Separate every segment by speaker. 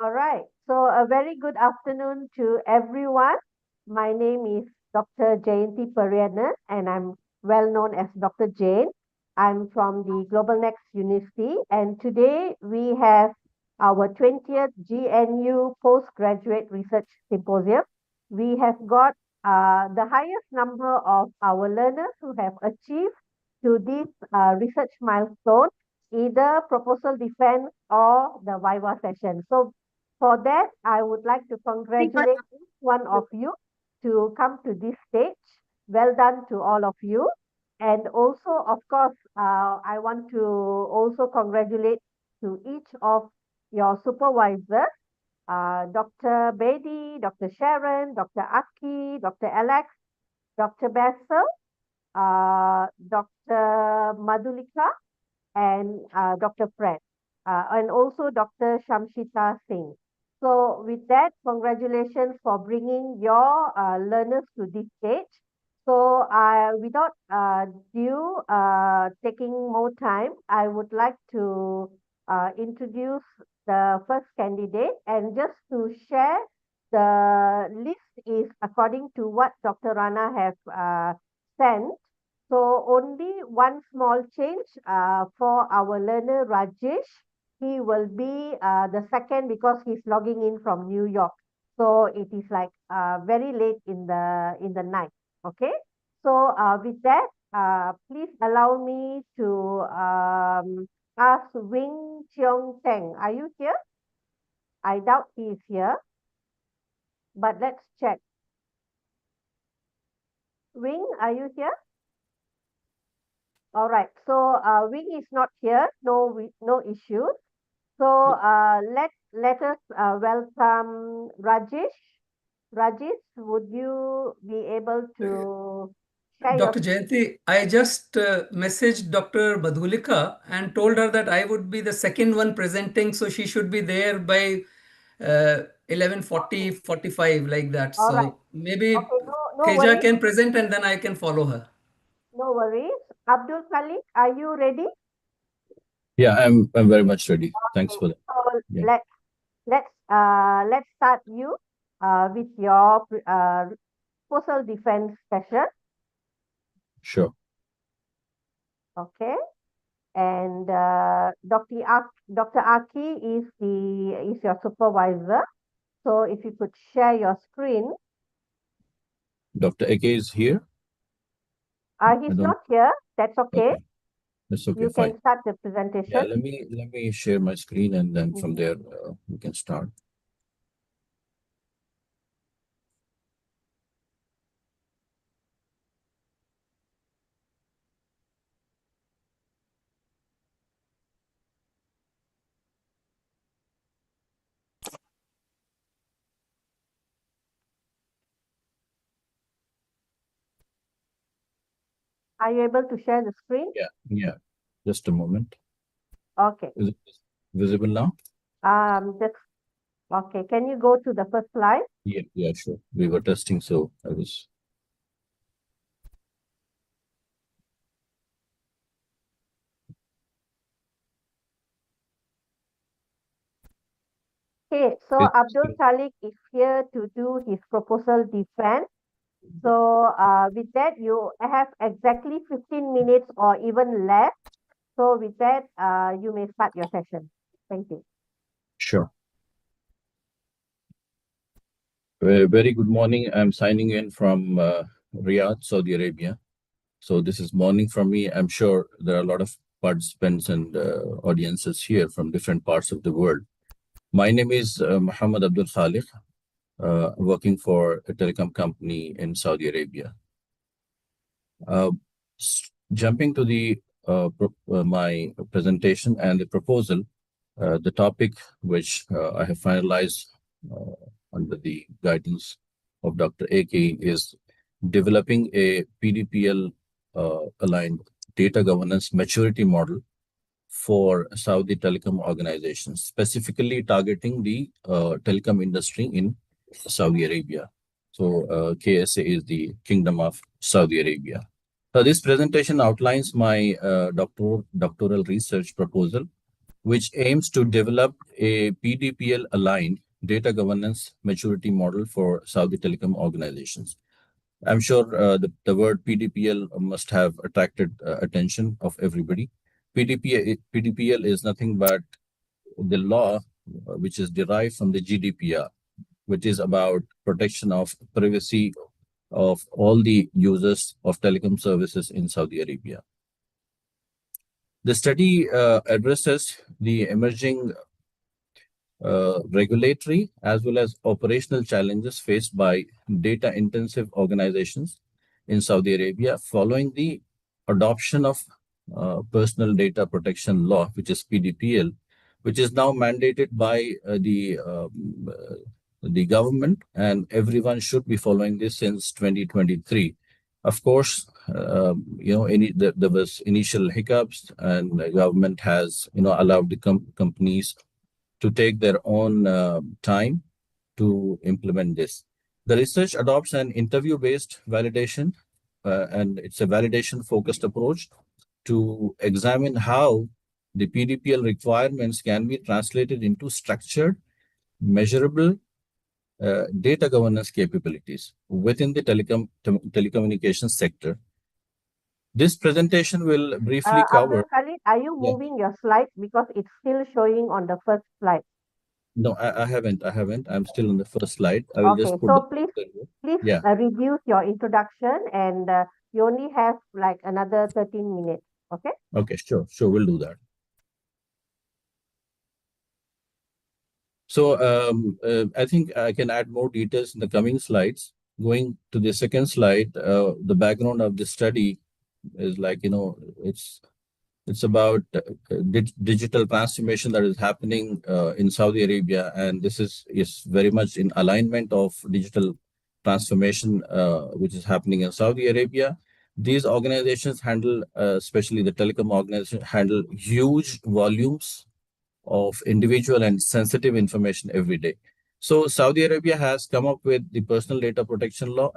Speaker 1: All right. So a very good afternoon to everyone. My name is Dr. Jayanti Pariyanan, and I'm well known as Dr. Jane. I'm from the GlobalNxt University, and today we have our 20th GNU Postgraduate Research Symposium. We have got the highest number of our learners who have achieved to this research milestone, either proposal defense or the Viva session. So for that, I would like to congratulate each one of you to come to this stage. Well done to all of you. And also, of course, I want to also congratulate to each of your supervisors, Dr. Bedi, Dr. Sharon, Dr. Aki, Dr. Alex, Dr. Basil, Dr. Madhulika, and Dr. Fred, and also Dr. Shamshita Singh. So with that, congratulations for bringing your learners to this stage. So without taking more time, I would like to introduce the first candidate, and just to share, the list is according to what Dr. Rana has sent. So only one small change for our learner Rajesh. He will be the second because he's logging in from New York. So it is like very late in the night. Okay. So with that, please allow me to ask Wing Cheong Teng. Are you here? I doubt he is here, but let's check. Wing, are you here? All right. So Wing is not here. No issues. So let us welcome Rajesh. Rajesh, would you be able to share your
Speaker 2: Dr. Jayanti, I just messaged Dr. Madhulika and told her that I would be the second one presenting, so she should be there by 11:40, 45, like that.
Speaker 1: All right.
Speaker 2: So maybe
Speaker 1: Okay, no
Speaker 2: Teja
Speaker 1: worries.
Speaker 2: can present and then I can follow her.
Speaker 1: No worries. Abdul Khalik, are you ready?
Speaker 3: Yeah, I'm very much ready. Thanks
Speaker 1: Okay.
Speaker 3: for that.
Speaker 1: So
Speaker 3: Yeah,
Speaker 1: let's start you with your proposal defense session.
Speaker 3: sure.
Speaker 1: Okay. And Dr. Aki is your supervisor. So if you could share your screen.
Speaker 3: Dr. Eke is here.
Speaker 1: He's not here. That's okay.
Speaker 3: Okay, that's okay.
Speaker 1: You
Speaker 3: Fine.
Speaker 1: can start the
Speaker 3: Yeah,
Speaker 1: presentation.
Speaker 3: let me share my screen, and then from there we can start.
Speaker 1: Are you able to share the screen?
Speaker 3: Yeah. Just a moment.
Speaker 1: Okay.
Speaker 3: Is it visible now?
Speaker 1: Just okay. Can you go to the first slide?
Speaker 3: Yeah, sure. We were testing, so I was.
Speaker 1: Okay. So
Speaker 3: It-
Speaker 1: Abdul Khalik is here to do his proposal defense. So with that, you have exactly 15 minutes or even less. So with that, you may start your session. Thank you.
Speaker 3: Sure. Very good morning. I'm signing in from Riyadh, Saudi Arabia. So this is morning for me. I'm sure there are a lot of participants and audiences here from different parts of the world. My name is Muhammad Abdul Khaliq, working for a telecom company in Saudi Arabia. Jumping to my presentation and the proposal, the topic which I have finalized under the guidance of Dr. AK is developing a PDPL aligned data governance maturity model for Saudi telecom organizations, specifically targeting the telecom industry in Saudi Arabia. So KSA is the Kingdom of Saudi Arabia. So this presentation outlines my doctoral research proposal which aims to develop a PDPL aligned data governance maturity model for Saudi telecom organizations. I'm sure the word PDPL must have attracted attention of everybody. PDPL is nothing but the law which is derived from the GDPR, which is about protection of privacy of all the users of telecom services in Saudi Arabia. The study addresses the emerging regulatory as well as operational challenges faced by data intensive organizations in Saudi Arabia following the adoption of personal data protection law, which is PDPL, which is now mandated by the government, and everyone should be following this since 2023. Of course, there was initial hiccups, and the government has allowed the companies to take their own time to implement this. The research adopts an interview-based validation, and it's a validation-focused approach to examine how the PDPL requirements can be translated into structured, measurable data governance capabilities within the telecommunications sector. This presentation will briefly cover.
Speaker 1: Abdul Khalid, are you moving your slides because it's still showing on the first slide?
Speaker 3: No, I haven't. I'm still on the first slide. I will just
Speaker 1: Okay,
Speaker 3: put
Speaker 1: so please
Speaker 3: Yeah.
Speaker 1: reduce your introduction, and you only have like another 13 minutes. Okay.
Speaker 3: Okay, sure, we'll do that. So I think I can add more details in the coming slides. Going to the second slide, the background of the study is it's about digital transformation that is happening in Saudi Arabia, and this is very much in alignment of digital transformation which is happening in Saudi Arabia. These organizations handle, especially the telecom organizations, handle huge volumes of individual and sensitive information every day. So Saudi Arabia has come up with the personal data protection law,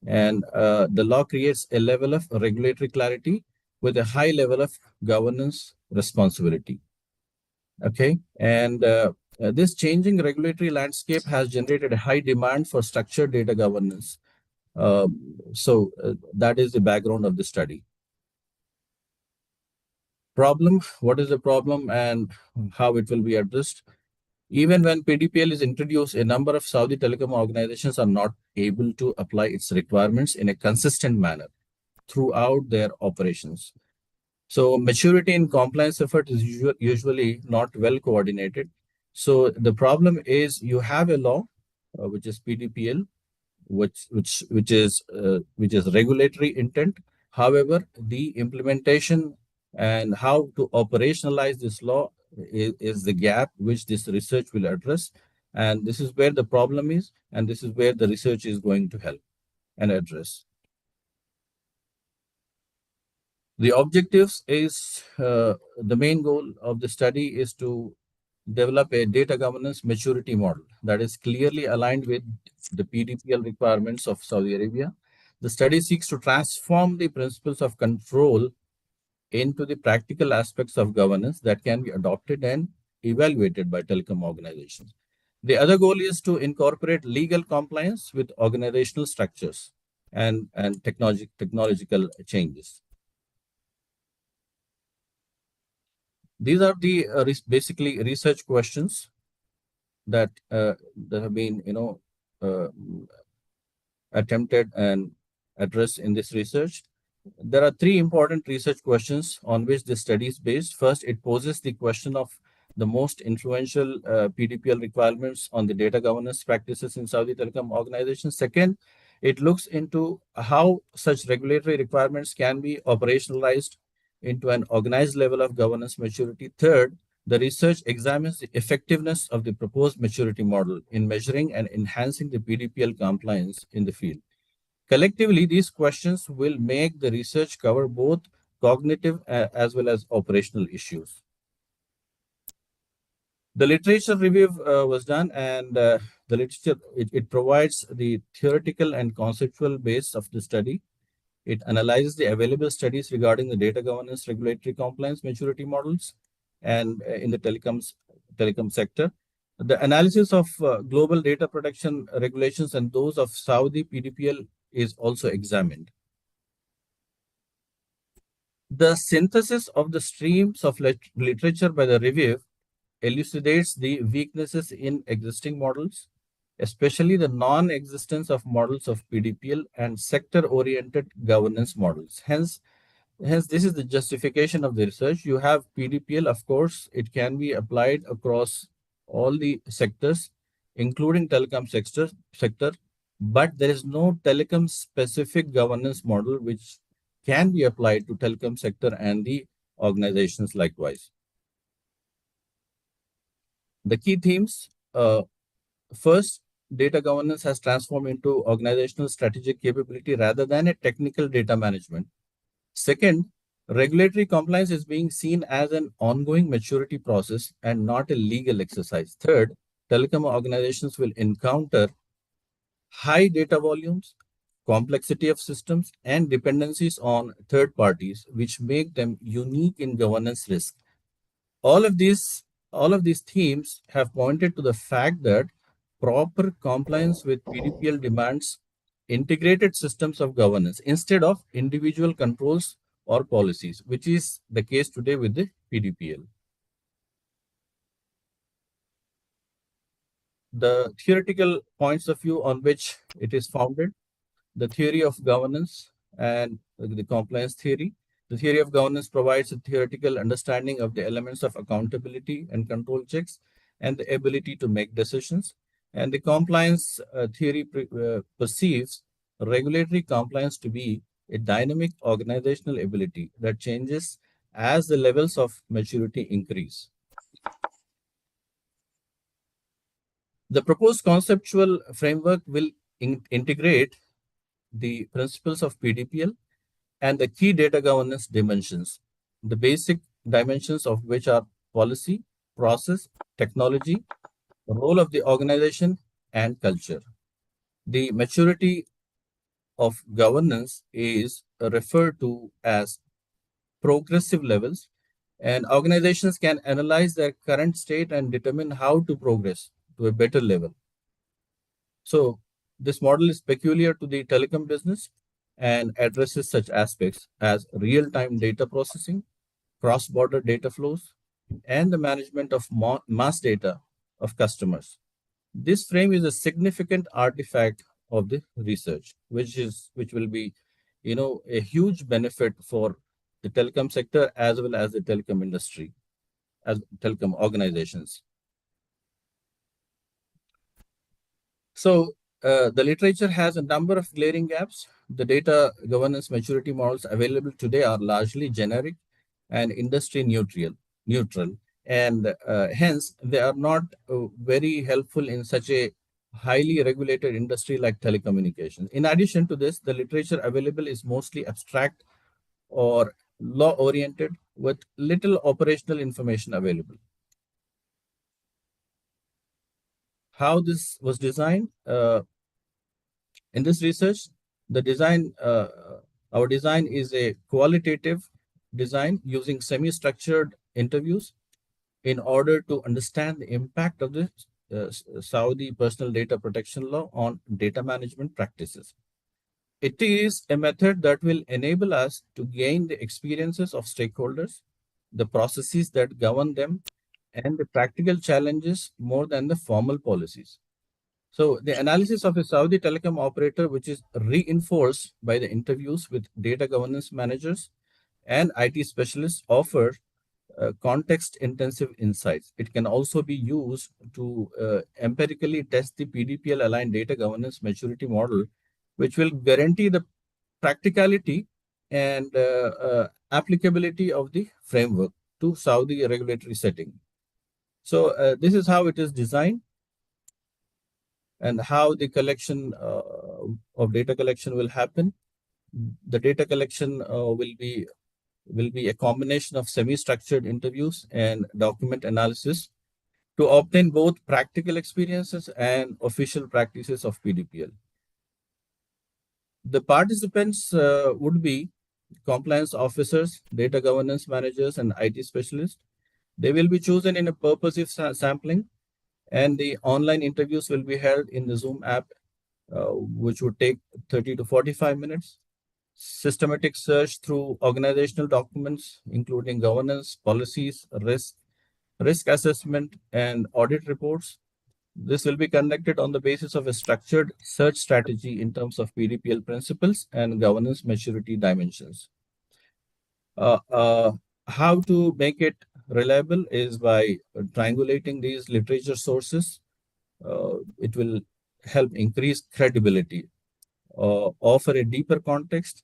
Speaker 3: and the law creates a level of regulatory clarity with a high level of governance responsibility. Okay, and this changing regulatory landscape has generated a high demand for structured data governance. So that is the background of the study. Problem, what is the problem and how it will be addressed? Even when PDPL is introduced, a number of Saudi telecom organizations are not able to apply its requirements in a consistent manner throughout their operations. So maturity in compliance effort is usually not well coordinated. So the problem is you have a law, which is PDPL, which is regulatory intent. However, the implementation and how to operationalize this law is the gap which this research will address. And this is where the problem is, and this is where the research is going to help and address. The objectives is the main goal of the study is to develop a data governance maturity model that is clearly aligned with the PDPL requirements of Saudi Arabia. The study seeks to transform the principles of control into the practical aspects of governance that can be adopted and evaluated by telecom organizations. The other goal is to incorporate legal compliance with organizational structures and technological changes. These are the basically research questions that have been attempted and addressed in this research. There are three important research questions on which this study is based. First, it poses the question of the most influential PDPL requirements on the data governance practices in Saudi telecom organizations. Second, it looks into how such regulatory requirements can be operationalized into an organized level of governance maturity. Third, the research examines the effectiveness of the proposed maturity model in measuring and enhancing the PDPL compliance in the field. Collectively, these questions will make the research cover both cognitive as well as operational issues. The literature review was done, and the literature, it provides the theoretical and conceptual base of the study. It analyzes the available studies regarding the data governance regulatory compliance maturity models. and in the telecom sector. The analysis of global data protection regulations and those of Saudi PDPL is also examined. The synthesis of the streams of literature by the review elucidates the weaknesses in existing models, especially the non-existence of models of PDPL and sector-oriented governance models. Hence, this is the justification of the research. You have PDPL, of course, it can be applied across all the sectors, including telecom sector, but there is no telecom specific governance model which can be applied to telecom sector and the organizations likewise. The key themes, first, data governance has transformed into organizational strategic capability rather than a technical data management. Second, regulatory compliance is being seen as an ongoing maturity process and not a legal exercise. Third, telecom organizations will encounter high data volumes, complexity of systems, and dependencies on third parties, which make them unique in governance risk. All of these all of these themes have pointed to the fact that proper compliance with PDPL demands integrated systems of governance instead of individual controls or policies, which is the case today with the PDPL. The theoretical points of view on which it is founded, the theory of governance and the compliance theory. The theory of governance provides a theoretical understanding of the elements of accountability and control checks and the ability to make decisions. And the compliance theory perceives regulatory compliance to be a dynamic organizational ability that changes as the levels of maturity increase. The proposed conceptual framework will integrate the principles of PDPL and the key data governance dimensions, the basic dimensions of which are policy, process, technology, role of the organization, and culture. The maturity of governance is referred to as progressive levels, and organizations can analyze their current state and determine how to progress to a better level. So, this model is peculiar to the telecom business and addresses such aspects as real-time data processing, cross-border data flows, and the management of mass data of customers. This frame is a significant artifact of the research, which will be, a huge benefit for the telecom sector as well as the telecom industry, as telecom organizations. So the literature has a number of glaring gaps. The data governance maturity models available today are largely generic and industry neutral, and hence they are not very helpful in such a highly regulated industry like telecommunications. In addition to this, the literature available is mostly abstract or law oriented with little operational information available. How this was designed? In this research, the design, our design is a qualitative design using semi-structured interviews in order to understand the impact of the Saudi personal data protection law on data management practices. It is a method that will enable us to gain the experiences of stakeholders, the processes that govern them, and the practical challenges more than the formal policies. So the analysis of a Saudi telecom operator, which is reinforced by the interviews with data governance managers and IT specialists, offer context-intensive insights. It can also be used to empirically test the PDPL aligned data governance maturity model, which will guarantee the practicality and applicability of the framework to Saudi regulatory setting. So this is how it is designed and how the collection of data collection will happen. The data collection will be a combination of semi-structured interviews and document analysis to obtain both practical experiences and official practices of PDPL. The participants would be compliance officers, data governance managers, and IT specialists. They will be chosen in a purposive sampling, and the online interviews will be held in the Zoom app, which would take 30 to 45 minutes. Systematic search through organizational documents, including governance, policies, risk assessment, and audit reports. This will be conducted on the basis of a structured search strategy in terms of PDPL principles and governance maturity dimensions. Uh, uh, how to make it reliable is by triangulating these literature sources. It will help increase credibility, offer a deeper context,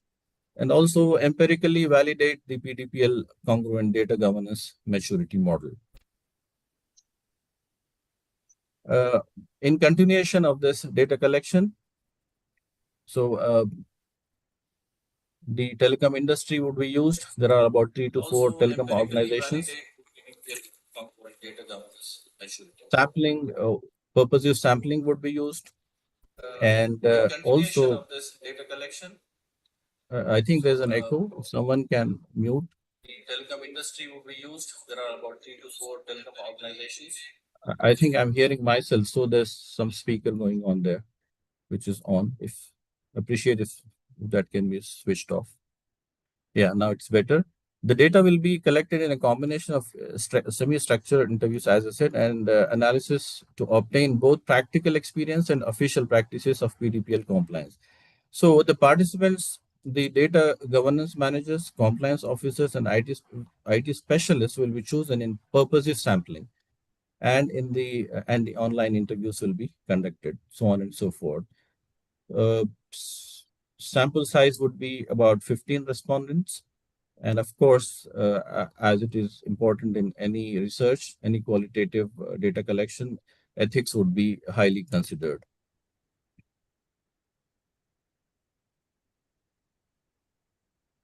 Speaker 3: and also empirically validate the PDPL congruent data governance maturity model. Uh, in continuation of this data collection, the telecom industry would be used. There are about 3 to 4 telecom organizations. Sampling, purposive sampling would be used. And also, I think there's an echo. If someone can mute. The telecom industry would be used. There are about 3 to 4 telecom organizations. I think I'm hearing myself, so there's some speaker going on there, which is on. If appreciate if that can be switched off. Yeah, now it's better. The data will be collected in a combination of semi-structured interviews, as I said, and analysis to obtain both practical experience and official practices of PDPL compliance. So the participants, the data governance managers, compliance officers, and IT specialists will be chosen in purposive sampling, and the online interviews will be conducted, so on and so forth. Uh, Sample size would be about 15 respondents. And of course, as it is important in any research, any qualitative data collection, ethics would be highly considered.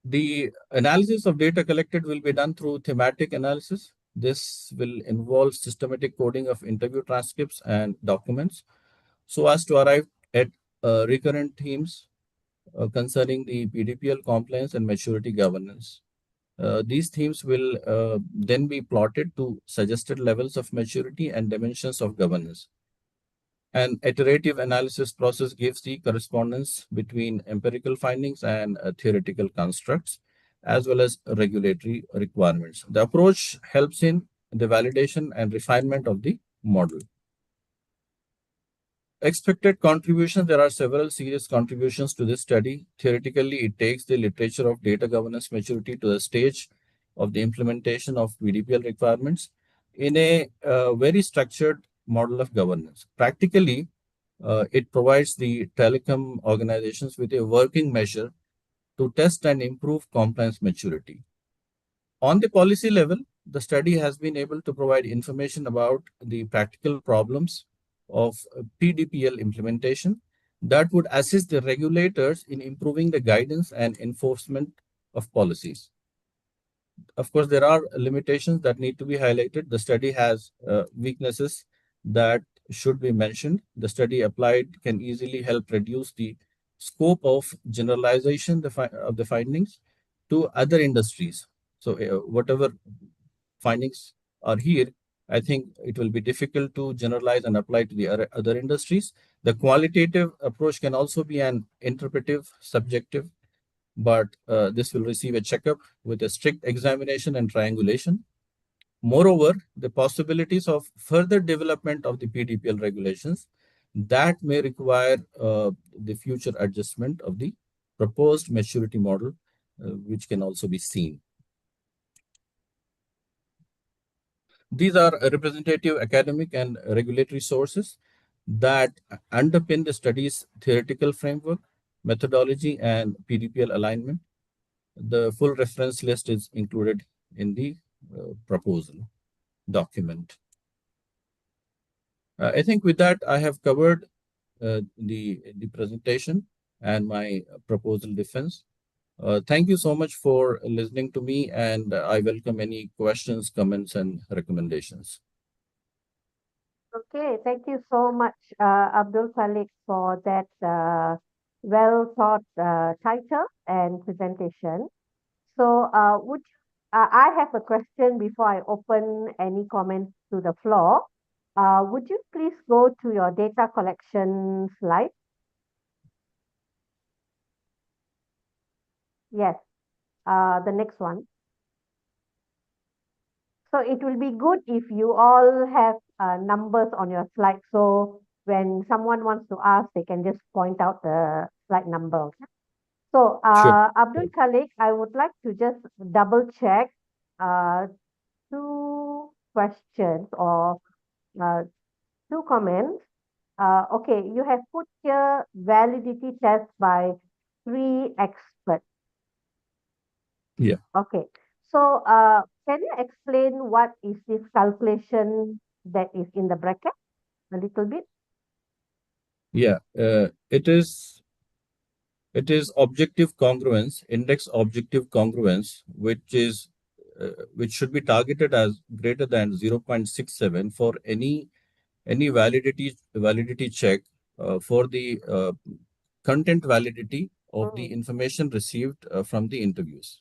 Speaker 3: The analysis of data collected will be done through thematic analysis. This will involve systematic coding of interview transcripts and documents so as to arrive at recurrent themes concerning the PDPL compliance and maturity governance. These themes will then be plotted to suggested levels of maturity and dimensions of governance. An iterative analysis process gives the correspondence between empirical findings and theoretical constructs, as well as regulatory requirements. The approach helps in the validation and refinement of the model. Expected contributions. There are several serious contributions to this study. Theoretically, it takes the literature of data governance maturity to the stage of the implementation of PDPL requirements in a very structured model of governance. Practically, it provides the telecom organizations with a working measure to test and improve compliance maturity. On the policy level, the study has been able to provide information about the practical problems of PDPL implementation that would assist the regulators in improving the guidance and enforcement of policies. Of course, there are limitations that need to be highlighted. The study has weaknesses that should be mentioned. The study applied can easily help reduce the scope of generalization of the findings to other industries. So, whatever findings are here, I think it will be difficult to generalize and apply to the other industries. The qualitative approach can also be an interpretive, subjective, but this will receive a checkup with a strict examination and triangulation. Moreover, the possibilities of further development of the PDPL regulations that may require the future adjustment of the proposed maturity model, which can also be seen. These are representative academic and regulatory sources that underpin the study's theoretical framework, methodology, and PDPL alignment. The full reference list is included in the proposal document. I think with that, I have covered the presentation and my proposal defense. Thank you so much for listening to me, and I welcome any questions, comments, and recommendations.
Speaker 1: Okay, thank you so much, Abdul Salik, for that well thought title and presentation. So, would you I have a question before I open any comments to the floor. Would you please go to your data collection slide? Yes, the next one. So it will be good if you all have numbers on your slide. So when someone wants to ask, they can just point out the slide number. Okay? So
Speaker 3: Sure.
Speaker 1: Abdul Khalik, I would like to just double check two questions or two comments. Okay, you have put here validity test by 3 experts.
Speaker 3: Yeah.
Speaker 1: Okay. So, can you explain what is this calculation that is in the bracket a little bit?
Speaker 3: Yeah. It is objective congruence, index objective congruence, which should be targeted as greater than 0.67 for any validity check for the content validity of the
Speaker 1: Mm.
Speaker 3: information received from the interviews.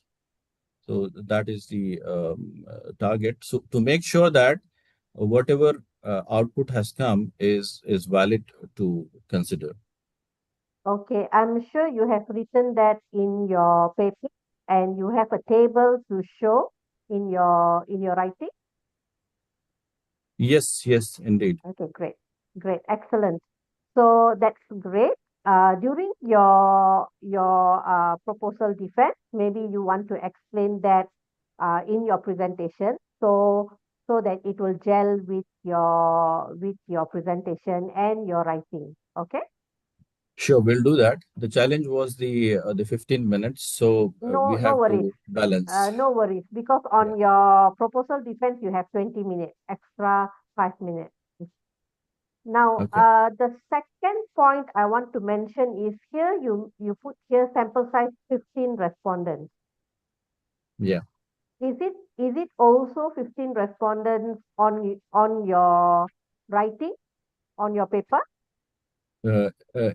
Speaker 3: So that is the target. So to make sure that whatever output has come is valid to consider.
Speaker 1: Okay, I'm sure you have written that in your paper and you have a table to show in your writing.
Speaker 3: Yes, indeed.
Speaker 1: Okay, great, excellent. So that's great. During your proposal defense, maybe you want to explain that in your presentation, so that it will gel with your presentation and your writing. Okay?
Speaker 3: Sure, we'll do that. The challenge was the 15 minutes, so we
Speaker 1: No
Speaker 3: have
Speaker 1: worries.
Speaker 3: to balance.
Speaker 1: No worries, because
Speaker 3: Yeah.
Speaker 1: on your proposal defense you have 20 minutes, extra 5 minutes. Now,
Speaker 3: Okay.
Speaker 1: the second point I want to mention is here you put here sample size 15 respondents.
Speaker 3: Yeah.
Speaker 1: Is it also 15 respondents on your writing, on your paper?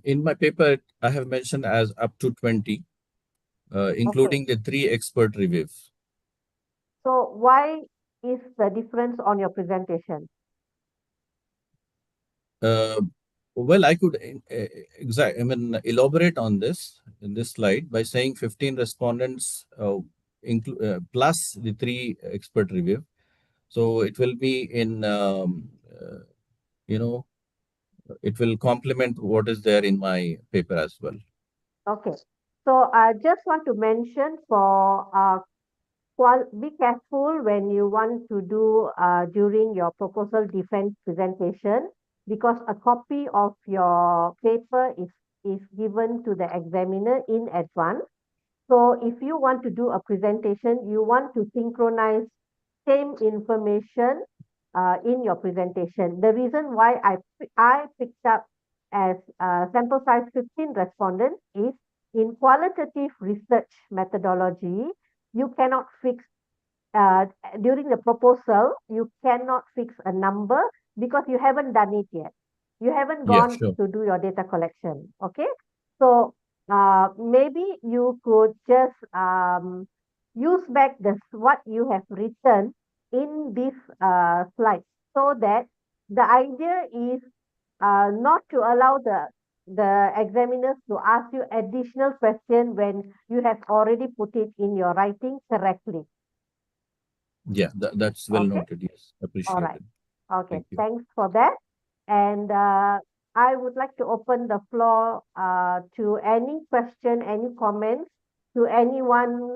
Speaker 3: In my paper, I have mentioned as up to 20,
Speaker 1: Okay.
Speaker 3: including the 3 expert reviews.
Speaker 1: So why is the difference on your presentation?
Speaker 3: Uh, well, I could elaborate on this in this slide by saying 15 respondents plus the 3 expert review. So it will be in, you know, it will complement what is there in my paper as well.
Speaker 1: Okay. So I just want to mention for be careful when you want to do during your proposal defense presentation, because a copy of your paper is given to the examiner in advance. So if you want to do a presentation, you want to synchronize same information in your presentation. The reason why I picked up as sample size 15 respondents is in qualitative research methodology, you cannot fix uh, during the proposal, you cannot fix a number because you haven't done it yet. You haven't
Speaker 3: Yeah,
Speaker 1: gone
Speaker 3: sure.
Speaker 1: to do your data collection. Okay. So maybe you could just use back what you have written in this slide, so that the idea is not to allow the examiners to ask you additional question when you have already put it in your writing correctly.
Speaker 3: Yeah, that's well
Speaker 1: Okay.
Speaker 3: noted. Yes,
Speaker 1: All right.
Speaker 3: appreciated.
Speaker 1: Okay.
Speaker 3: Thank you.
Speaker 1: Thanks for that. And I would like to open the floor to any question, any comments, to anyone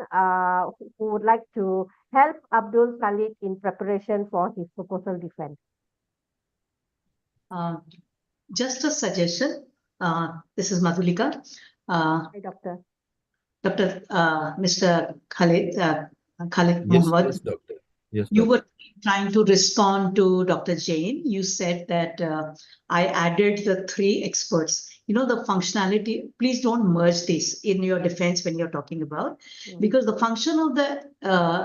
Speaker 1: who would like to help Abdul Khalid in preparation for his proposal defense.
Speaker 4: Just a suggestion. This is Madhulika.
Speaker 1: Hi, Doctor.
Speaker 4: Dr. Mr. Khalid
Speaker 3: Yes,
Speaker 4: Mohammed.
Speaker 3: yes, doctor. Yes,
Speaker 4: You
Speaker 3: doctor.
Speaker 4: were trying to respond to Dr. Jain. You said that I added the 3 experts. You know, the functionality, please don't merge this in your defense when you're talking about, because the function of the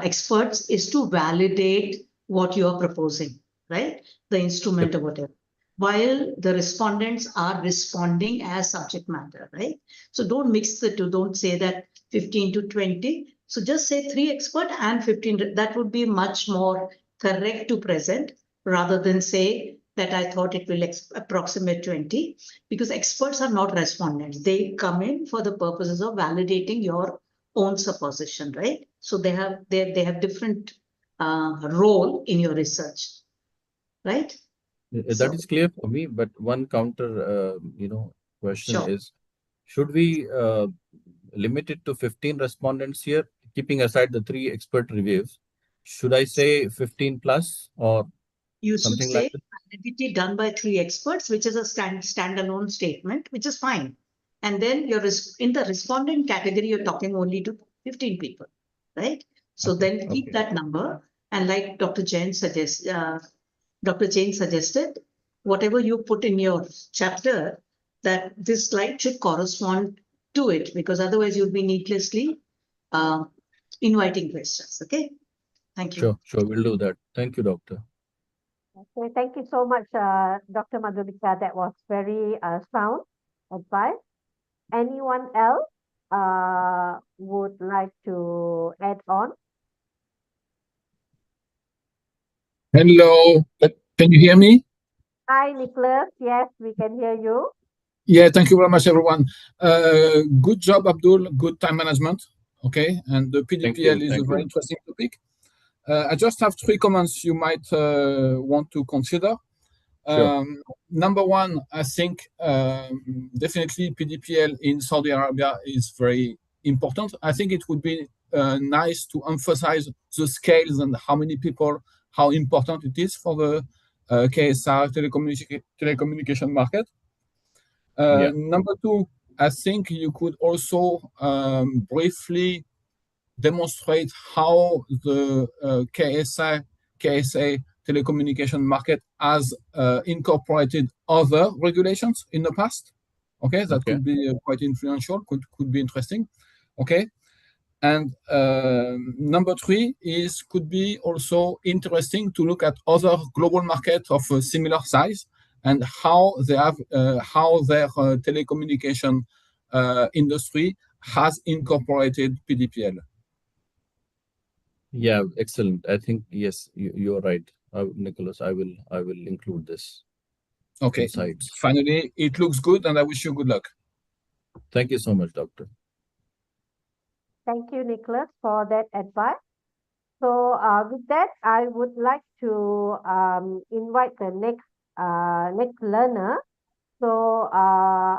Speaker 4: experts is to validate what you are proposing, right? The instrument or whatever. While the respondents are responding as subject matter, right? So don't mix the two. Don't say that 15 to 20. So just say 3 expert and 15. That would be much more correct to present rather than say that I thought it will approximate 20, because experts are not respondents. They come in for the purposes of validating your own supposition, right? So they have different role in your research, right?
Speaker 3: That
Speaker 4: So,
Speaker 3: is clear for me, but one counter, question
Speaker 4: sure.
Speaker 3: is, should we limit it to 15 respondents here, keeping aside the 3 expert reviews? Should I say 15 plus or
Speaker 4: You should
Speaker 3: something like
Speaker 4: say
Speaker 3: that?
Speaker 4: validity done by 3 experts, which is a standalone statement, which is fine. And then you're in the respondent category, you're talking only to 15 people, right? So
Speaker 3: Okay,
Speaker 4: then keep
Speaker 3: okay.
Speaker 4: that number. And like Dr. Jain suggested, whatever you put in your chapter, that this slide should correspond to it, because otherwise you'll be needlessly inviting questions. Okay, thank you.
Speaker 3: Sure, we'll do that. Thank you, doctor.
Speaker 1: Okay, thank you so much, Dr. Madhulika. That was very sound advice. Anyone else would like to add on?
Speaker 5: Hello, can you hear me?
Speaker 1: Hi, Nicholas. Yes, we can hear you.
Speaker 5: Yeah, thank you very much, everyone. Good job, Abdul. Good time management. Okay, and the PDPL is a very interesting topic. I just have 3 comments you might want to consider.
Speaker 3: Sure.
Speaker 5: Number one, I think definitely PDPL in Saudi Arabia is very important. I think it would be nice to emphasize the scales and how many people, how important it is for the KSR telecommunication market.
Speaker 3: Yeah.
Speaker 5: Number two, I think you could also briefly demonstrate how the KSA telecommunication market has incorporated other regulations in the past. Okay, that
Speaker 3: Okay.
Speaker 5: could be quite influential, could be interesting. Okay, and number three could be also interesting to look at other global markets of a similar size and how they have how their telecommunication industry has incorporated PDPL.
Speaker 3: Yeah, excellent. I think yes, you're right, Nicholas. I will include this.
Speaker 5: Okay.
Speaker 3: Insights.
Speaker 5: Finally, it looks good, and I wish you good luck.
Speaker 3: Thank you so much, doctor.
Speaker 1: Thank you, Nicholas, for that advice. So with that, I would like to invite the next learner. So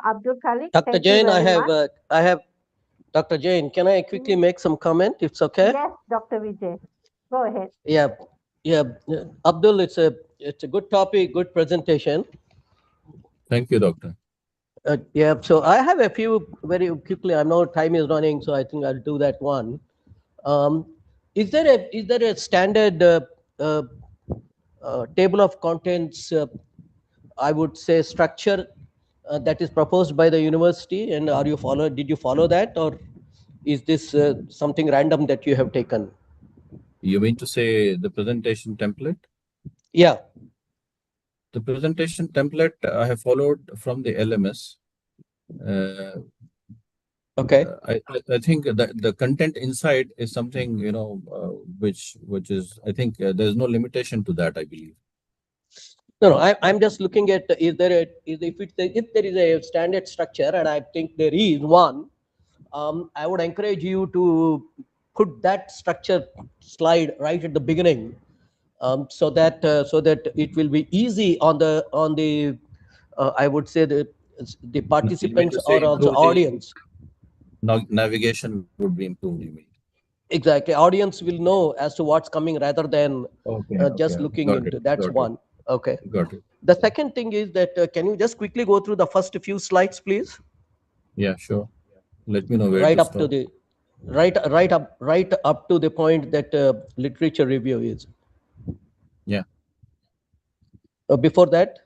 Speaker 1: Abdul Khalik,
Speaker 6: Dr.
Speaker 1: thank you
Speaker 6: Jain,
Speaker 1: very much.
Speaker 6: I have Dr. Jain. Can I quickly make some comment? It's okay.
Speaker 1: Yes, Dr. Vijay, go ahead.
Speaker 6: Yeah. Abdul, it's a good topic, good presentation.
Speaker 3: Thank you, doctor.
Speaker 6: Yeah. So I have a few very quickly. I know time is running, so I think I'll do that one. Is there a standard table of contents? I would say structure that is proposed by the university, and did you follow that, or is this something random that you have taken?
Speaker 3: You mean to say the presentation template?
Speaker 6: Yeah.
Speaker 3: The presentation template I have followed from the LMS.
Speaker 6: Okay.
Speaker 3: I think that the content inside is something, which is, I think there's no limitation to that, I believe.
Speaker 6: No, I'm just looking at if there is a standard structure, and I think there is one. I would encourage you to put that structure slide right at the beginning, so that it will be easy on the I would say the
Speaker 3: You mean
Speaker 6: participants
Speaker 3: to say
Speaker 6: or also
Speaker 3: improve the
Speaker 6: audience.
Speaker 3: navigation would be improved, you mean?
Speaker 6: Exactly, audience will know as to what's coming rather than just
Speaker 3: Okay.
Speaker 6: looking
Speaker 3: Got
Speaker 6: into.
Speaker 3: it.
Speaker 6: That's
Speaker 3: Got
Speaker 6: one.
Speaker 3: it.
Speaker 6: Okay.
Speaker 3: Got it.
Speaker 6: The second thing is that can you just quickly go through the first few slides, please?
Speaker 3: Yeah, sure. Let me know where
Speaker 6: Right
Speaker 3: to
Speaker 6: up to
Speaker 3: stop.
Speaker 6: the right up to the point that literature review is.
Speaker 3: Yeah.
Speaker 6: Before that.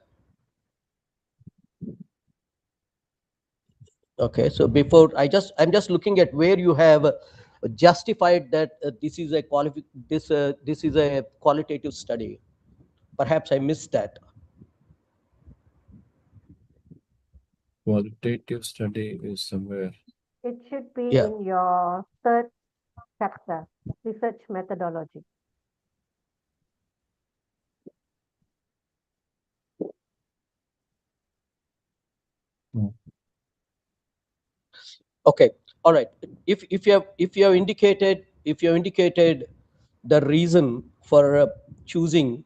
Speaker 6: Okay, so before I'm just looking at where you have justified that this is a qualitative study. Perhaps I missed that.
Speaker 3: Qualitative study is somewhere.
Speaker 1: It should be
Speaker 6: Yeah.
Speaker 1: in your third sector, research methodology.
Speaker 6: Okay, all right. If you have indicated the reason for choosing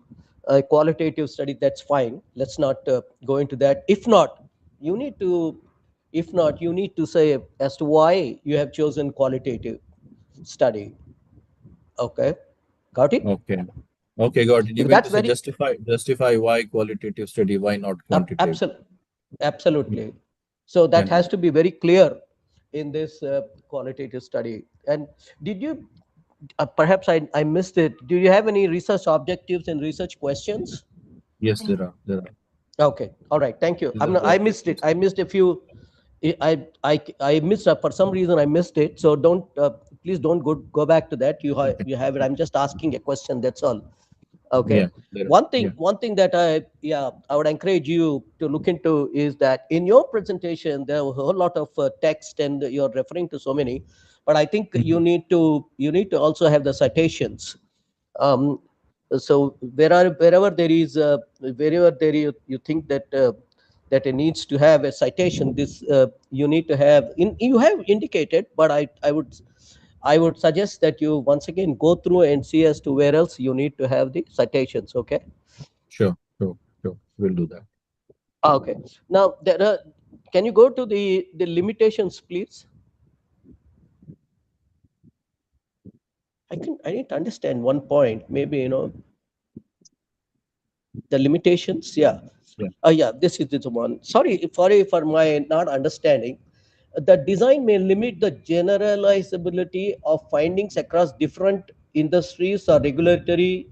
Speaker 6: a qualitative study, that's fine. Let's not go into that. If not, you need to say as to why you have chosen qualitative study. Okay, got it?
Speaker 3: Okay. Okay, got it. You mean
Speaker 6: That's
Speaker 3: to say
Speaker 6: very
Speaker 3: justify why qualitative study, why not quantitative?
Speaker 6: absolutely. So that
Speaker 3: And
Speaker 6: has to be very clear in this qualitative study. And did you perhaps I missed it? Do you have any research objectives and research questions?
Speaker 3: yes, there are.
Speaker 6: Okay, all right, thank you.
Speaker 3: These are the
Speaker 6: I missed it.
Speaker 3: objectives.
Speaker 6: I missed a few. I missed for some reason I missed it. So don't please don't go back to that.
Speaker 3: Okay.
Speaker 6: You have it. I'm just asking a question. That's all. Okay.
Speaker 3: Yeah, there are.
Speaker 6: One thing that I would encourage you to look into is that in your presentation there was a whole lot of text and you're referring to so many, but I think you need to also have the citations. So wherever there is you think that that it needs to have a citation, this you need to have you have indicated, but I would suggest that you once again go through and see as to where else you need to have the citations. Okay.
Speaker 3: Sure. We'll do that.
Speaker 6: Okay. Now can you go to the limitations, please? I need to understand one point. Maybe the limitations. Yeah. Yeah. This is the one. Sorry for my not understanding. The design may limit the generalizability of findings across different industries or regulatory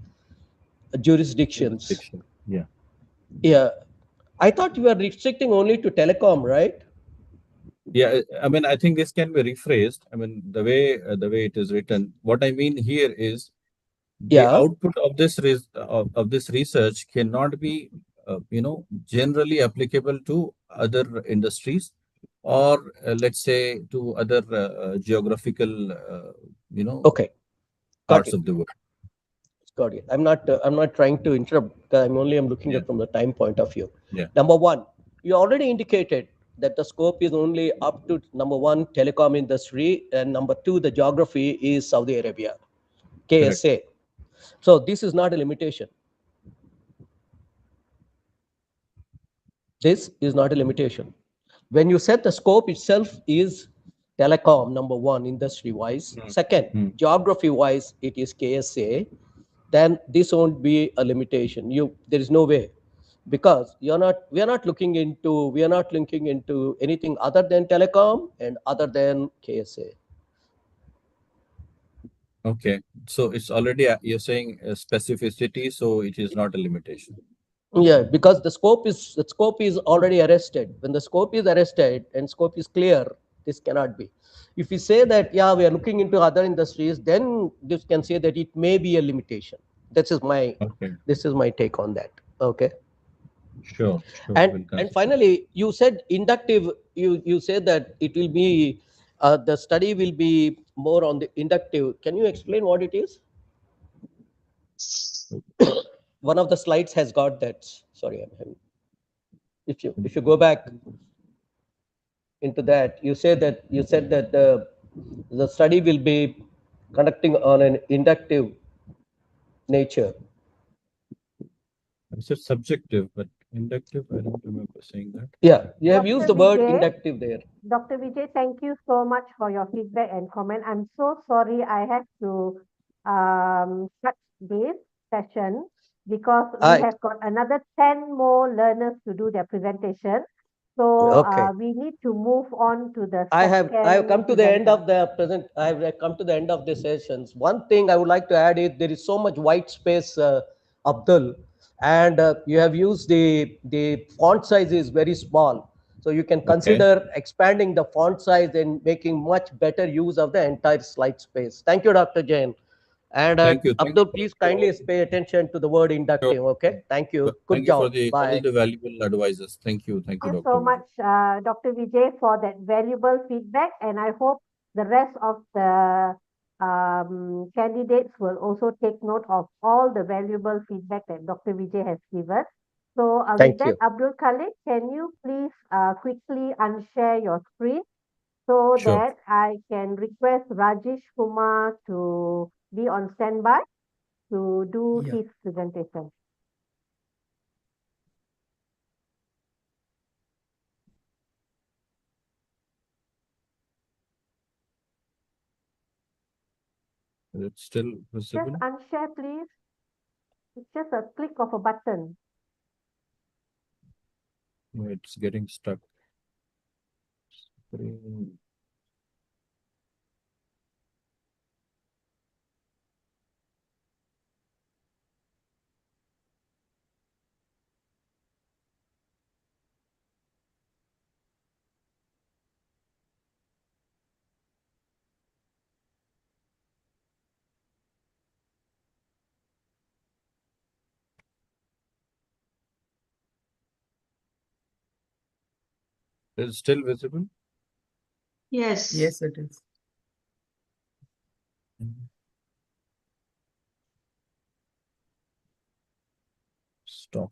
Speaker 6: jurisdictions.
Speaker 3: Jurisdiction. Yeah.
Speaker 6: Yeah. I thought you were restricting only to telecom, right?
Speaker 3: Yeah, I mean, I think this can be rephrased. I mean, the way it is written. What I mean here is the output of this research cannot be, generally applicable to other industries, or let's say to other geographical,
Speaker 6: Okay.
Speaker 3: parts of the world.
Speaker 6: Got it. I'm not trying to interrupt. I'm looking
Speaker 3: Yeah.
Speaker 6: at from the time point of view.
Speaker 3: Yeah.
Speaker 6: Number one, you already indicated that the scope is only up to number one, telecom industry, and number two, the geography is Saudi Arabia, KSA. So this is not a limitation. This is not a limitation. When you said the scope itself is telecom, number one, industry wise. Second, geography wise, it is KSA. Then this won't be a limitation. There is no way, because we are not looking into anything other than telecom and other than KSA.
Speaker 3: Okay, so it's already you're saying specificity, so it is not a limitation.
Speaker 6: Yeah, because the scope is already arrested. When the scope is arrested and scope is clear, this cannot be. If we say that we are looking into other industries, then this can say that it may be a limitation. This is my take on that. Okay.
Speaker 3: Sure.
Speaker 6: And finally, you said inductive. You said that it will be the study will be more on the inductive. Can you explain what it is? One of the slides has got that. Sorry, I'm having. If you go back into that, you said that the study will be conducting on an inductive nature.
Speaker 3: I said subjective, but inductive, I don't remember saying that.
Speaker 6: Yeah, you have
Speaker 1: Dr.
Speaker 6: used the word
Speaker 1: Vijay?
Speaker 6: inductive there.
Speaker 1: Dr. Vijay, thank you so much for your feedback and comment. I'm so sorry I had to cut this session because we have got another 10 more learners to do their presentation. So we need to move on to the
Speaker 6: I have come to the end of the present. I have come to the end of the sessions. One thing I would like to add is there is so much white space, Abdul, and you have used the font size is very small. So you can consider expanding the font size and making much better use of the entire slide space. Thank you, Dr. Jain. And Abdul, please kindly pay attention to the word inductive. Okay. Thank you. Good job.
Speaker 3: Thank you for all the valuable advices. Thank you.
Speaker 1: Thank you so much, Dr. Vijay, for that valuable feedback. And I hope the rest of the candidates will also take note of all the valuable feedback that Dr. Vijay has given. So with
Speaker 6: Thank
Speaker 1: that,
Speaker 6: you.
Speaker 1: Abdul Khalid, can you please quickly unshare your screen so
Speaker 3: Sure.
Speaker 1: that I can request Rajesh Kumar to be on standby to do
Speaker 2: Yeah.
Speaker 1: his presentation.
Speaker 3: Is it still
Speaker 1: Just
Speaker 3: visible?
Speaker 1: unshare, please. It's just a click of a button.
Speaker 3: No, it's getting stuck. Screen. Is it still visible?
Speaker 4: Yes.
Speaker 2: Yes, it is.
Speaker 3: Stop.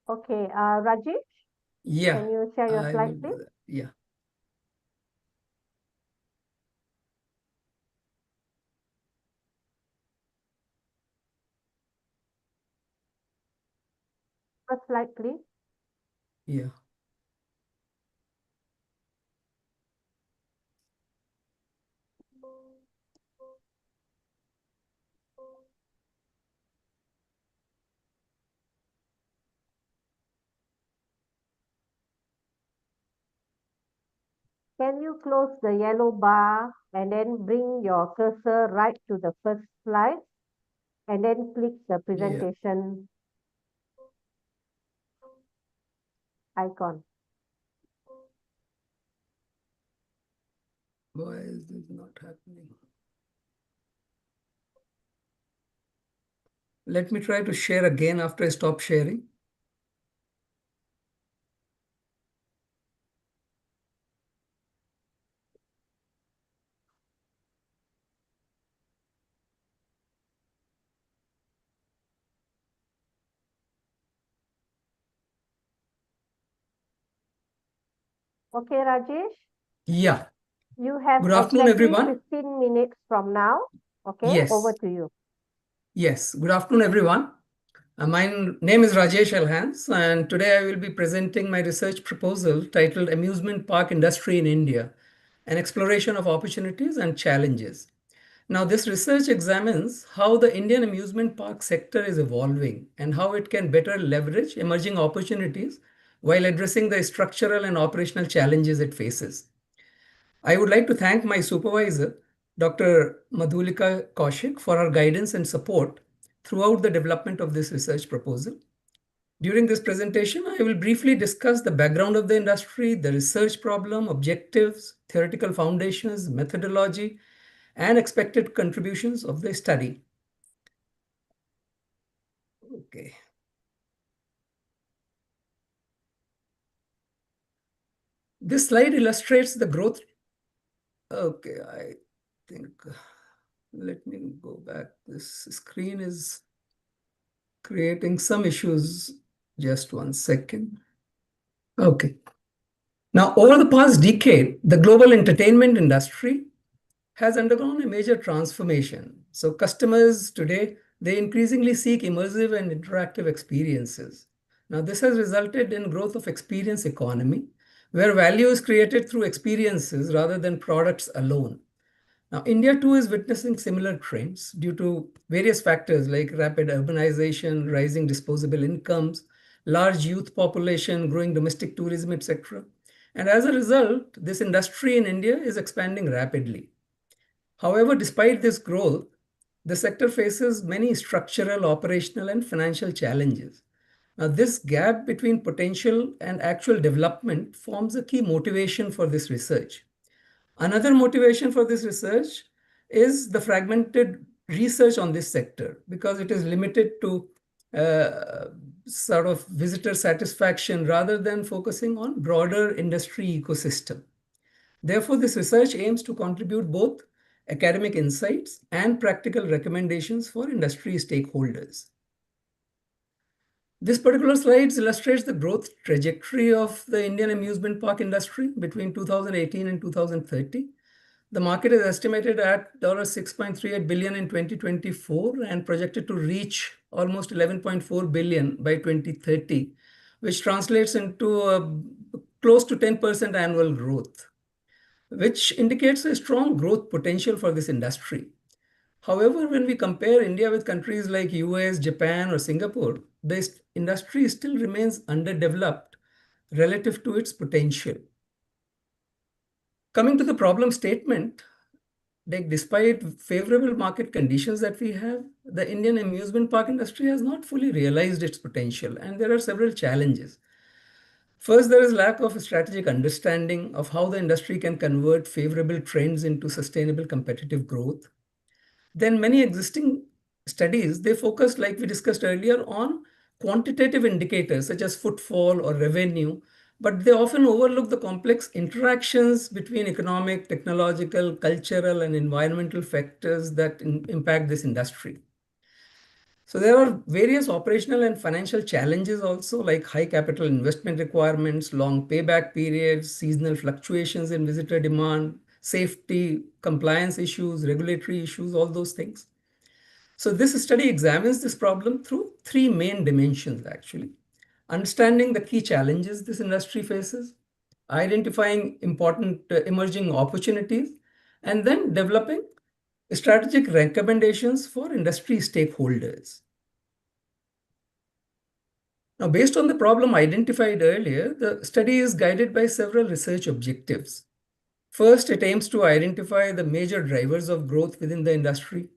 Speaker 1: Okay, Rajesh,
Speaker 2: Yeah.
Speaker 1: can you share your
Speaker 2: I will
Speaker 1: slide,
Speaker 2: do
Speaker 1: please?
Speaker 2: that. Yeah.
Speaker 1: First slide, please.
Speaker 2: Yeah.
Speaker 1: Can you close the yellow bar and then bring your cursor right to the first slide and then click the presentation icon?
Speaker 2: Why is this not happening? Let me try to share again after I stop sharing.
Speaker 1: Okay, Rajesh,
Speaker 2: Yeah.
Speaker 1: you have
Speaker 2: Good afternoon,
Speaker 1: exactly
Speaker 2: everyone.
Speaker 1: 15 minutes from now. Okay,
Speaker 2: Yes.
Speaker 1: over to you.
Speaker 2: Yes. Good afternoon, everyone. My name is Rajesh Alhans, and today I will be presenting my research proposal titled Amusement Park Industry in India, an exploration of opportunities and challenges. Now, this research examines how the Indian amusement park sector is evolving and how it can better leverage emerging opportunities while addressing the structural and operational challenges it faces. I would like to thank my supervisor, Dr. Madhulika Kaushik, for her guidance and support throughout the development of this research proposal. During this presentation, I will briefly discuss the background of the industry, the research problem, objectives, theoretical foundations, methodology, and expected contributions of the study. Okay. This slide illustrates the growth. Okay, I think, let me go back. This screen is creating some issues. Just one second. Okay. Now, over the past decade, the global entertainment industry has undergone a major transformation. So customers today, they increasingly seek immersive and interactive experiences. Now, this has resulted in growth of experience economy, where value is created through experiences rather than products alone. Now, India too is witnessing similar trends due to various factors like rapid urbanization, rising disposable incomes, large youth population, growing domestic tourism, etc. And as a result, this industry in India is expanding rapidly. However, despite this growth, the sector faces many structural, operational, and financial challenges. Now, this gap between potential and actual development forms a key motivation for this research. Another motivation for this research is the fragmented research on this sector because it is limited to sort of visitor satisfaction rather than focusing on broader industry ecosystem. Therefore, this research aims to contribute both academic insights and practical recommendations for industry stakeholders. This particular slide illustrates the growth trajectory of the Indian amusement park industry between 2018 and 2030. The market is estimated at $6.38 billion in 2024 and projected to reach almost 11.4 billion by 2030, which translates into close to 10% annual growth, which indicates a strong growth potential for this industry. However, when we compare India with countries like US, Japan, or Singapore, this industry still remains underdeveloped relative to its potential. Coming to the problem statement, like despite favorable market conditions that we have, the Indian amusement park industry has not fully realized its potential, and there are several challenges. First, there is lack of a strategic understanding of how the industry can convert favorable trends into sustainable competitive growth. Then many existing studies, they focus, like we discussed earlier, on quantitative indicators such as footfall or revenue, but they often overlook the complex interactions between economic, technological, cultural, and environmental factors that impact this industry. So there are various operational and financial challenges also, like high capital investment requirements, long payback periods, seasonal fluctuations in visitor demand, safety, compliance issues, regulatory issues, all those things. So this study examines this problem through three main dimensions, actually. Understanding the key challenges this industry faces, identifying important emerging opportunities, and then developing strategic recommendations for industry stakeholders. Now, based on the problem identified earlier, the study is guided by several research objectives. First, it aims to identify the major drivers of growth within the industry.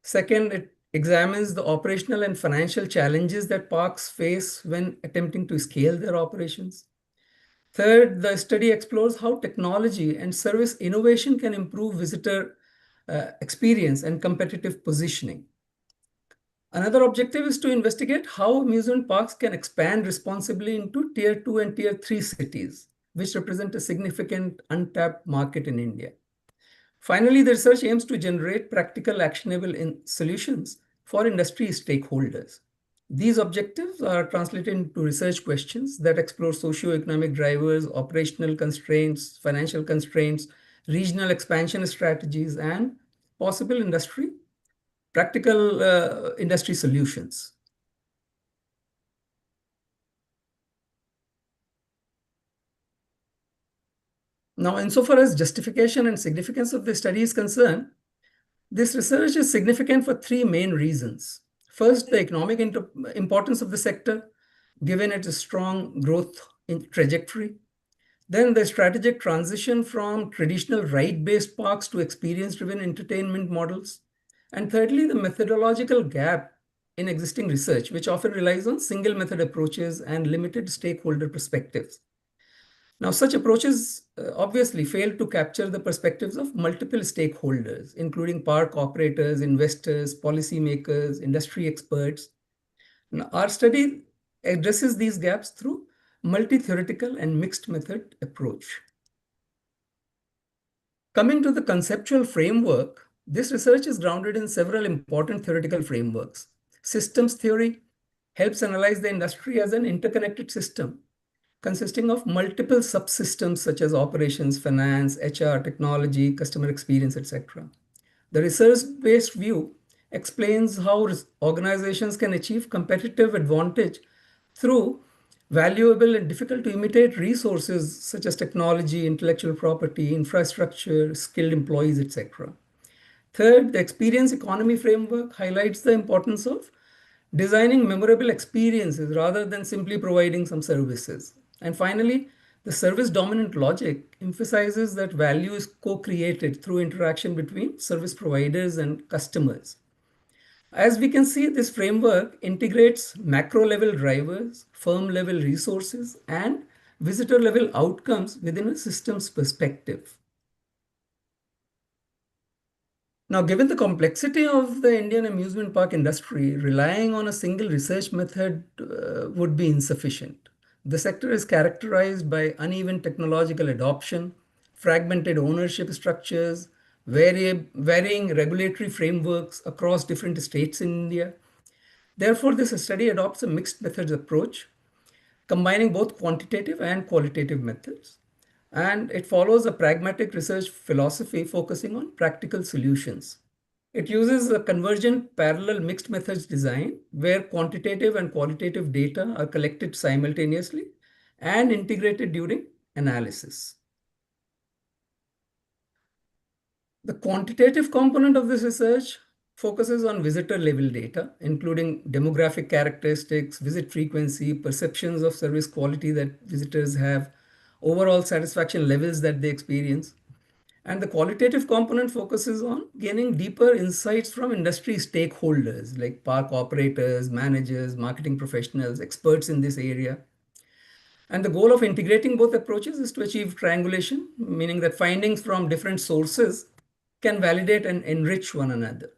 Speaker 2: Second, it examines the operational and financial challenges that parks face when attempting to scale their operations. Third, the study explores how technology and service innovation can improve visitor experience and competitive positioning. Another objective is to investigate how amusement parks can expand responsibly into Tier 2 and Tier 3 cities, which represent a significant untapped market in India. Finally, the research aims to generate practical, actionable solutions for industry stakeholders. These objectives are translated into research questions that explore socio-economic drivers, operational constraints, financial constraints, regional expansion strategies, and possible practical industry solutions. Now, insofar as justification and significance of the study is concerned, this research is significant for three main reasons. First, the economic importance of the sector, given its strong growth trajectory. Then the strategic transition from traditional ride-based parks to experience-driven entertainment models. And thirdly, the methodological gap in existing research, which often relies on single method approaches and limited stakeholder perspectives. Now, such approaches obviously fail to capture the perspectives of multiple stakeholders, including park operators, investors, policymakers, industry experts. Now, our study addresses these gaps through multi-theoretical and mixed method approach. Coming to the conceptual framework, this research is grounded in several important theoretical frameworks. Systems theory helps analyze the industry as an interconnected system consisting of multiple subsystems such as operations, finance, HR, technology, customer experience, etc. The research-based view explains how organizations can achieve competitive advantage through valuable and difficult to imitate resources such as technology, intellectual property, infrastructure, skilled employees, etc. Third, the experience economy framework highlights the importance of designing memorable experiences rather than simply providing some services. And finally, the service dominant logic emphasizes that value is co-created through interaction between service providers and customers. As we can see, this framework integrates macro level drivers, firm level resources, and visitor level outcomes within a systems perspective. Now, given the complexity of the Indian amusement park industry, relying on a single research method would be insufficient. The sector is characterized by uneven technological adoption, fragmented ownership structures, varying regulatory frameworks across different states in India. Therefore, this study adopts a mixed methods approach, combining both quantitative and qualitative methods. And it follows a pragmatic research philosophy focusing on practical solutions. It uses a convergent parallel mixed methods design where quantitative and qualitative data are collected simultaneously and integrated during analysis. The quantitative component of this research focuses on visitor level data, including demographic characteristics, visit frequency, perceptions of service quality that visitors have, overall satisfaction levels that they experience. And the qualitative component focuses on gaining deeper insights from industry stakeholders like park operators, managers, marketing professionals, experts in this area. And the goal of integrating both approaches is to achieve triangulation, meaning that findings from different sources can validate and enrich one another.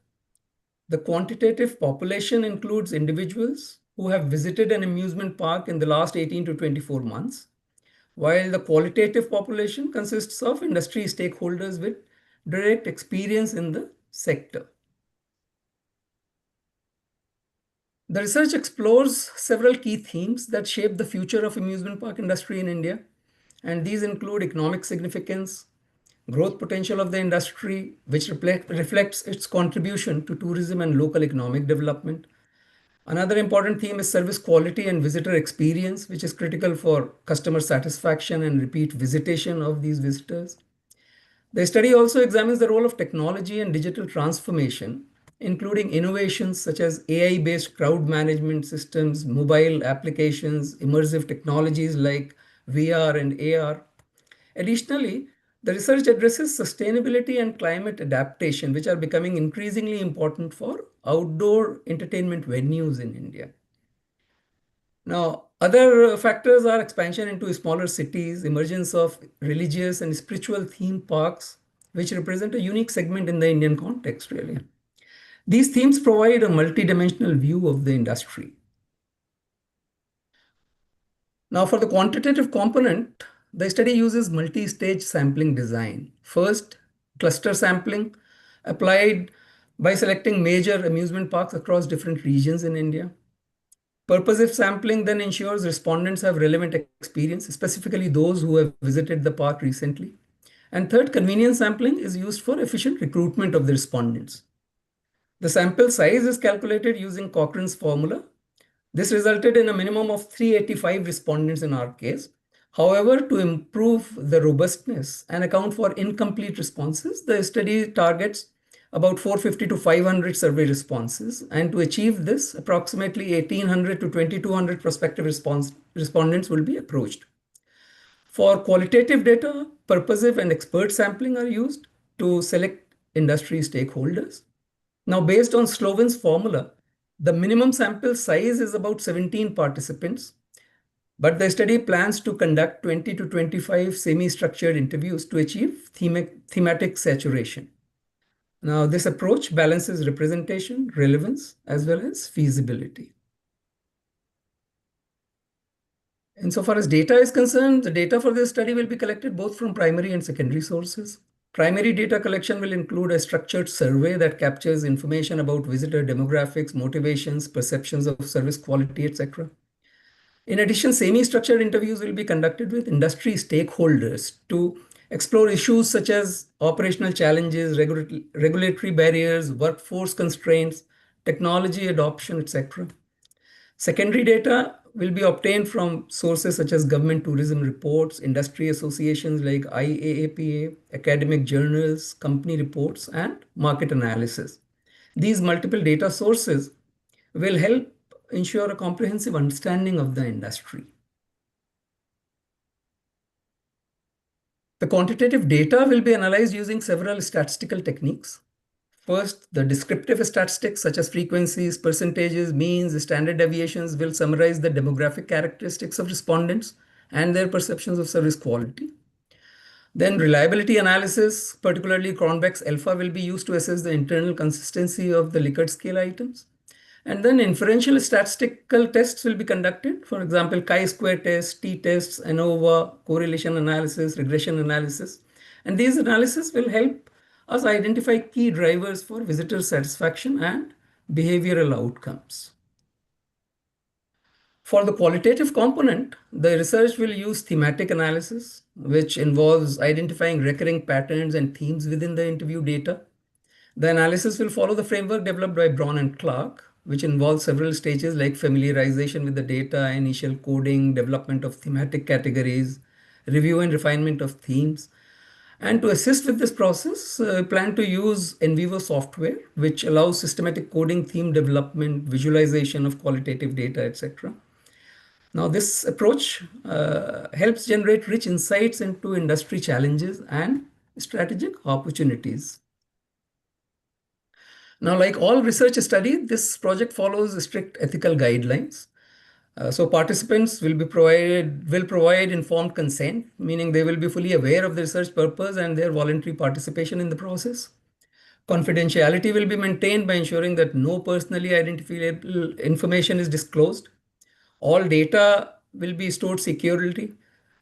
Speaker 2: The quantitative population includes individuals who have visited an amusement park in the last 18 to 24 months, while the qualitative population consists of industry stakeholders with direct experience in the sector. The research explores several key themes that shape the future of amusement park industry in India, and these include economic significance, growth potential of the industry, which reflects its contribution to tourism and local economic development. Another important theme is service quality and visitor experience, which is critical for customer satisfaction and repeat visitation of these visitors. The study also examines the role of technology and digital transformation, including innovations such as AI-based crowd management systems, mobile applications, immersive technologies like VR and AR. Additionally, the research addresses sustainability and climate adaptation, which are becoming increasingly important for outdoor entertainment venues in India. Now, other factors are expansion into smaller cities, emergence of religious and spiritual theme parks, which represent a unique segment in the Indian context, really. These themes provide a multidimensional view of the industry. Now, for the quantitative component, the study uses multi-stage sampling design. First, cluster sampling applied by selecting major amusement parks across different regions in India. Purposive sampling then ensures respondents have relevant experience, specifically those who have visited the park recently. And third, convenience sampling is used for efficient recruitment of the respondents. The sample size is calculated using Cochrane's formula. This resulted in a minimum of 385 respondents in our case. However, to improve the robustness and account for incomplete responses, the study targets about 450 to 500 survey responses. And to achieve this, approximately 1800 to 2200 prospective respondents will be approached. For qualitative data, purposive and expert sampling are used to select industry stakeholders. Now, based on Sloven's formula, the minimum sample size is about 17 participants, but the study plans to conduct 20 to 25 semi-structured interviews to achieve thematic saturation. Now, this approach balances representation, relevance, as well as feasibility. Insofar as data is concerned, the data for this study will be collected both from primary and secondary sources. Primary data collection will include a structured survey that captures information about visitor demographics, motivations, perceptions of service quality, etc. In addition, semi-structured interviews will be conducted with industry stakeholders to explore issues such as operational challenges, regulatory barriers, workforce constraints, technology adoption, etc. Secondary data will be obtained from sources such as government tourism reports, industry associations like IAAPA, academic journals, company reports, and market analysis. These multiple data sources will help ensure a comprehensive understanding of the industry. The quantitative data will be analyzed using several statistical techniques. First, the descriptive statistics such as frequencies, percentages, means, standard deviations will summarize the demographic characteristics of respondents and their perceptions of service quality. Then reliability analysis, particularly Cronbach's alpha, will be used to assess the internal consistency of the Likert scale items. And then inferential statistical tests will be conducted. For example, chi-square tests, t-tests, ANOVA, correlation analysis, regression analysis. And these analyses will help us identify key drivers for visitor satisfaction and behavioral outcomes. For the qualitative component, the research will use thematic analysis, which involves identifying recurring patterns and themes within the interview data. The analysis will follow the framework developed by Braun and Clark, which involves several stages like familiarization with the data, initial coding, development of thematic categories, review and refinement of themes. And to assist with this process, I plan to use NVivo software, which allows systematic coding, theme development, visualization of qualitative data, etc. Now, this approach helps generate rich insights into industry challenges and strategic opportunities. Now, like all research study, this project follows strict ethical guidelines. So participants will provide informed consent, meaning they will be fully aware of the research purpose and their voluntary participation in the process. Confidentiality will be maintained by ensuring that no personally identifiable information is disclosed. All data will be stored securely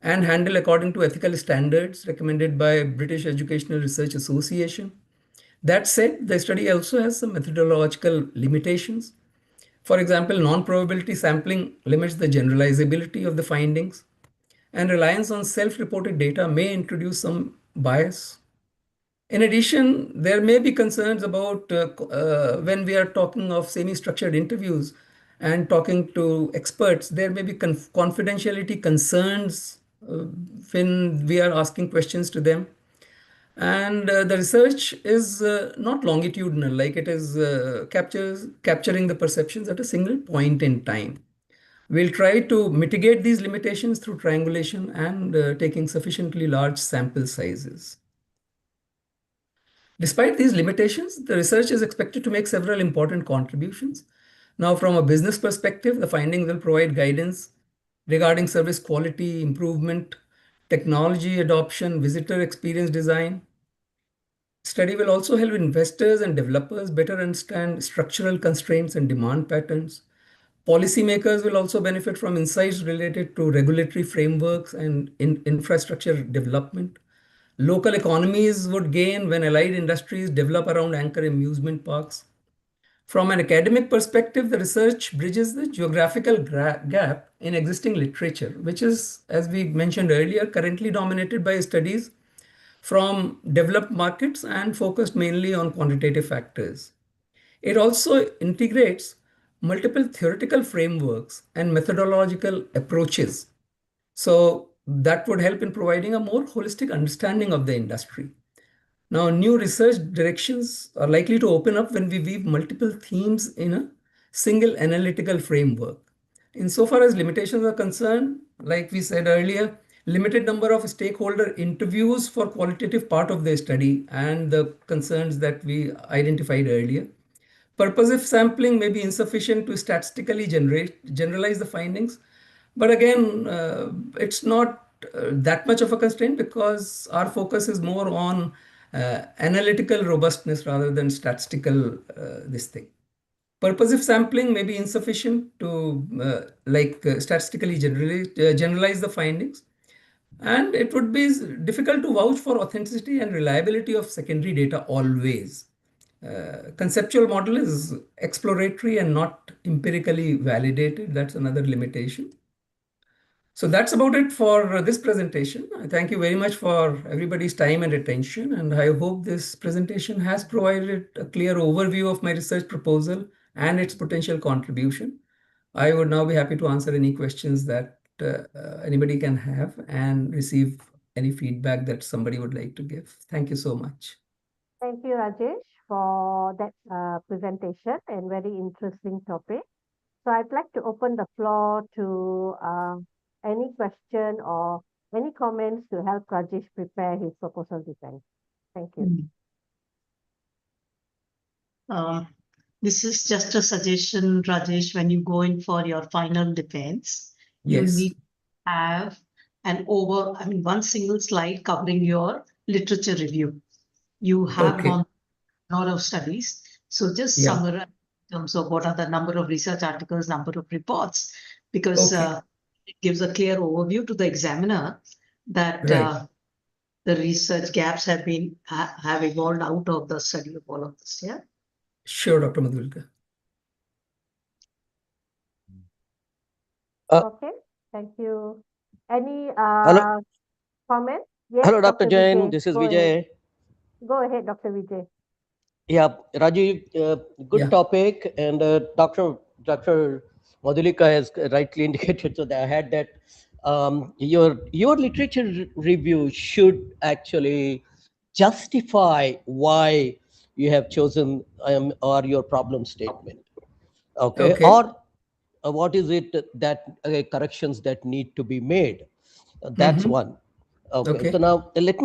Speaker 2: and handled according to ethical standards recommended by British Educational Research Association. That said, the study also has some methodological limitations. For example, non-probability sampling limits the generalizability of the findings, and reliance on self-reported data may introduce some bias. In addition, there may be concerns about when we are talking of semi-structured interviews and talking to experts, there may be confidentiality concerns when we are asking questions to them. And the research is not longitudinal, like it is capturing the perceptions at a single point in time. We'll try to mitigate these limitations through triangulation and taking sufficiently large sample sizes. Despite these limitations, the research is expected to make several important contributions. Now, from a business perspective, the findings will provide guidance regarding service quality improvement, technology adoption, visitor experience design. Study will also help investors and developers better understand structural constraints and demand patterns. Policymakers will also benefit from insights related to regulatory frameworks and infrastructure development. Local economies would gain when allied industries develop around anchor amusement parks. From an academic perspective, the research bridges the geographical gap in existing literature, which is, as we mentioned earlier, currently dominated by studies from developed markets and focused mainly on quantitative factors. It also integrates multiple theoretical frameworks and methodological approaches. So that would help in providing a more holistic understanding of the industry. Now, new research directions are likely to open up when we weave multiple themes in a single analytical framework. Insofar as limitations are concerned, like we said earlier, limited number of stakeholder interviews for qualitative part of the study and the concerns that we identified earlier. Purposive sampling may be insufficient to statistically generalize the findings. But again, it's not that much of a constraint because our focus is more on analytical robustness rather than statistical this thing. Purposive sampling may be insufficient to statistically generalize the findings. And it would be difficult to vouch for authenticity and reliability of secondary data always. Conceptual model is exploratory and not empirically validated. That's another limitation. So that's about it for this presentation. I thank you very much for everybody's time and attention. And I hope this presentation has provided a clear overview of my research proposal and its potential contribution. I would now be happy to answer any questions that anybody can have and receive any feedback that somebody would like to give. Thank you so much.
Speaker 1: Thank you, Rajesh, for that presentation and very interesting topic. So I'd like to open the floor to any question or any comments to help Rajesh prepare his proposal defense. Thank you.
Speaker 4: This is just a suggestion, Rajesh, when you go in for your final defense, you need to have one single slide covering your literature review. You have gone a lot of studies. So just summarize in terms of what are the number of research articles, number of reports, because it gives a clear overview to the examiner that the research gaps have been have evolved out of the study of all of this. Yeah.
Speaker 2: Sure, Dr. Madhulika.
Speaker 1: Okay, thank you. Any
Speaker 6: Hello,
Speaker 1: comment? Yes,
Speaker 6: hello, Dr.
Speaker 1: Dr.
Speaker 6: Jain.
Speaker 1: Vijay.
Speaker 6: This is
Speaker 1: Go ahead.
Speaker 6: Vijay.
Speaker 1: Go ahead, Dr. Vijay.
Speaker 6: Yeah, Rajiv, good
Speaker 2: Yeah.
Speaker 6: topic, and Dr. Madhulika has rightly indicated. So that I had that your literature review should actually justify why you have chosen or your problem statement. Okay,
Speaker 2: Okay.
Speaker 6: or what is it that corrections that need to be made? That's
Speaker 2: Mm-hmm.
Speaker 6: one. Okay,
Speaker 2: Okay.
Speaker 6: so now let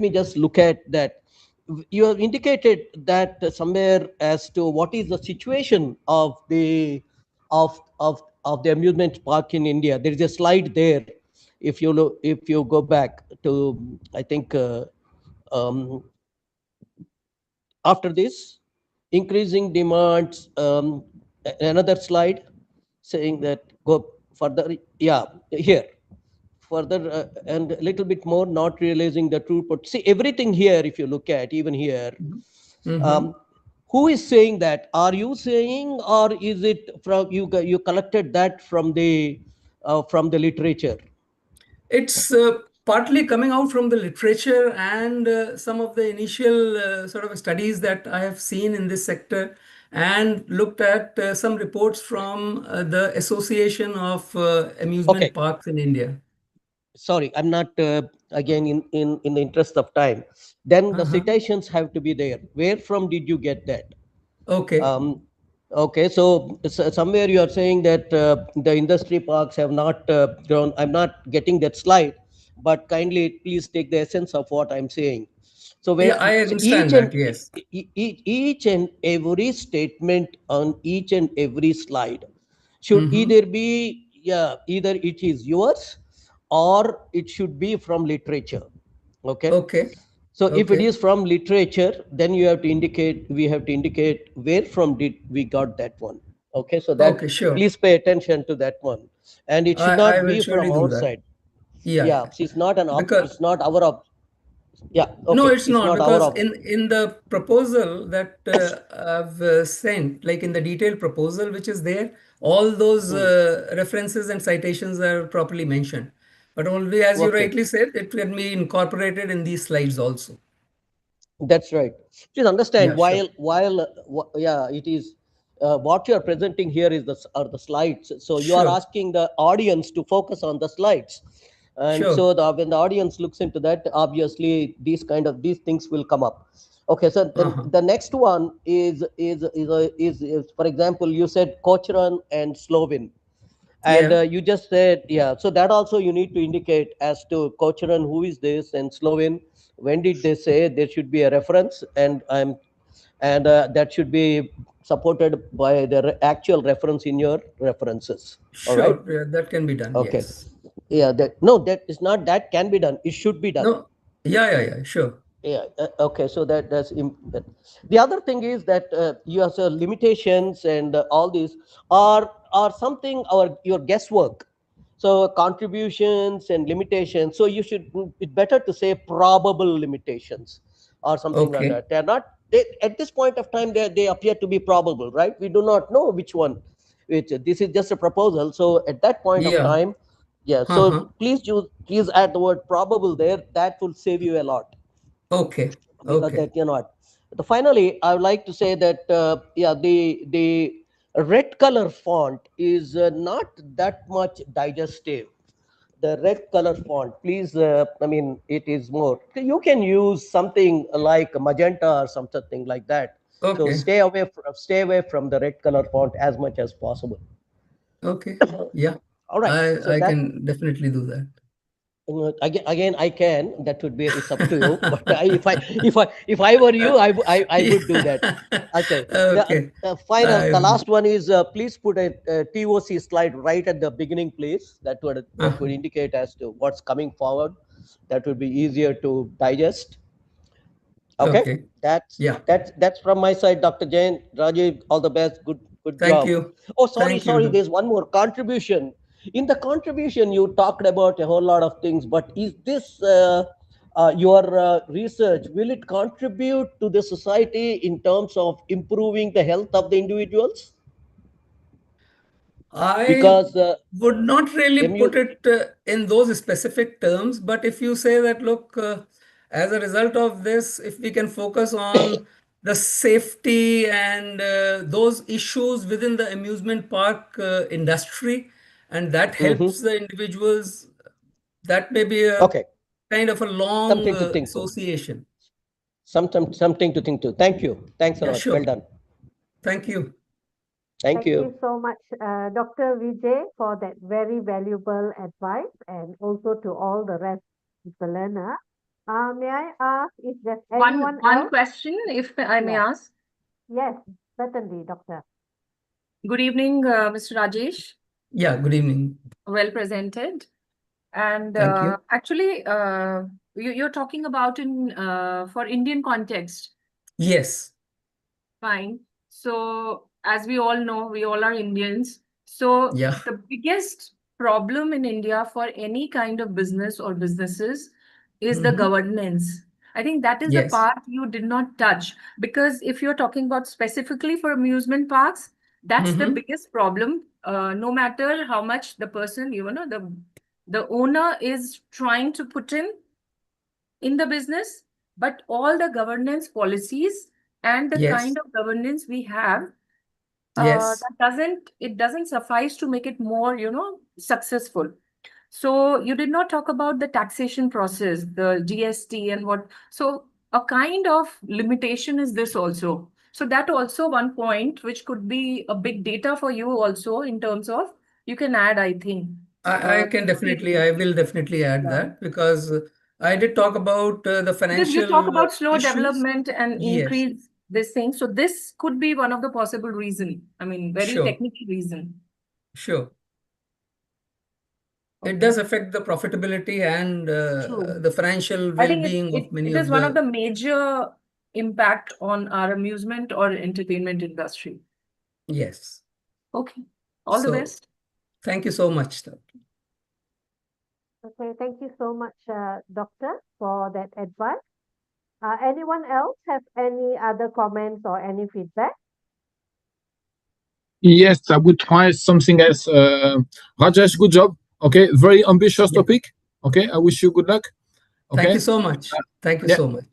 Speaker 6: me just look at that. You have indicated that somewhere as to what is the situation of the of the amusement park in India. There is a slide there. If you look, if you go back to, I think um, after this, increasing demands. Another slide saying that go further. Yeah, here further and a little bit more, not realizing the true pot. See, everything here, if you look at even here,
Speaker 2: Mm-hmm.
Speaker 6: um, who is saying that? Are you saying, or is it from you? You collected that from the literature?
Speaker 2: It's partly coming out from the literature and some of the initial sort of studies that I have seen in this sector, and looked at some reports from the Association of Amusement
Speaker 6: Okay,
Speaker 2: Parks in India.
Speaker 6: sorry, I'm not again in the interest of time. Then the
Speaker 2: Uh-huh.
Speaker 6: citations have to be there. Where from did you get that?
Speaker 2: Okay.
Speaker 6: Um, okay, so somewhere you are saying that the industry parks have not grown. I'm not getting that slide, but kindly please take the essence of what I'm saying. So
Speaker 2: Yeah,
Speaker 6: where
Speaker 2: I
Speaker 6: so each
Speaker 2: understand
Speaker 6: and
Speaker 2: that. Yes.
Speaker 6: each and every statement on each and every slide should
Speaker 2: Mm-hmm.
Speaker 6: either be, yeah, either it is yours or it should be from literature. Okay,
Speaker 2: Okay.
Speaker 6: so if it
Speaker 2: Okay.
Speaker 6: is from literature, then you have to indicate, we have to indicate where from did we got that one. Okay, so that
Speaker 2: Okay. Sure.
Speaker 6: please pay attention to that one. And it should
Speaker 2: I
Speaker 6: not
Speaker 2: will
Speaker 6: be
Speaker 2: surely
Speaker 6: from
Speaker 2: do that.
Speaker 6: outside.
Speaker 2: Yeah.
Speaker 6: Yeah,
Speaker 2: Yeah.
Speaker 6: it's not an
Speaker 2: Because
Speaker 6: it's not our yeah,
Speaker 2: no,
Speaker 6: okay,
Speaker 2: it's
Speaker 6: it's
Speaker 2: not,
Speaker 6: not our
Speaker 2: because in the proposal that I've sent, like in the detailed proposal which is there, all those
Speaker 6: Hmm.
Speaker 2: references and citations are properly mentioned. But only, as you
Speaker 6: Okay.
Speaker 2: rightly said, it can be incorporated in these slides also.
Speaker 6: That's right. Please understand,
Speaker 2: Yeah, sure.
Speaker 6: yeah, it is what you are presenting here is are the slides. So you are
Speaker 2: Sure.
Speaker 6: asking the audience to focus on the slides, and
Speaker 2: Sure.
Speaker 6: so when the audience looks into that, obviously these things will come up. Okay, so then
Speaker 2: Uh-huh.
Speaker 6: the next one is for example, you said Cochrane and Slovin. And
Speaker 2: Yeah.
Speaker 6: you just said, yeah, so that also you need to indicate as to Cochrane, who is this, and Slovene, when did they say there should be a reference, and that should be supported by the actual reference in your references. All right.
Speaker 2: Sure. Yeah, that can be done.
Speaker 6: Okay.
Speaker 2: Yes.
Speaker 6: Yeah. That no, that is not that can be done. It should be done.
Speaker 2: No. Yeah, yeah, yeah. Sure.
Speaker 6: Yeah. Okay. So the other thing is that you have limitations and all these are something our your guesswork. So contributions and limitations. So you should, it's better to say probable limitations or something like
Speaker 2: Okay.
Speaker 6: that. They're not at this point of time they appear to be probable, right? We do not know which one. Which this is just a proposal. So at that point of
Speaker 2: Yeah.
Speaker 6: time, yeah.
Speaker 2: Uh-huh.
Speaker 6: So please add the word probable there. That will save you a lot
Speaker 2: Okay.
Speaker 6: because
Speaker 2: Okay.
Speaker 6: that you're not. Finally, I would like to say that yeah, the red color font is not that much digestive. The red color font, please. I mean, it is more. You can use something like magenta or something like that. So
Speaker 2: Okay.
Speaker 6: stay away from the red color font as much as possible.
Speaker 2: Okay. Yeah.
Speaker 6: All right. So
Speaker 2: I
Speaker 6: that
Speaker 2: can definitely do that.
Speaker 6: again I can, that would be, it's up to you. But if I were you, I would do that.
Speaker 2: Yeah.
Speaker 6: Okay,
Speaker 2: Okay.
Speaker 6: final,
Speaker 2: I
Speaker 6: the
Speaker 2: will.
Speaker 6: last one is please put a TOC slide right at the beginning, please. That would
Speaker 2: Uh-huh.
Speaker 6: indicate as to what's coming forward. That would be easier to digest. Okay,
Speaker 2: Okay.
Speaker 6: that's
Speaker 2: Yeah.
Speaker 6: that's from my side. Dr. Jain, Rajiv, all the best. Good
Speaker 2: Thank
Speaker 6: job.
Speaker 2: you.
Speaker 6: Oh, sorry,
Speaker 2: Thank you.
Speaker 6: there's one more contribution. In the contribution you talked about a whole lot of things, but is this your research, will it contribute to the society in terms of improving the health of the individuals?
Speaker 2: I
Speaker 6: Because
Speaker 2: would not really put
Speaker 6: MU,
Speaker 2: it in those specific terms, but if you say that, look, as a result of this, if we can focus on the safety and those issues within the amusement park industry, and that helps the individuals, that may be a
Speaker 6: okay,
Speaker 2: kind of a long
Speaker 6: something to think to.
Speaker 2: association.
Speaker 6: Something to think to. Thank you. Thanks a
Speaker 2: Yeah,
Speaker 6: lot. Well
Speaker 2: sure.
Speaker 6: done.
Speaker 2: Thank you.
Speaker 6: Thank
Speaker 1: Thank you
Speaker 6: you.
Speaker 1: so much, Dr. Vijay, for that very valuable advice, and also to all the rest of the learner. May I ask if there's anyone
Speaker 7: One
Speaker 1: else?
Speaker 7: question, if I may
Speaker 1: Yeah.
Speaker 7: ask.
Speaker 1: Yes, certainly, Doctor.
Speaker 7: Good evening, Mr. Rajesh.
Speaker 2: Yeah, good evening.
Speaker 7: Well presented. And
Speaker 2: Thank you.
Speaker 7: actually, you're talking about in for Indian context.
Speaker 2: Yes.
Speaker 7: Fine. So, as we all know, we all are Indians. So,
Speaker 2: Yeah.
Speaker 7: the biggest problem in India for any kind of business or businesses is the governance. I think that is the
Speaker 2: Yes.
Speaker 7: part you did not touch, because if you're talking about specifically for amusement parks, that's the biggest problem. No matter how much the person, the owner is trying to put in the business, but all the governance policies and the
Speaker 2: Yes.
Speaker 7: kind of governance we have,
Speaker 2: Yes.
Speaker 7: it doesn't suffice to make it more, successful. So you did not talk about the taxation process, the GST and what. So a kind of limitation is this also. So that also one point which could be a big data for you also, in terms of you can add, I think.
Speaker 2: I will definitely add
Speaker 7: Yeah.
Speaker 2: that, because I did talk about the
Speaker 7: Because you talk
Speaker 2: financial
Speaker 7: about slow
Speaker 2: issues.
Speaker 7: development and
Speaker 2: Yes,
Speaker 7: increase this thing. So this could be one of the possible reason. I mean, very
Speaker 2: sure,
Speaker 7: technical reason.
Speaker 2: sure. It
Speaker 7: Okay.
Speaker 2: does affect the profitability and
Speaker 7: True.
Speaker 2: the financial
Speaker 7: I think
Speaker 2: well-being of many
Speaker 7: it is
Speaker 2: of
Speaker 7: one of the
Speaker 2: the.
Speaker 7: major impact on our amusement or entertainment industry.
Speaker 2: Yes.
Speaker 7: Okay. All the
Speaker 2: So
Speaker 7: best.
Speaker 2: thank you so much, Doctor.
Speaker 1: Okay, thank you so much, Doctor, for that advice. Anyone else have any other comments or any feedback?
Speaker 5: Yes, I would try something else. Rajesh, good job. Okay, very ambitious
Speaker 2: Yeah.
Speaker 5: topic. Okay, I wish you good luck. Okay.
Speaker 2: Thank you so much. Thank you
Speaker 5: yeah.
Speaker 2: so much.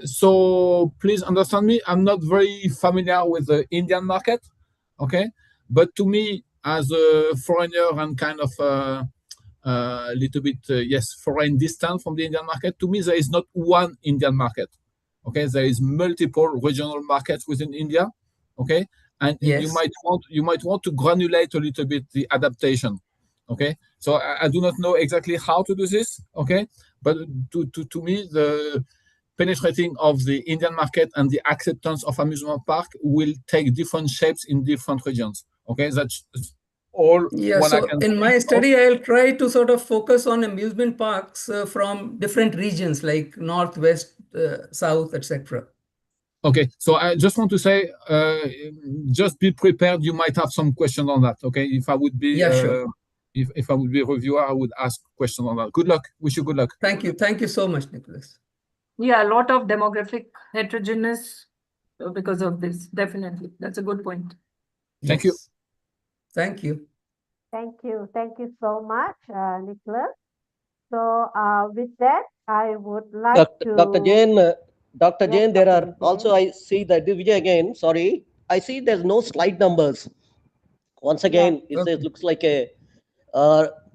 Speaker 5: So please understand me. I'm not very familiar with the Indian market. Okay, but to me, as a foreigner and kind of a little bit foreign distant from the Indian market, to me there is not one Indian market. Okay, there is multiple regional markets within India. Okay, and you
Speaker 2: Yes.
Speaker 5: might want to granulate a little bit the adaptation. Okay, so I do not know exactly how to do this. Okay, but to me the penetrating of the Indian market and the acceptance of amusement park will take different shapes in different regions. Okay, that's all
Speaker 2: Yeah,
Speaker 5: what I
Speaker 2: so
Speaker 5: can
Speaker 2: in
Speaker 5: think
Speaker 2: my
Speaker 5: of.
Speaker 2: study, I'll try to sort of focus on amusement parks from different regions like Northwest, South, etc.
Speaker 5: Okay, so I just want to say, just be prepared. You might have some question on that. Okay, if I would be,
Speaker 2: Yeah, sure.
Speaker 5: if I would be a reviewer, I would ask question on that. Good luck. Wish you good luck.
Speaker 2: Thank you. Thank you so much, Nicholas.
Speaker 7: Yeah, a lot of demographic heterogeneous because of this. Definitely. That's a good point.
Speaker 5: Thank you.
Speaker 2: Yes. Thank you.
Speaker 1: Thank you. Thank you so much, Nicholas. So with that, I would like
Speaker 6: Dr.
Speaker 1: to.
Speaker 6: Jain, Dr.
Speaker 1: Yes,
Speaker 6: Jain, there
Speaker 1: Dr.
Speaker 6: are
Speaker 1: Vijay.
Speaker 6: also, I see that Vijay again, sorry, I see there's no slide numbers. Once again, it says,
Speaker 2: Okay.
Speaker 6: looks like a,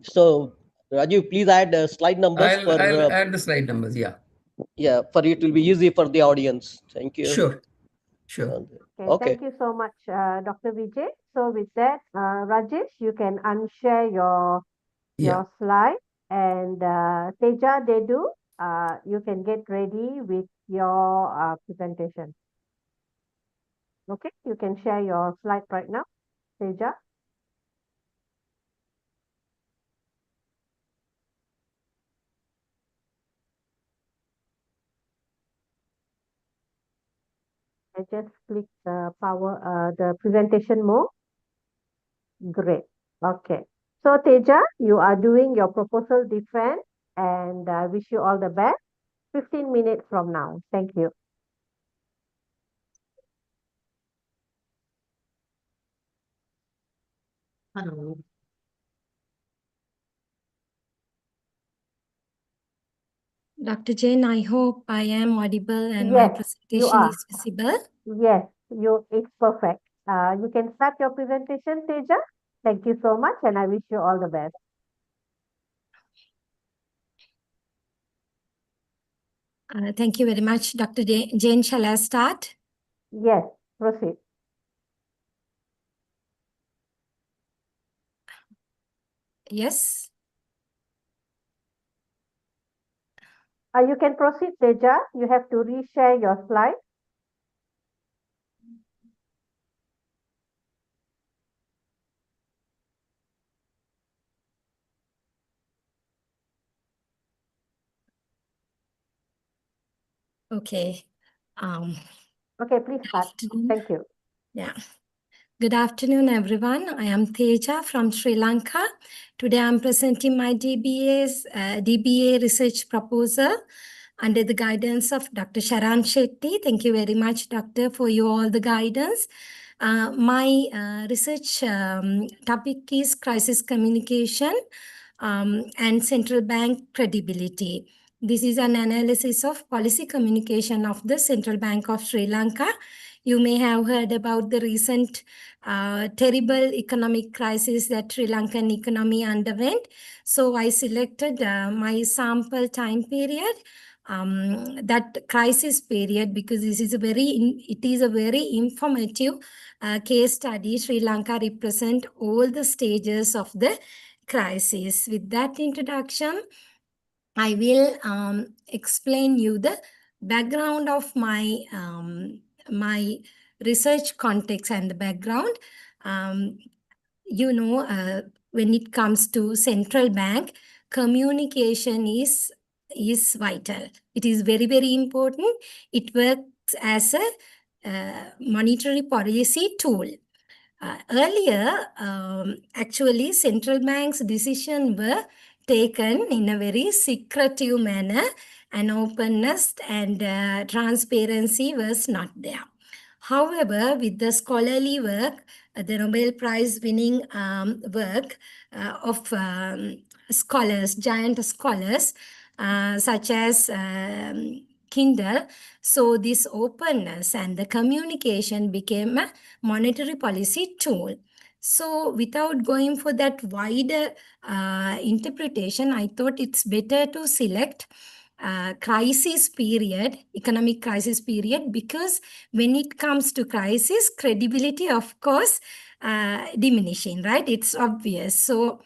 Speaker 6: so Rajiv, please add slide numbers
Speaker 2: I'll add the slide numbers. Yeah.
Speaker 6: for it will be easy for the audience. Thank you.
Speaker 2: Sure. Sure.
Speaker 1: Okay, thank you so much, Dr. Vijay. So with that, Rajesh, you can unshare your
Speaker 2: Yeah.
Speaker 1: slide, and Teja, Dedu, you can get ready with your presentation. Okay, you can share your slide right now, Teja. I just click the the presentation mode. Great. Okay. So Teja, you are doing your proposal defense, and I wish you all the best. 15 minutes from now. Thank you.
Speaker 4: Hello.
Speaker 8: Dr. Jain, I hope I am audible and
Speaker 1: Yes,
Speaker 8: my
Speaker 1: you
Speaker 8: presentation
Speaker 1: are.
Speaker 8: is visible.
Speaker 1: Yes, it's perfect. You can start your presentation, Teja. Thank you so much, and I wish you all the best.
Speaker 8: Thank you very much, Dr. Jain. Shall I start?
Speaker 1: Yes, proceed.
Speaker 8: Yes.
Speaker 1: You can proceed, Teja. You have to reshare your slide.
Speaker 8: Okay.
Speaker 1: Okay, please start.
Speaker 8: Afternoon.
Speaker 1: Thank you.
Speaker 8: Yeah. Good afternoon, everyone. I am Teja from Sri Lanka. Today, I'm presenting my DBA research proposal under the guidance of Dr. Sharan Shetty. Thank you very much, Doctor, for all the guidance. My research topic is crisis communication and central bank credibility. This is an analysis of policy communication of the Central Bank of Sri Lanka. You may have heard about the recent terrible economic crisis that Sri Lankan economy underwent. So I selected my sample time period, that crisis period, because this is it is a very informative case study. Sri Lanka represent all the stages of the crisis. With that introduction, I will explain you the background of my research context and the background. When it comes to central bank, communication is vital. It is very, very important. It works as a monetary policy tool. Earlier, actually, central banks' decisions were taken in a very secretive manner, and openness and transparency was not there. However, with the scholarly work, the Nobel Prize winning work of scholars, giant scholars, such as Kindle, so this openness and the communication became a monetary policy tool. So without going for that wider interpretation, I thought it's better to select crisis period, economic crisis period, because when it comes to crisis, credibility, of course, diminishing, right? It's obvious. So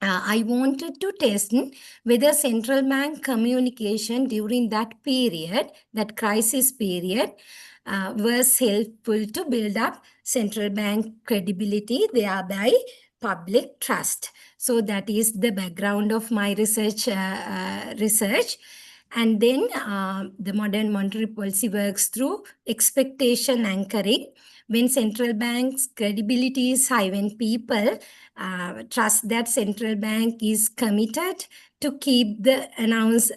Speaker 8: I wanted to test whether central bank communication during that period, that crisis period, was helpful to build up central bank credibility, thereby public trust. So that is the background of my research. And then the modern monetary policy works through expectation anchoring. When central bank's credibility is high, when people trust that central bank is committed to keep the announced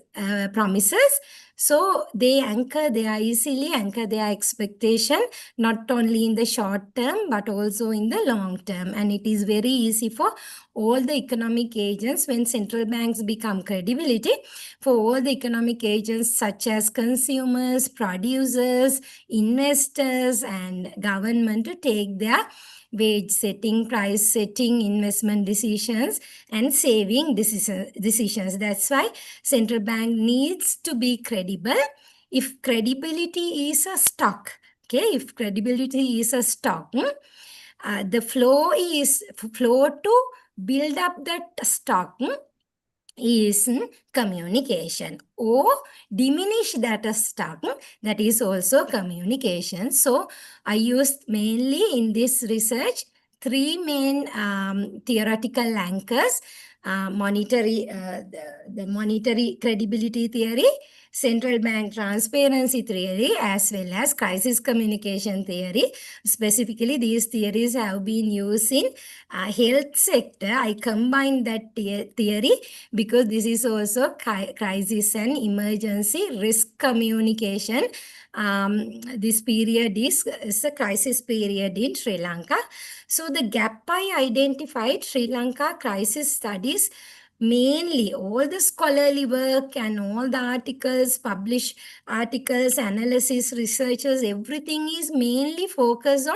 Speaker 8: promises, so they easily anchor their expectation, not only in the short term, but also in the long term. And it is very easy for all the economic agents, when central banks become credibility, for all the economic agents such as consumers, producers, investors, and government to take their wage setting, price setting, investment decisions, and saving decisions. That's why central bank needs to be credible. If credibility is a stock, okay, if credibility is a stock, the flow to build up that stock is communication, or diminish that stock, that is also communication. So I used mainly in this research three main theoretical anchors: the monetary credibility theory, central bank transparency theory as well as crisis communication theory. Specifically, these theories have been used in health sector. I combine that theory because this is also crisis and emergency risk communication. This period is a crisis period in Sri Lanka. So the gap I identified, Sri Lanka crisis studies, mainly all the scholarly work and all the articles, published articles, analysis, researchers, everything is mainly focused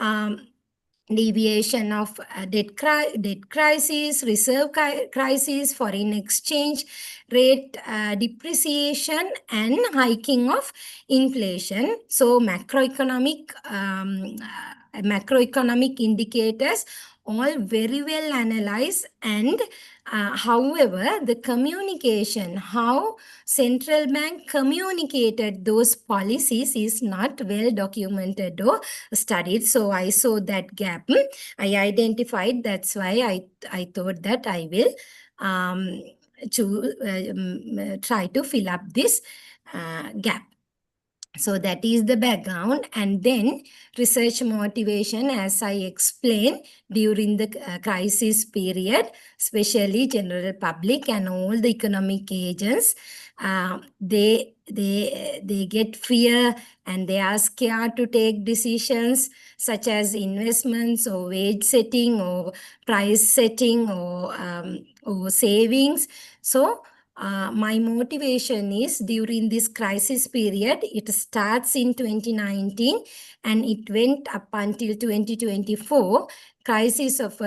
Speaker 8: on deviation of debt crisis, reserve crisis, foreign exchange rate depreciation, and hiking of inflation. So macroeconomic indicators all very well analyzed, and however, the communication, how central bank communicated those policies is not well documented or studied. So I saw that gap. I identified. That's why I thought that I will try to fill up this gap. So that is the background, and then research motivation, as I explained, during the crisis period, especially general public and all the economic agents, they get fear and they are scared to take decisions such as investments or wage setting or price setting or savings. So my motivation is during this crisis period, it starts in 2019 and it went up until 2024, crisis of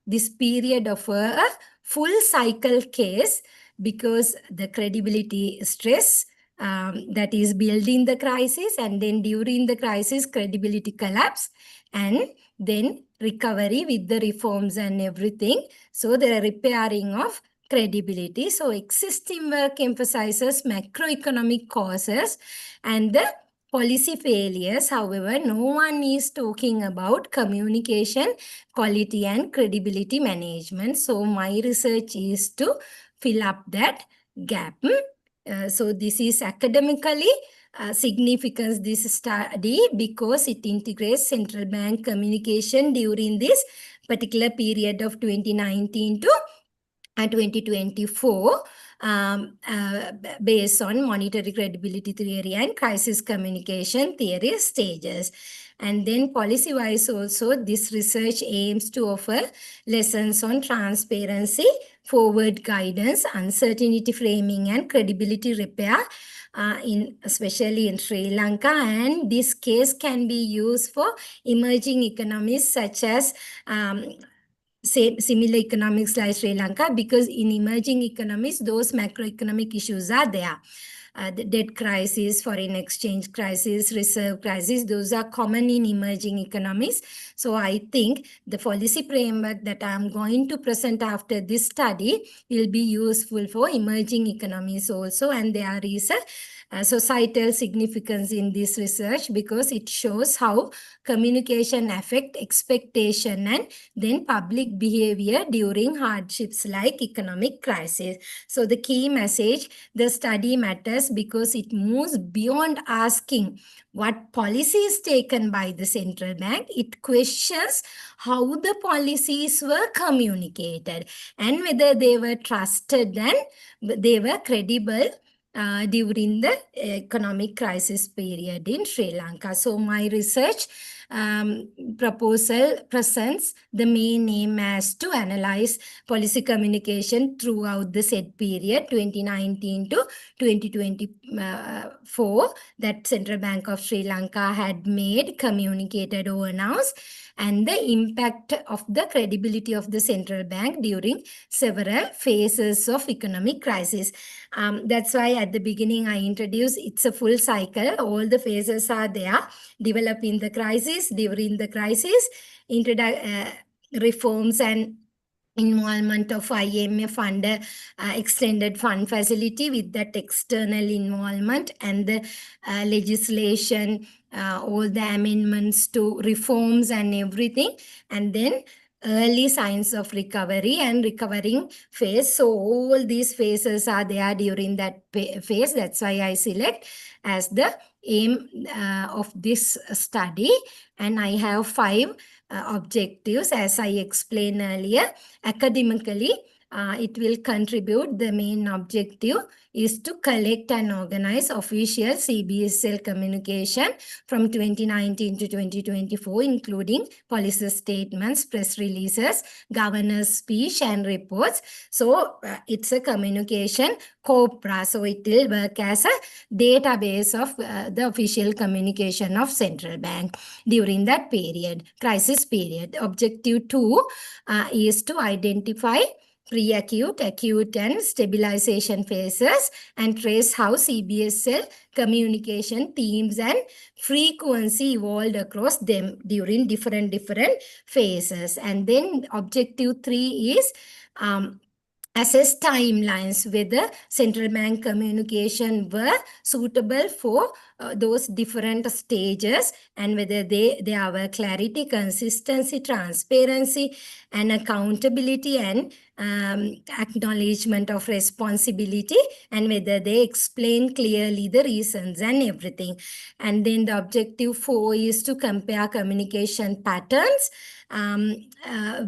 Speaker 8: this period of a full cycle case, because the credibility stress that is building the crisis, and then during the crisis, credibility collapse, and then recovery with the reforms and everything. So there are repairing of credibility. So existing work emphasizes macroeconomic causes and the policy failures. However, no one is talking about communication quality and credibility management. So my research is to fill up that gap. So this is academically significance, this study, because it integrates central bank communication during this particular period of 2019 to 2024 based on monetary credibility theory and crisis communication theory stages. And then policy-wise also, this research aims to offer lessons on transparency, forward guidance, uncertainty framing, and credibility repair, especially in Sri Lanka. And this case can be used for emerging economies such as similar economics like Sri Lanka, because in emerging economies, those macroeconomic issues are there. The debt crisis, foreign exchange crisis, reserve crisis, those are common in emerging economies. So I think the policy framework that I'm going to present after this study will be useful for emerging economies also. And there is a societal significance in this research because it shows how communication affect expectation and then public behavior during hardships like economic crisis. So the key message, the study matters because it moves beyond asking what policy is taken by the central bank. It questions how the policies were communicated and whether they were trusted and they were credible during the economic crisis period in Sri Lanka. So my research proposal presents the main aim as to analyze policy communication throughout the said period 2019 to 2024 that Central Bank of Sri Lanka had made, communicated or announced, and the impact of the credibility of the central bank during several phases of economic crisis. That's why at the beginning I introduced it's a full cycle. All the phases are there. Developing the crisis, during the crisis, reforms and involvement of IMF under extended fund facility with that external involvement and the legislation, all the amendments to reforms and everything. And then early signs of recovery and recovering phase. So all these phases are there during that phase. That's why I select as the aim of this study. And I have 5 objectives, as I explained earlier. Academically, it will contribute. The main objective is to collect and organize official CBSL communication from 2019 to 2024, including policy statements, press releases, governor's speech, and reports. So it's a communication corpora. So it will work as a database of the official communication of central bank during that period, crisis period. Objective 2 is to identify pre-acute, acute, and stabilization phases and trace how CBSL communication themes and frequency evolved across them during different phases. And then objective 3 is assess timelines whether central bank communication were suitable for those different stages, and whether there were clarity, consistency, transparency, and accountability, and acknowledgement of responsibility, and whether they explain clearly the reasons and everything. And then the objective 4 is to compare communication patterns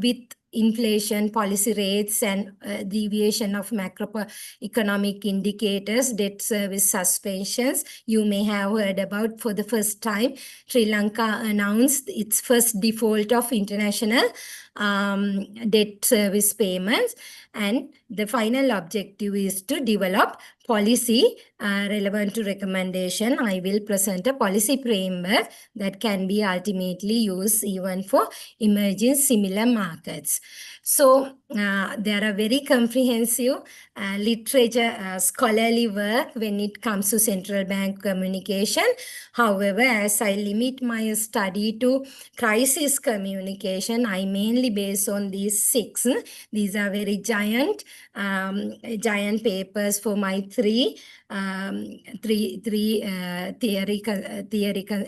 Speaker 8: with inflation, policy rates, and deviation of macroeconomic indicators, debt service suspensions. You may have heard about, for the first time, Sri Lanka announced its first default of international debt service payments. And the final objective is to develop policy relevant to recommendation. I will present a policy framework that can be ultimately used even for emerging similar markets. So there are very comprehensive literature, scholarly work when it comes to central bank communication. However, as I limit my study to crisis communication, I mainly base on these 6. These are very giant papers for my three theory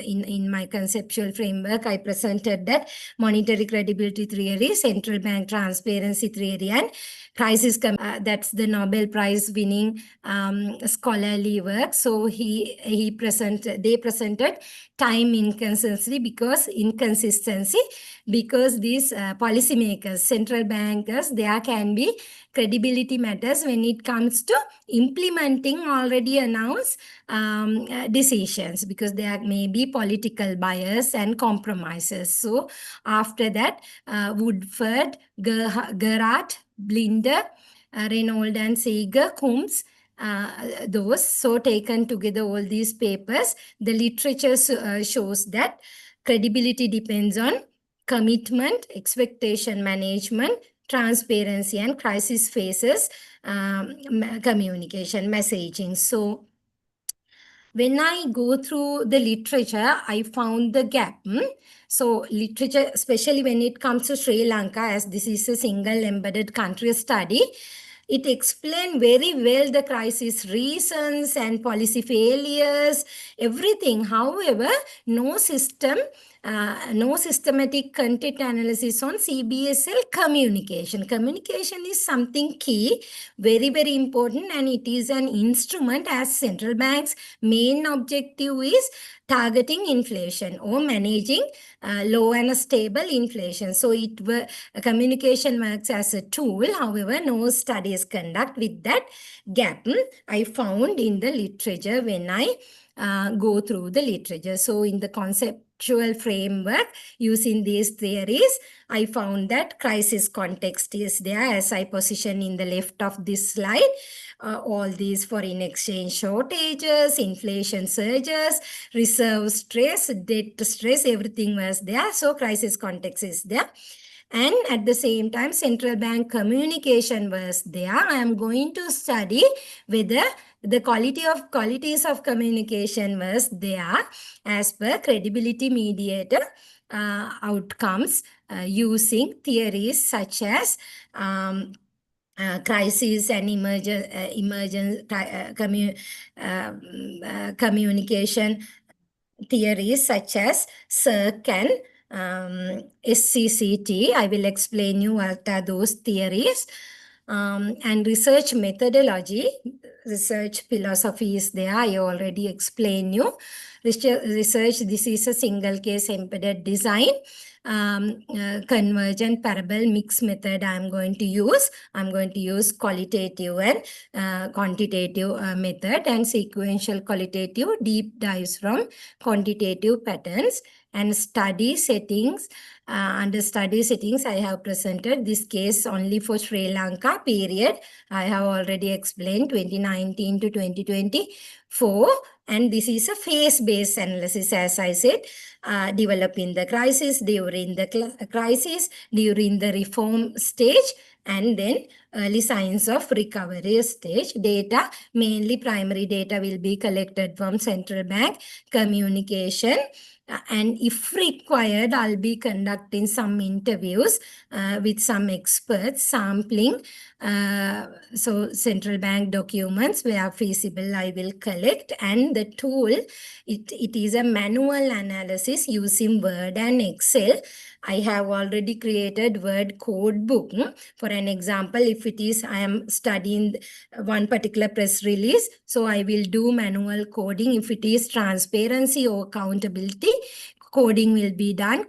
Speaker 8: in my conceptual framework. I presented that monetary credibility theory, central bank transparency theory, and crisis. That's the Nobel Prize winning scholarly work. So they presented time inconsistency because these policymakers, central bankers, there can be credibility matters when it comes to implementing already announced decisions, because there may be political bias and compromises. So after that, Woodford, Gerhardt, Blinder, Reynolds, and Seeger, Coombs, those. So taken together, all these papers, the literature shows that credibility depends on commitment, expectation management, transparency, and crisis phases communication, messaging. So when I go through the literature, I found the gap. So literature, especially when it comes to Sri Lanka, as this is a single embedded country study, it explained very well the crisis reasons and policy failures, everything. However, no systematic content analysis on CBSL communication. Communication is something key, very, very important, and it is an instrument, as central banks' main objective is targeting inflation or managing low and stable inflation. So communication works as a tool. However, no studies conduct with that gap. I found in the literature when I go through the literature. So in the conceptual framework using these theories, I found that crisis context is there, as I position in the left of this slide. All these foreign exchange shortages, inflation surges, reserve stress, debt stress, everything was there. So crisis context is there. And at the same time, central bank communication was there. I am going to study whether the qualities of communication was there as per credibility mediator outcomes using theories such as crisis and communication theories such as CERC and SCCT. I will explain you what are those theories. And research methodology, research philosophy is there. I already explained you. Research, this is a single case embedded design. Convergent parabol mixed method I'm going to use. I'm going to use qualitative and quantitative method, and sequential qualitative deep dives from quantitative patterns. And study settings, under study settings, I have presented this case only for Sri Lanka period. I have already explained 2019 to 2024. And this is a phase-based analysis, as I said, developing the crisis, during the crisis, during the reform stage, and then early signs of recovery stage. Data, mainly primary data, will be collected from central bank, communication, and if required, I'll be conducting some interviews with some experts, sampling. So central bank documents where feasible, I will collect. And the tool, it is a manual analysis using Word and Excel. I have already created Word code book. For an example, if it is, I am studying one particular press release, so I will do manual coding. If it is transparency or accountability, coding will be done,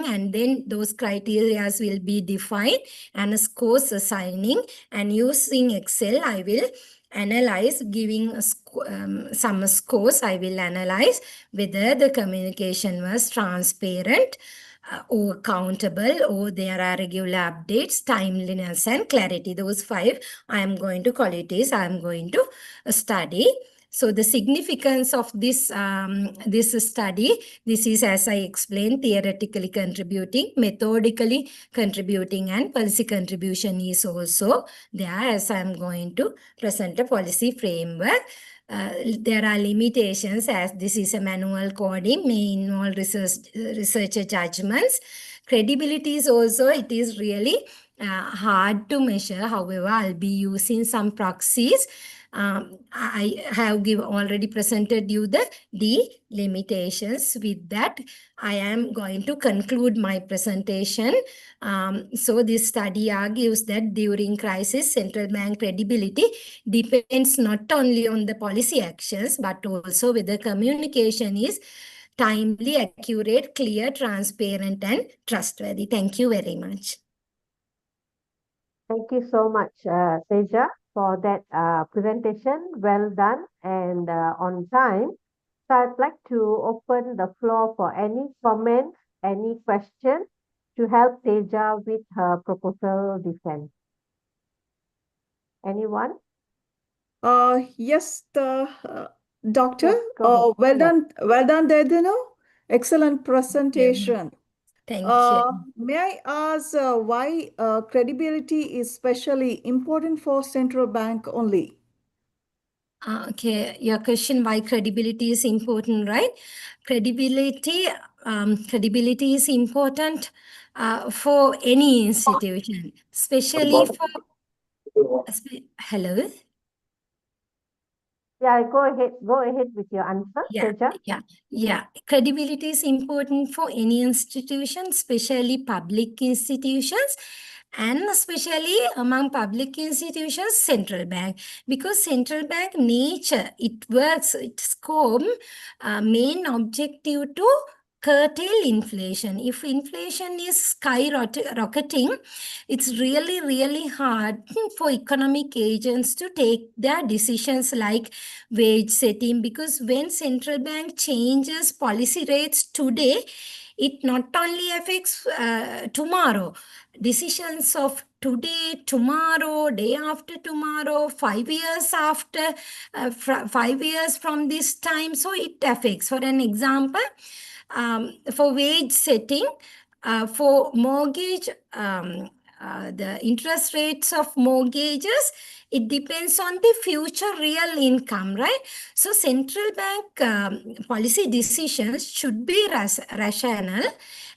Speaker 8: and then those criteria will be defined and scores assigning. And using Excel, I will analyze, giving some scores. I will analyze whether the communication was transparent or accountable, or there are regular updates, timeliness, and clarity. Those 5 I am going to call it is I am going to study. So the significance of this this study, this is, as I explained, theoretically contributing, methodically contributing, and policy contribution is also there, as I am going to present a policy framework. There are limitations, as this is a manual coding, may involve researcher judgments. Credibility is also, it is really hard to measure. However, I'll be using some proxies. I have already presented you the limitations. With that, I am going to conclude my presentation. So this study argues that during crisis, central bank credibility depends not only on the policy actions, but also whether communication is timely, accurate, clear, transparent, and trustworthy. Thank you very much.
Speaker 1: Thank you so much, Teja, for that presentation. Well done and on time. So I'd like to open the floor for any comments, any questions to help Teja with her proposal defense. Anyone?
Speaker 9: Yes, doctor.
Speaker 1: Yes, go ahead.
Speaker 9: Well done, Dedino. Excellent presentation.
Speaker 8: Thank you.
Speaker 9: May I ask why credibility is especially important for central bank only?
Speaker 8: Okay, your question, why credibility is important, right? Credibility is important for any institution, especially for, hello?
Speaker 1: Yeah, go ahead with your answer, Teja.
Speaker 8: Yeah. Credibility is important for any institution, especially public institutions, and especially among public institutions, central bank, because central bank nature, it works, its scope, main objective to curtail inflation. If inflation is skyrocketing, it's really, really hard for economic agents to take their decisions like wage setting, because when central bank changes policy rates today, it not only affects tomorrow, decisions of today, tomorrow, day after tomorrow, 5 years after, 5 years from this time. So it affects. For an example, for wage setting, for mortgage, the interest rates of mortgages, it depends on the future real income, right? So central bank policy decisions should be rational,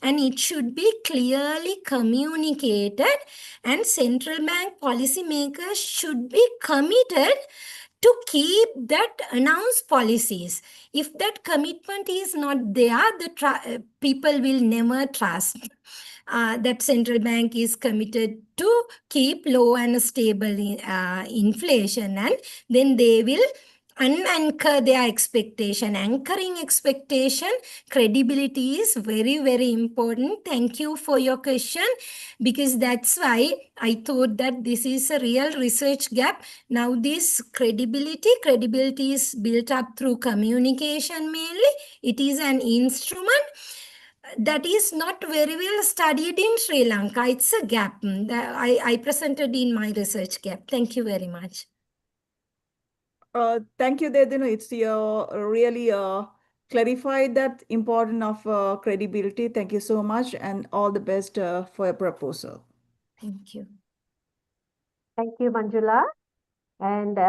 Speaker 8: and it should be clearly communicated, and central bank policymakers should be committed to keep that announced policies. If that commitment is not there, the people will never trust that central bank is committed to keep low and stable inflation, and then they will unanchor their expectation. Anchoring expectation, credibility is very, very important. Thank you for your question, because that's why I thought that this is a real research gap. Now this credibility is built up through communication mainly. It is an instrument that is not very well studied in Sri Lanka. It's a gap that I presented in my research gap. Thank you very much.
Speaker 9: Thank you, Dedino. It's really clarified that importance of credibility. Thank you so much, and all the best for your proposal.
Speaker 8: Thank you.
Speaker 1: Thank you, Manjula. And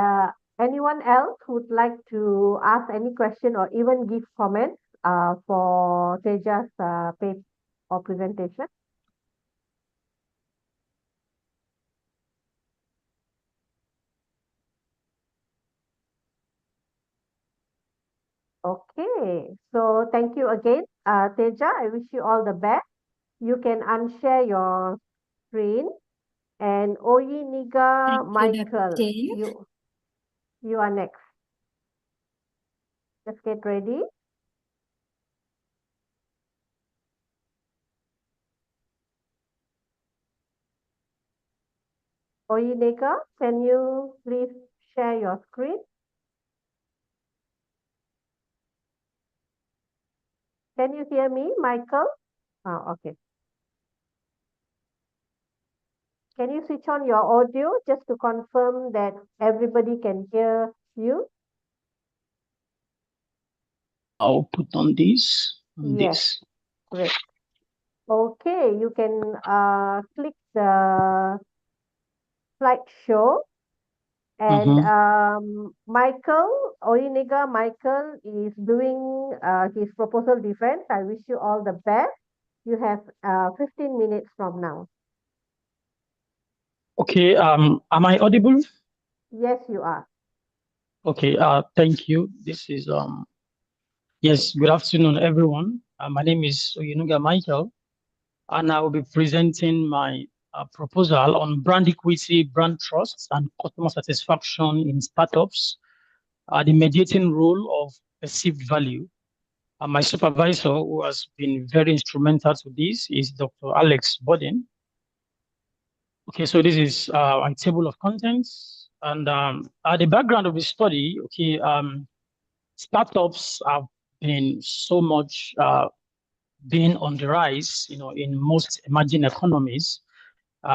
Speaker 1: anyone else who'd like to ask any question or even give comments for Teja's paper or presentation? Okay, so thank you again, Teja. I wish you all the best. You can unshare your screen. And Oyi Niga
Speaker 8: Thank you, Dr.
Speaker 1: Michael,
Speaker 8: Jane.
Speaker 1: you are next. Let's get ready. Oyi Niga, can you please share your screen? Can you hear me, Michael? Okay. Can you switch on your audio just to confirm that everybody can hear you?
Speaker 10: I'll put on this.
Speaker 1: Yes, great. Okay, you can click the slideshow. And Michael, Oyiniga Michael is doing his proposal defense. I wish you all the best. You have 15 minutes from now.
Speaker 10: Okay. Am I audible?
Speaker 1: Yes, you are.
Speaker 10: Okay. Thank you. This is yes. Good afternoon, everyone. My name is Oyenuga Michael, and I will be presenting my proposal on brand equity, brand trust, and customer satisfaction in startups. The mediating role of perceived value. My supervisor, who has been very instrumental to this, is Dr. Alex Bodin. Okay, so this is a table of contents, and the background of the study. Okay, startups have been so much being on the rise, in most emerging economies,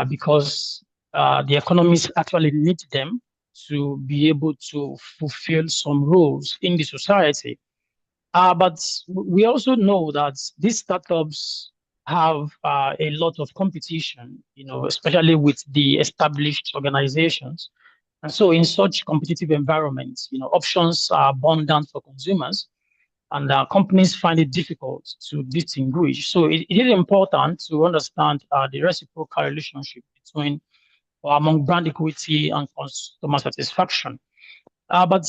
Speaker 10: because the economies actually need them to be able to fulfill some roles in the society. But we also know that these startups have a lot of competition, especially with the established organizations. And so in such competitive environments, options are abundant for consumers, and companies find it difficult to distinguish. So it is important to understand the reciprocal relationship between or among brand equity and customer satisfaction. But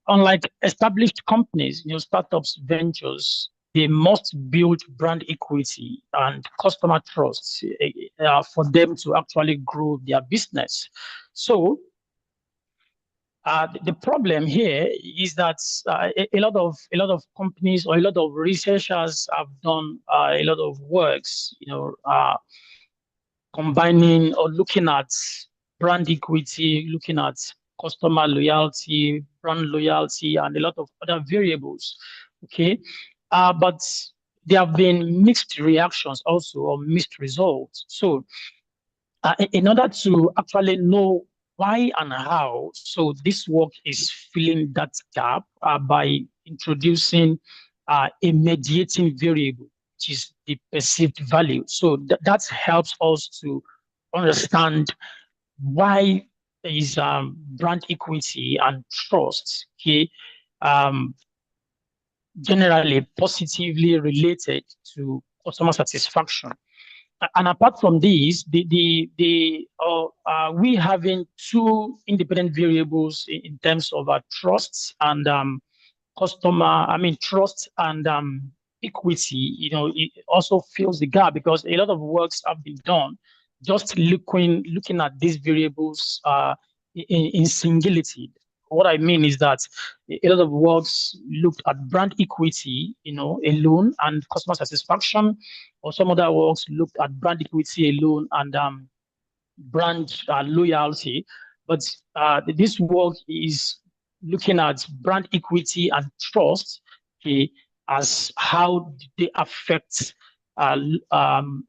Speaker 10: unlike established companies, startups, ventures, they must build brand equity and customer trust for them to actually grow their business. So the problem here is that a lot of companies or a lot of researchers have done a lot of works, combining or looking at brand equity, looking at customer loyalty, brand loyalty, and a lot of other variables. Okay, but there have been mixed reactions also, or mixed results. So in order to actually know why and how, so this work is filling that gap by introducing a mediating variable, which is the perceived value. So that helps us to understand why is brand equity and trust, okay, generally positively related to customer satisfaction. and apart from these, we having two independent variables in terms of trusts and trust and equity, it also fills the gap because a lot of works have been done just looking at these variables in singularity. What I mean is that a lot of works looked at brand equity, alone and customer satisfaction, or some other works looked at brand equity alone and brand loyalty. But this work is looking at brand equity and trust, okay, as how they affect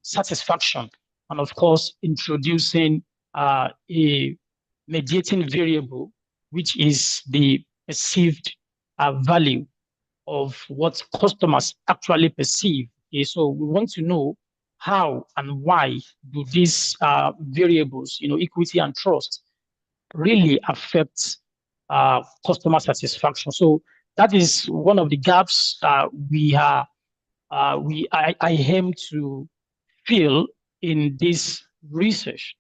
Speaker 10: satisfaction, and of course introducing a mediating variable, which is the perceived value of what customers actually perceive. Okay, so we want to know how and why do these variables, equity and trust, really affect customer satisfaction. So that is one of the gaps I aim to fill in this research.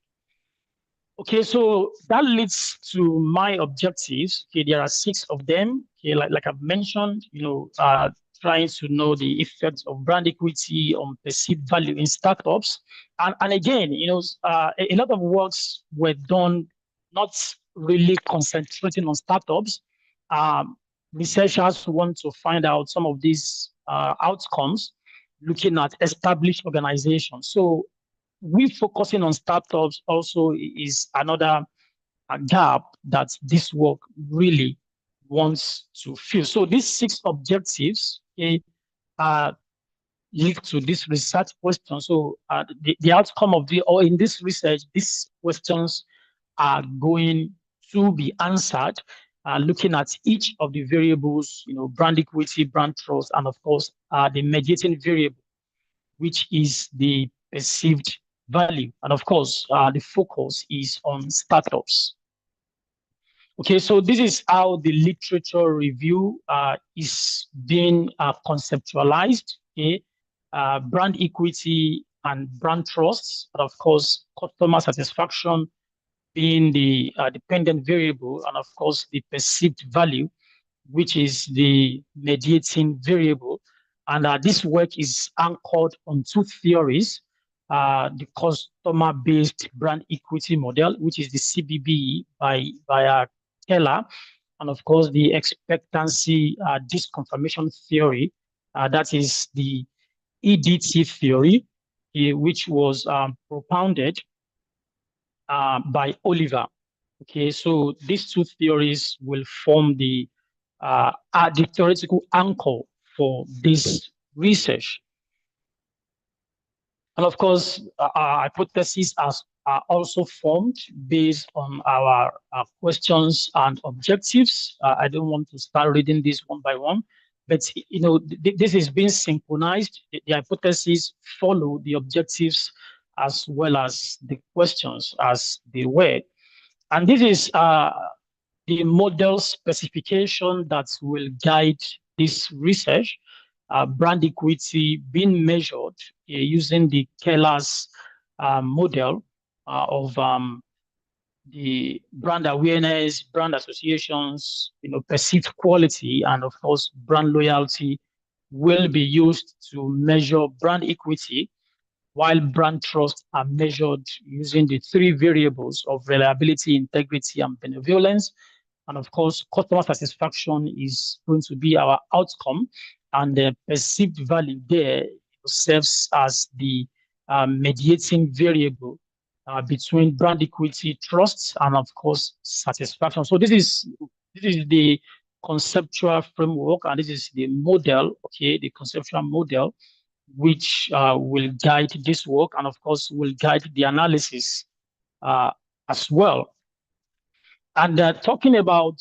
Speaker 10: Okay, so that leads to my objectives. Okay, there are 6 of them. Okay, like I've mentioned, trying to know the effects of brand equity on perceived value in startups. And again, a lot of works were done not really concentrating on startups. Researchers want to find out some of these outcomes looking at established organizations. So we focusing on startups also is another gap that this work really wants to fill. So these 6 objectives are linked to this research question. So the outcome of in this research, these questions are going to be answered looking at each of the variables, brand equity, brand trust, and of course, the mediating variable, which is the perceived value. And of course, the focus is on startups. Okay, so this is how the literature review is being conceptualized. Okay, brand equity and brand trust, but of course, customer satisfaction being the dependent variable, and of course, the perceived value, which is the mediating variable. And this work is anchored on 2 theories, the customer-based brand equity model, which is the CBB by Keller, and of course the expectancy disconfirmation theory, that is the EDT theory, which was propounded by Oliver. Okay, so these 2 theories will form the theoretical anchor for this research. And of course, our hypotheses are also formed based on our questions and objectives. I don't want to start reading this one by one, but this is being synchronized. The hypotheses follow the objectives as well as the questions as they were. And this is the model specification that will guide this research. Brand equity being measured using the Keller's model of the brand awareness, brand associations, perceived quality, and of course, brand loyalty will be used to measure brand equity, while brand trust are measured using the 3 variables of reliability, integrity, and benevolence. And of course, customer satisfaction is going to be our outcome, and the perceived value there serves as the mediating variable between brand equity, trust, and of course, satisfaction. So this is the conceptual framework, and this is the model, okay, the conceptual model, which will guide this work, and of course, will guide the analysis as well. And talking about,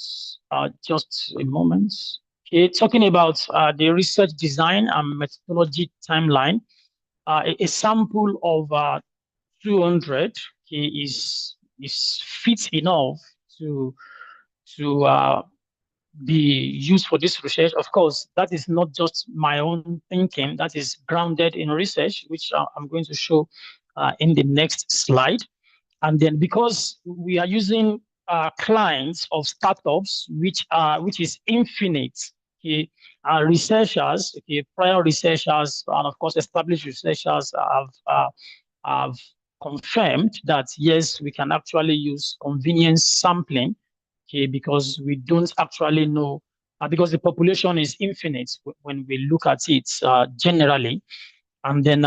Speaker 10: just a moment, okay, talking about the research design and methodology timeline, a sample of 200 okay, is fit enough to be used for this research. Of course, that is not just my own thinking, that is grounded in research, which I'm going to show in the next slide. And then because we are using clients of startups, which is infinite, okay, researchers, okay, prior researchers, and of course established researchers have confirmed that yes, we can actually use convenience sampling, okay, because we don't actually know, because the population is infinite when we look at it generally. And then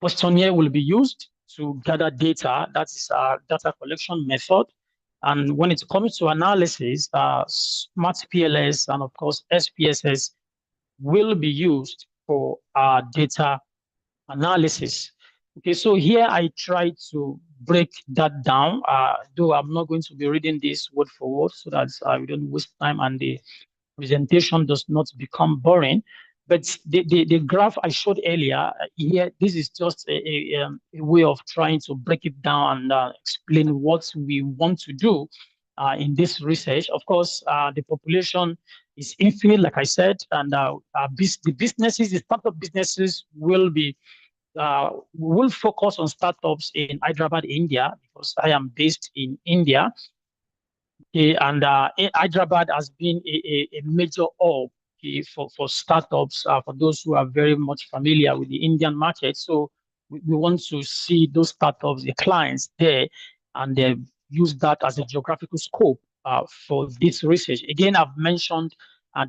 Speaker 10: questionnaire will be used to gather data. That is a data collection method. And when it comes to analysis, smart PLS and of course SPSS will be used for data analysis. Okay, so here I try to break that down, though I'm not going to be reading this word for word so that we don't waste time and the presentation does not become boring. But the graph I showed earlier here, this is just a way of trying to break it down and explain what we want to do in this research. Of course, the population is infinite, like I said, and the businesses, the startup businesses will be will focus on startups in Hyderabad, India, because I am based in India. Okay, and Hyderabad has been a major hub, okay, for startups, for those who are very much familiar with the Indian market. So we want to see those startups, the clients there, and use that as a geographical scope for this research. Again, I've mentioned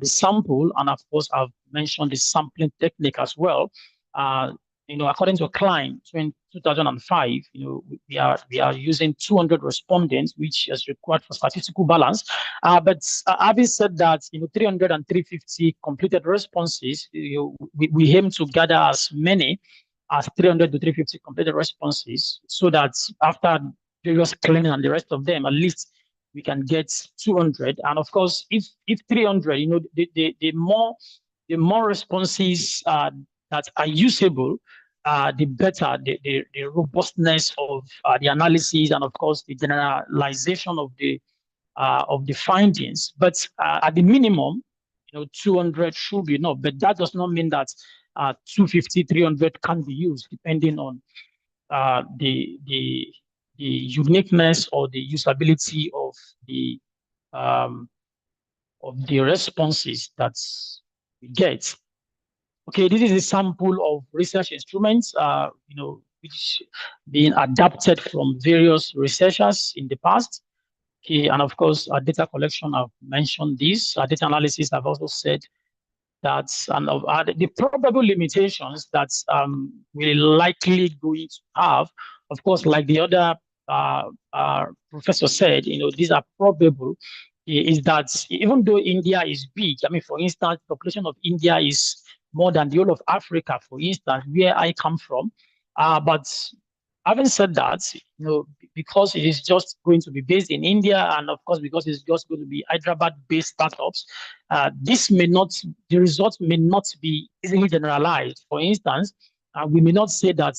Speaker 10: the sample, and of course, I've mentioned the sampling technique as well. According to a client in 2005, we are using 200 respondents, which is required for statistical balance. But having said that, 300 and 350 completed responses, we aim to gather as many as 300 to 350 completed responses, so that after various cleaning and the rest of them, at least we can get 200. And of course, if 300, the more responses that are usable, the better the robustness of the analysis, and of course the generalization of the findings. But at the minimum, 200 should be enough. But that does not mean that 250, 300 can be used, depending on the uniqueness or the usability of the responses that we get. Okay, this is a sample of research instruments, which being adapted from various researchers in the past. Okay, and of course, data collection, I've mentioned this. Data analysis, I've also said that, and the probable limitations that we're likely going to have, of course, like the other professor said, these are probable, is that even though India is big, I mean, for instance, the population of India is more than the whole of Africa, for instance, where I come from. But having said that, because it is just going to be based in India, and of course, because it's just going to be Hyderabad-based startups, the results may not be easily generalized. For instance, we may not say that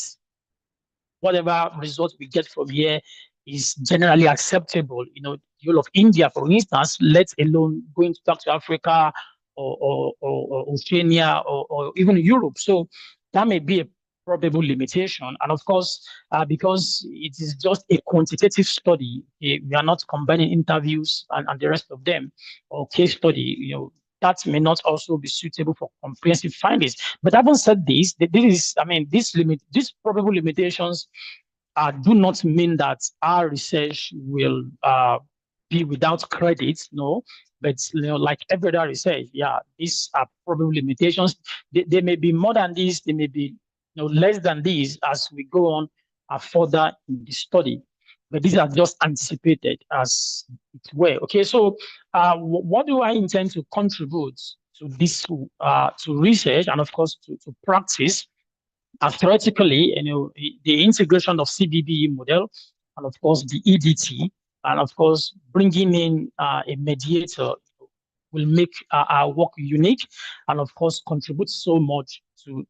Speaker 10: whatever results we get from here is generally acceptable. The whole of India, for instance, let alone going back to Africa or Oceania or even Europe. So that may be a probable limitation. And of course, because it is just a quantitative study, we are not combining interviews and the rest of them, or case study, that may not also be suitable for comprehensive findings. But having said this, these probable limitations do not mean that our research will be without credit, no. But like every other research, these are probable limitations. They may be more than these, they may be less than these as we go on further in the study. But these are just anticipated as it were. Okay, so what do I intend to contribute to this, to research and of course to practice? Theoretically, the integration of CBBE model, and of course the EDT, and of course bringing in a mediator will make our work unique, and of course contribute so much to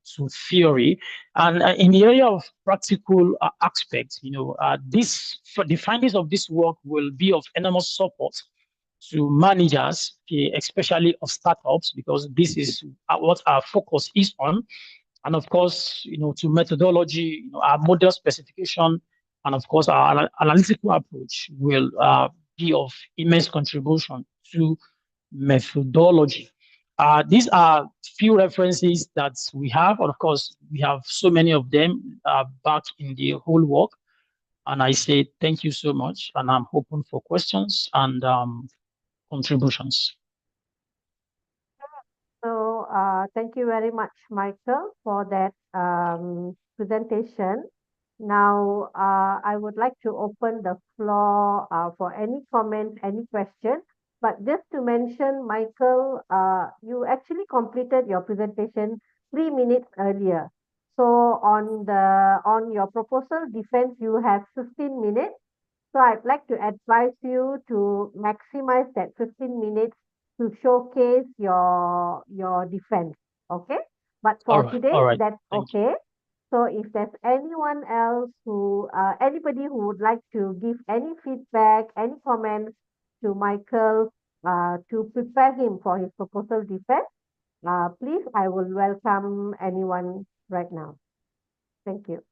Speaker 10: theory. And in the area of practical aspects, the findings of this work will be of enormous support to managers, especially of startups, because this is what our focus is on. And of course, to methodology, our model specification, and of course, our analytical approach will be of immense contribution to methodology. These are few references that we have, and of course, we have so many of them back in the whole work. And I say thank you so much, and I'm open for questions and contributions.
Speaker 1: So thank you very much, Michael, for that presentation. Now, I would like to open the floor for any comment, any question. But just to mention, Michael, you actually completed your presentation 3 minutes earlier. So on your proposal defense, you have 15 minutes. So I'd like to advise you to maximize that 15 minutes to showcase your defense. Okay? But for today,
Speaker 10: all right.
Speaker 1: that's
Speaker 10: Thank
Speaker 1: okay. So if there's anyone else anybody who would like to give any feedback, any comments to Michael to prepare him for his proposal defense, please, I will welcome anyone right now. Thank you.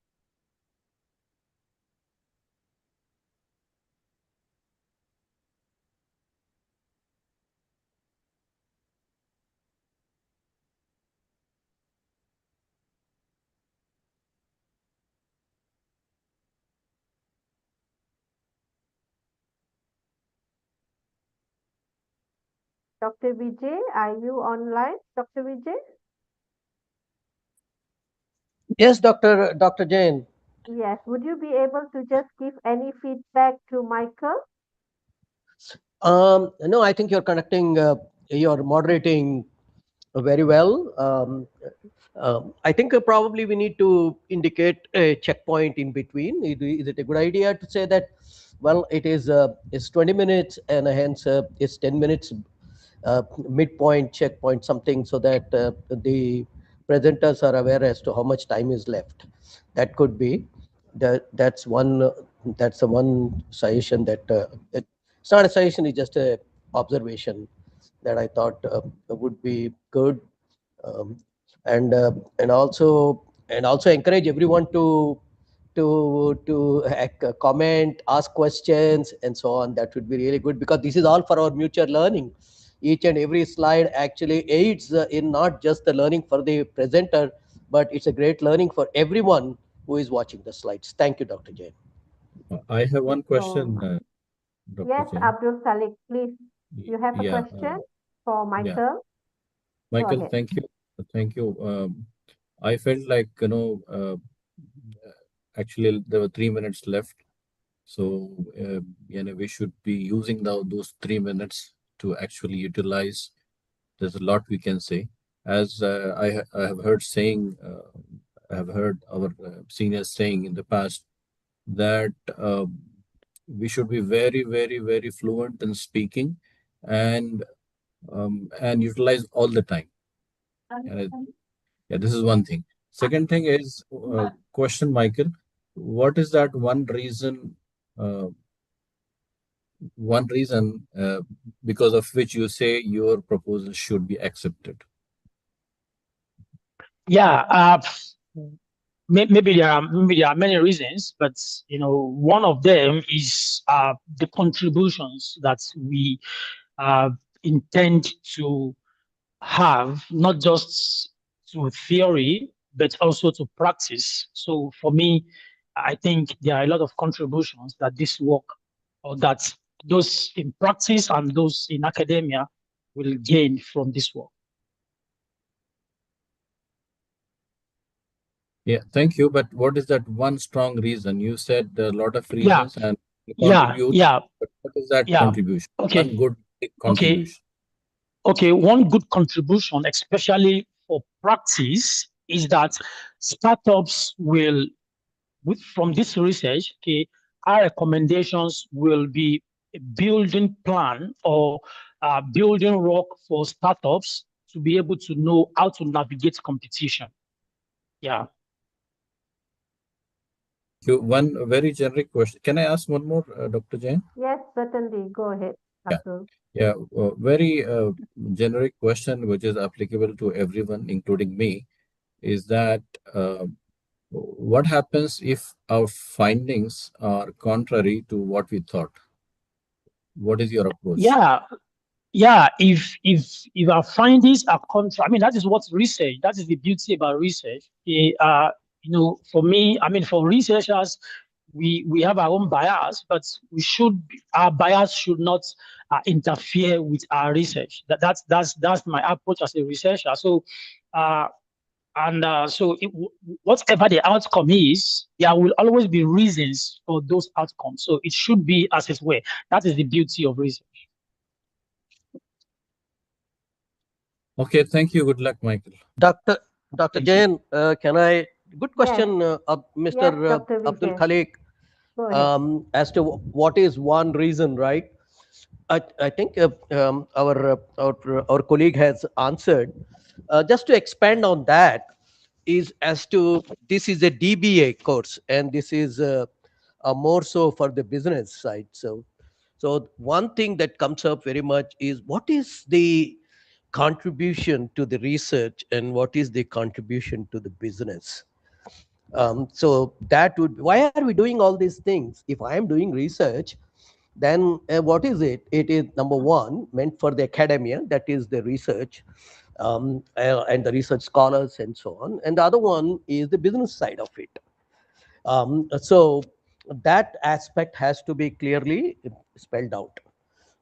Speaker 1: Dr. Vijay, are you online, Dr. Vijay?
Speaker 6: Yes, Dr. Jain.
Speaker 1: Yes. Would you be able to just give any feedback to Michael?
Speaker 6: No, I think you're moderating very well. I think probably we need to indicate a checkpoint in between. Is it a good idea to say that, well, it's 20 minutes and hence it's 10 minutes midpoint, checkpoint, something, so that the presenters are aware as to how much time is left. That could be. That's one. That's the one suggestion that it's not a suggestion. It's just a observation that I thought would be good, um, and also encourage everyone to comment, ask questions, and so on. That would be really good, because this is all for our mutual learning. Each and every slide actually aids in not just the learning for the presenter, but it's a great learning for everyone who is watching the slides. Thank you, Dr. Jain.
Speaker 3: I have one question, Dr.
Speaker 1: Yes,
Speaker 3: Jain.
Speaker 1: Abdul Salik, please. You have a
Speaker 3: Yeah,
Speaker 1: question for Michael?
Speaker 3: yeah.
Speaker 1: Go
Speaker 3: Michael,
Speaker 1: ahead.
Speaker 3: thank you. Thank you. I felt like, actually there were 3 minutes left. So, we should be using those 3 minutes to actually utilize. There's a lot we can say. As I have heard saying, I have heard our seniors saying in the past that we should be very, very, very fluent in speaking and utilize all the time. Yeah, this is one thing. Second thing is question, Michael. What is that one reason? Because of which you say your proposal should be accepted?
Speaker 10: Yeah, maybe there are many reasons, but one of them is the contributions that we intend to have, not just to theory but also to practice. So for me, I think there are a lot of contributions that this work, or that those in practice and those in academia, will gain from this work.
Speaker 3: Yeah, thank you. But what is that one strong reason? You said a lot of reasons and contribute.
Speaker 10: Yeah.
Speaker 3: But what is that
Speaker 10: Yeah.
Speaker 3: contribution?
Speaker 10: Okay.
Speaker 3: One good contribution.
Speaker 10: Okay. One good contribution, especially for practice, is that startups will, from this research, our recommendations will be a building plan or building rock for startups to be able to know how to navigate competition. Yeah.
Speaker 3: One very generic question. Can I ask one more, Dr. Jain?
Speaker 1: Yes, certainly. Go ahead, Abdul.
Speaker 3: Yeah, very generic question, which is applicable to everyone, including me. is that what happens if our findings are contrary to what we thought? What is your approach?
Speaker 10: Yeah, if our findings are contrary, I mean, that is what research, that is the beauty about research. For me, I mean, for researchers, we have our own bias, but our bias should not interfere with our research. That's my approach as a researcher. So whatever the outcome is, there will always be reasons for those outcomes. So it should be as its way. That is the beauty of research.
Speaker 3: Okay, thank you. Good luck, Michael.
Speaker 6: Dr.
Speaker 10: Thank
Speaker 6: Jain, can I? Good question,
Speaker 1: Yes,
Speaker 6: Mr.
Speaker 1: Dr.
Speaker 6: Abdul
Speaker 1: Vijay.
Speaker 6: Khalik,
Speaker 1: Go ahead.
Speaker 6: as to what is one reason, right? I think our colleague has answered. Just to expand on that, is as to this is a DBA course, and this is more so for the business side. So one thing that comes up very much is what is the contribution to the research and what is the contribution to the business. So that would, why are we doing all these things? If I am doing research, then what is it? It is, number one, meant for the academia, that is the research, and the research scholars and so on. And the other one is the business side of it. So that aspect has to be clearly spelled out.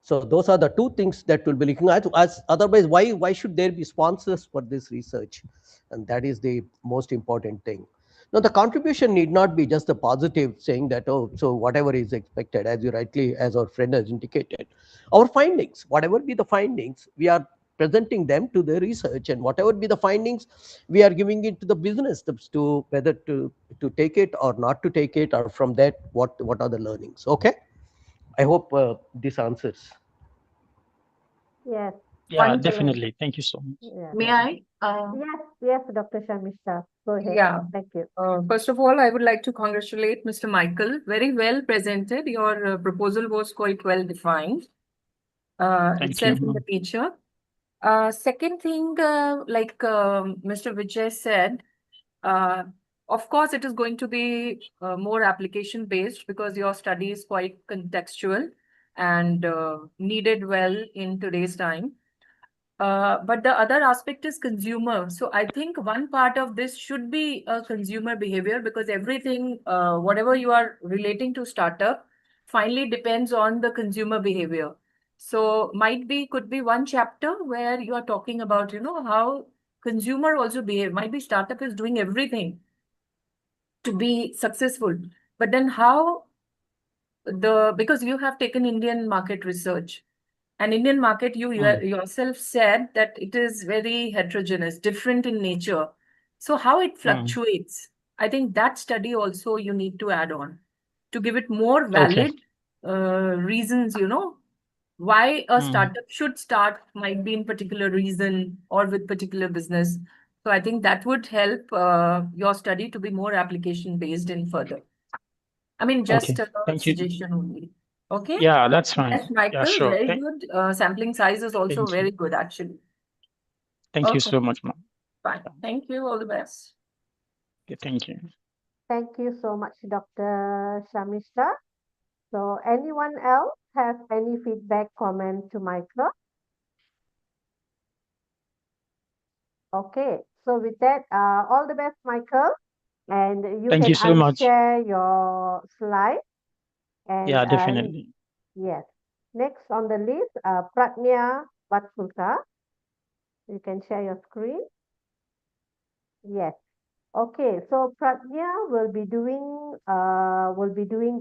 Speaker 6: So those are the two things that we'll be looking at. As otherwise, why should there be sponsors for this research? And that is the most important thing. Now, the contribution need not be just a positive, saying that, oh, so whatever is expected, as you rightly, as our friend has indicated. Our findings, whatever be the findings, we are presenting them to the research, and whatever be the findings, we are giving it to the business to whether to take it or not to take it, or from that, what are the learnings. Okay. I hope this answers.
Speaker 1: Yes.
Speaker 10: Yeah,
Speaker 7: One
Speaker 10: definitely. Thank you so much.
Speaker 1: Yeah.
Speaker 7: May I?
Speaker 1: Yes, Dr. Shamishta. Go ahead.
Speaker 7: Yeah.
Speaker 1: Thank you.
Speaker 7: First of all, I would like to congratulate Mr. Michael. Very well presented. Your proposal was quite well defined.
Speaker 10: Thank
Speaker 7: Itself
Speaker 10: you.
Speaker 7: in the feature. Second thing, like Mr. Vijay said, of course, it is going to be more application based because your study is quite contextual and needed well in today's time. But the other aspect is consumer. So I think one part of this should be a consumer behavior because everything, whatever you are relating to startup, finally depends on the consumer behavior. So could be one chapter where you are talking about, how consumer also behave. Might be startup is doing everything to be successful, but then because you have taken Indian market research. And Indian market, you yourself said that it is very heterogeneous, different in nature. So how it fluctuates, I think that study also you need to add on to give it more valid reasons, why a startup should start might be in particular reason or with particular business. So I think that would help your study to be more application based in further. I mean, just a
Speaker 10: Thank you.
Speaker 7: suggestion only. Okay.
Speaker 10: Yeah, that's fine.
Speaker 7: Yes, Michael,
Speaker 10: Yeah, sure.
Speaker 7: very good. Sampling size is also very good, actually.
Speaker 10: Thank you so much, ma'am.
Speaker 7: Fine. Thank you. All the best.
Speaker 10: Okay, thank you.
Speaker 1: Thank you so much, Dr. Shamishta. So anyone else have any feedback, comment to Michael? Okay, so with that, all the best, Michael. And you
Speaker 10: Thank
Speaker 1: can
Speaker 10: you so much.
Speaker 1: unshare your slide. And
Speaker 10: Yeah, definitely.
Speaker 1: yes. Next on the list, Pratnya Vatsulka. You can share your screen. Yes. Okay, so Pratnya will be doing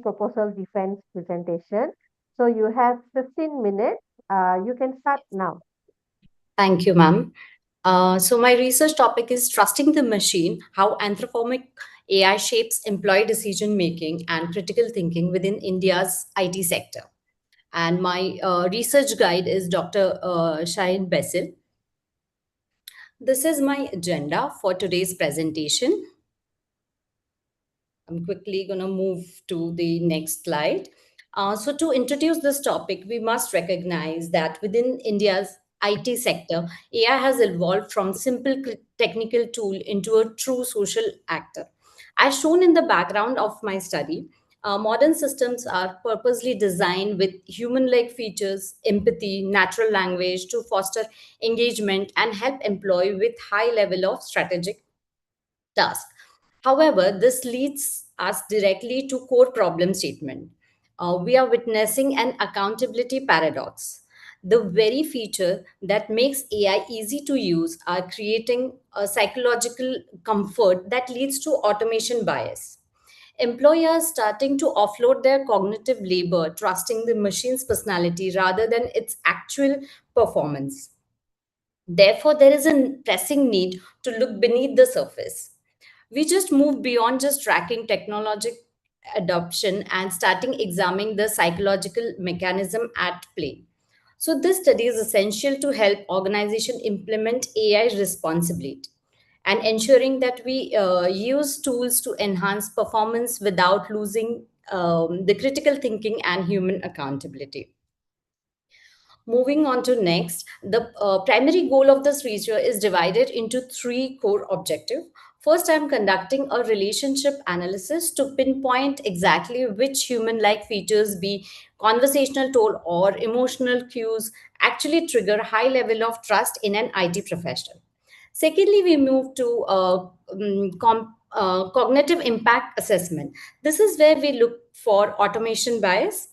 Speaker 1: proposal defense presentation. So you have 15 minutes. You can start now.
Speaker 11: Thank you, ma'am. So my research topic is trusting the machine, how anthropomorphic AI shapes employee decision making and critical thinking within India's IT sector. And my research guide is Dr. Shaheen Basil. This is my agenda for today's presentation. I'm quickly going to move to the next slide. So to introduce this topic, we must recognize that within India's IT sector, AI has evolved from simple technical tool into a true social actor. As shown in the background of my study, modern systems are purposely designed with human-like features, empathy, natural language to foster engagement and help employee with high level of strategic task. However, this leads us directly to core problem statement. We are witnessing an accountability paradox. The very feature that makes AI easy to use are creating a psychological comfort that leads to automation bias. Employers starting to offload their cognitive labor, trusting the machine's personality rather than its actual performance. Therefore, there is a pressing need to look beneath the surface. We just move beyond just tracking technologic adoption and starting examining the psychological mechanism at play. So this study is essential to help organization implement AI responsibly and ensuring that we use tools to enhance performance without losing the critical thinking and human accountability. Moving on to next, the primary goal of this research is divided into three core objectives. First, I'm conducting a relationship analysis to pinpoint exactly which human-like features, be conversational tone or emotional cues, actually trigger high level of trust in an IT professional. Secondly, we move to cognitive impact assessment. This is where we look for automation bias.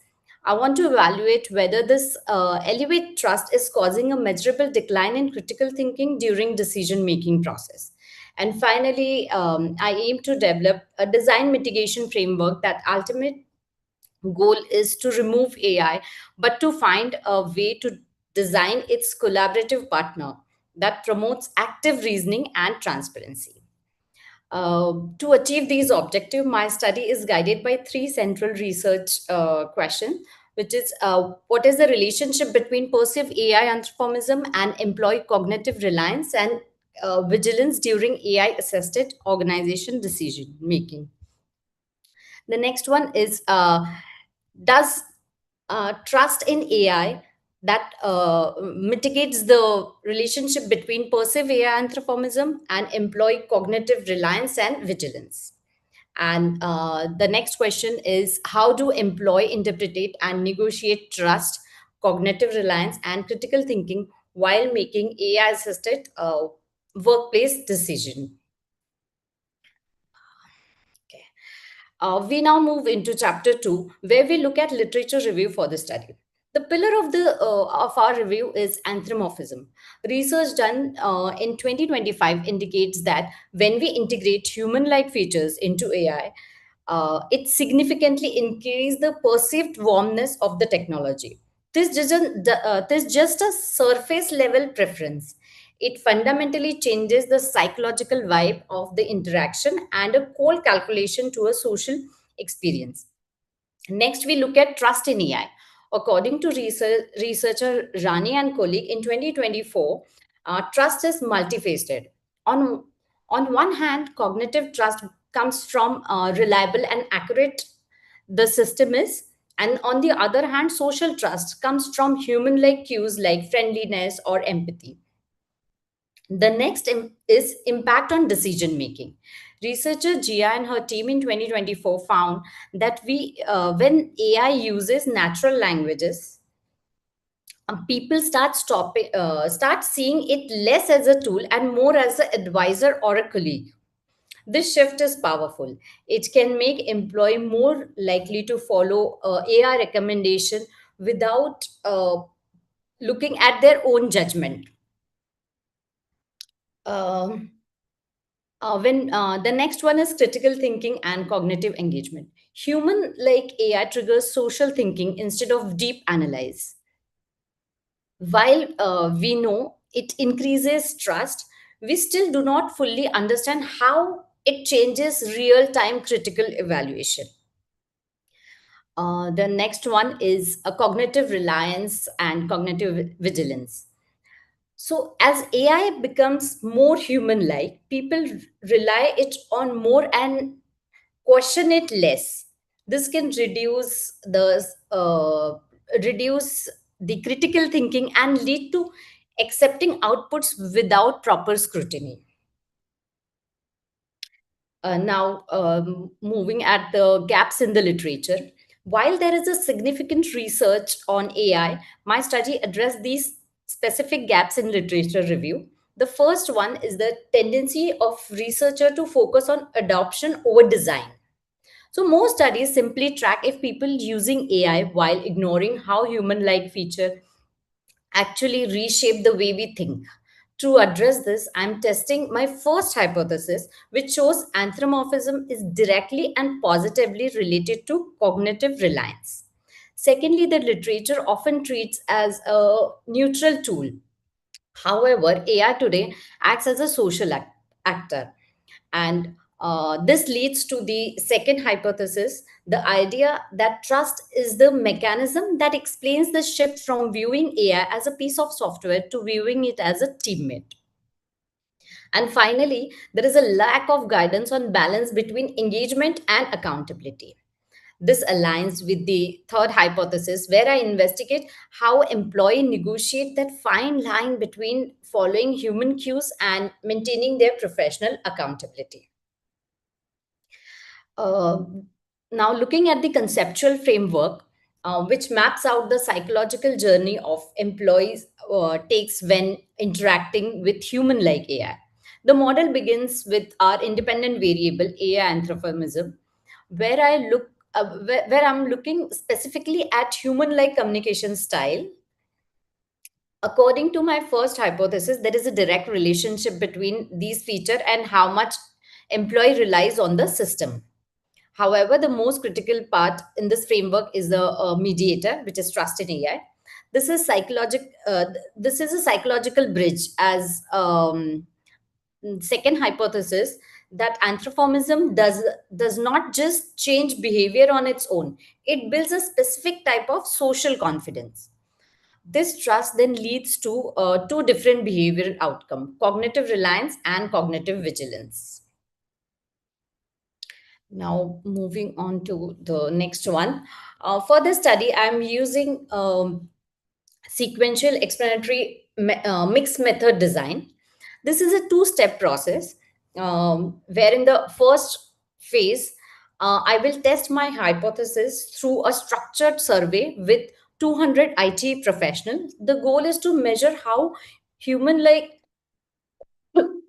Speaker 11: I want to evaluate whether this elevate trust is causing a measurable decline in critical thinking during decision making process. And finally, I aim to develop a design mitigation framework that ultimate goal is to remove AI, but to find a way to design its collaborative partner that promotes active reasoning and transparency. To achieve these objectives, my study is guided by three central research questions, which is what is the relationship between perceived AI anthropomorphism and employee cognitive reliance and vigilance during AI-assisted organization decision making. The next one is does trust in AI that mitigates the relationship between perceived AI anthropomorphism and employee cognitive reliance and vigilance. And the next question is how do employee interpret and negotiate trust, cognitive reliance, and critical thinking while making AI assisted workplace decision? We now move into chapter 2, where we look at literature review for the study. The pillar of our review is anthropomorphism. Research done in 2025 indicates that when we integrate human-like features into AI, it significantly increases the perceived warmness of the technology. This just a surface level preference. It fundamentally changes the psychological vibe of the interaction and a cold calculation to a social experience. Next, we look at trust in AI. According to researcher Rani and colleague in 2024, trust is multifaceted. On one hand, cognitive trust comes from reliable and accurate the system is, and on the other hand, social trust comes from human-like cues like friendliness or empathy. The next is impact on decision making. Researcher Gia and her team in 2024 found that when AI uses natural languages, people start seeing it less as a tool and more as an advisor or a colleague. This shift is powerful. It can make employee more likely to follow AI recommendation without looking at their own judgment. When the next one is critical thinking and cognitive engagement. Human like AI triggers social thinking instead of deep analyze. While we know it increases trust, we still do not fully understand how it changes real-time critical evaluation. The next one is a cognitive reliance and cognitive vigilance. So as AI becomes more human-like, people rely it on more and question it less. This can reduce the critical thinking and lead to accepting outputs without proper scrutiny. Moving at the gaps in the literature. While there is a significant research on AI, my study addressed these specific gaps in literature review. The first one is the tendency of researcher to focus on adoption over design. So most studies simply track if people using AI while ignoring how human-like feature actually reshape the way we think. To address this, I'm testing my first hypothesis, which shows anthropomorphism is directly and positively related to cognitive reliance. Secondly, the literature often treats as a neutral tool. However, AI today acts as a social actor. And this leads to the second hypothesis, the idea that trust is the mechanism that explains the shift from viewing AI as a piece of software to viewing it as a teammate. And finally, there is a lack of guidance on balance between engagement and accountability. This aligns with the third hypothesis, where I investigate how employees negotiate that fine line between following human cues and maintaining their professional accountability. Uh, Now, looking at the conceptual framework, which maps out the psychological journey of employees takes when interacting with human-like AI. The model begins with our independent variable AI anthropomorphism, where I'm looking specifically at human-like communication style. According to my first hypothesis, there is a direct relationship between these features and how much employee relies on the system. However, the most critical part in this framework is the mediator, which is trust in AI. This is this is a psychological bridge as second hypothesis that anthropomorphism does not just change behavior on its own. It builds a specific type of social confidence. This trust then leads to two different behavioral outcomes: cognitive reliance and cognitive vigilance. Now, moving on to the next one. For this study, I'm using sequential explanatory mixed method design. This is a two-step process where in the first phase, I will test my hypothesis through a structured survey with 200 IT professionals. The goal is to measure how human-like,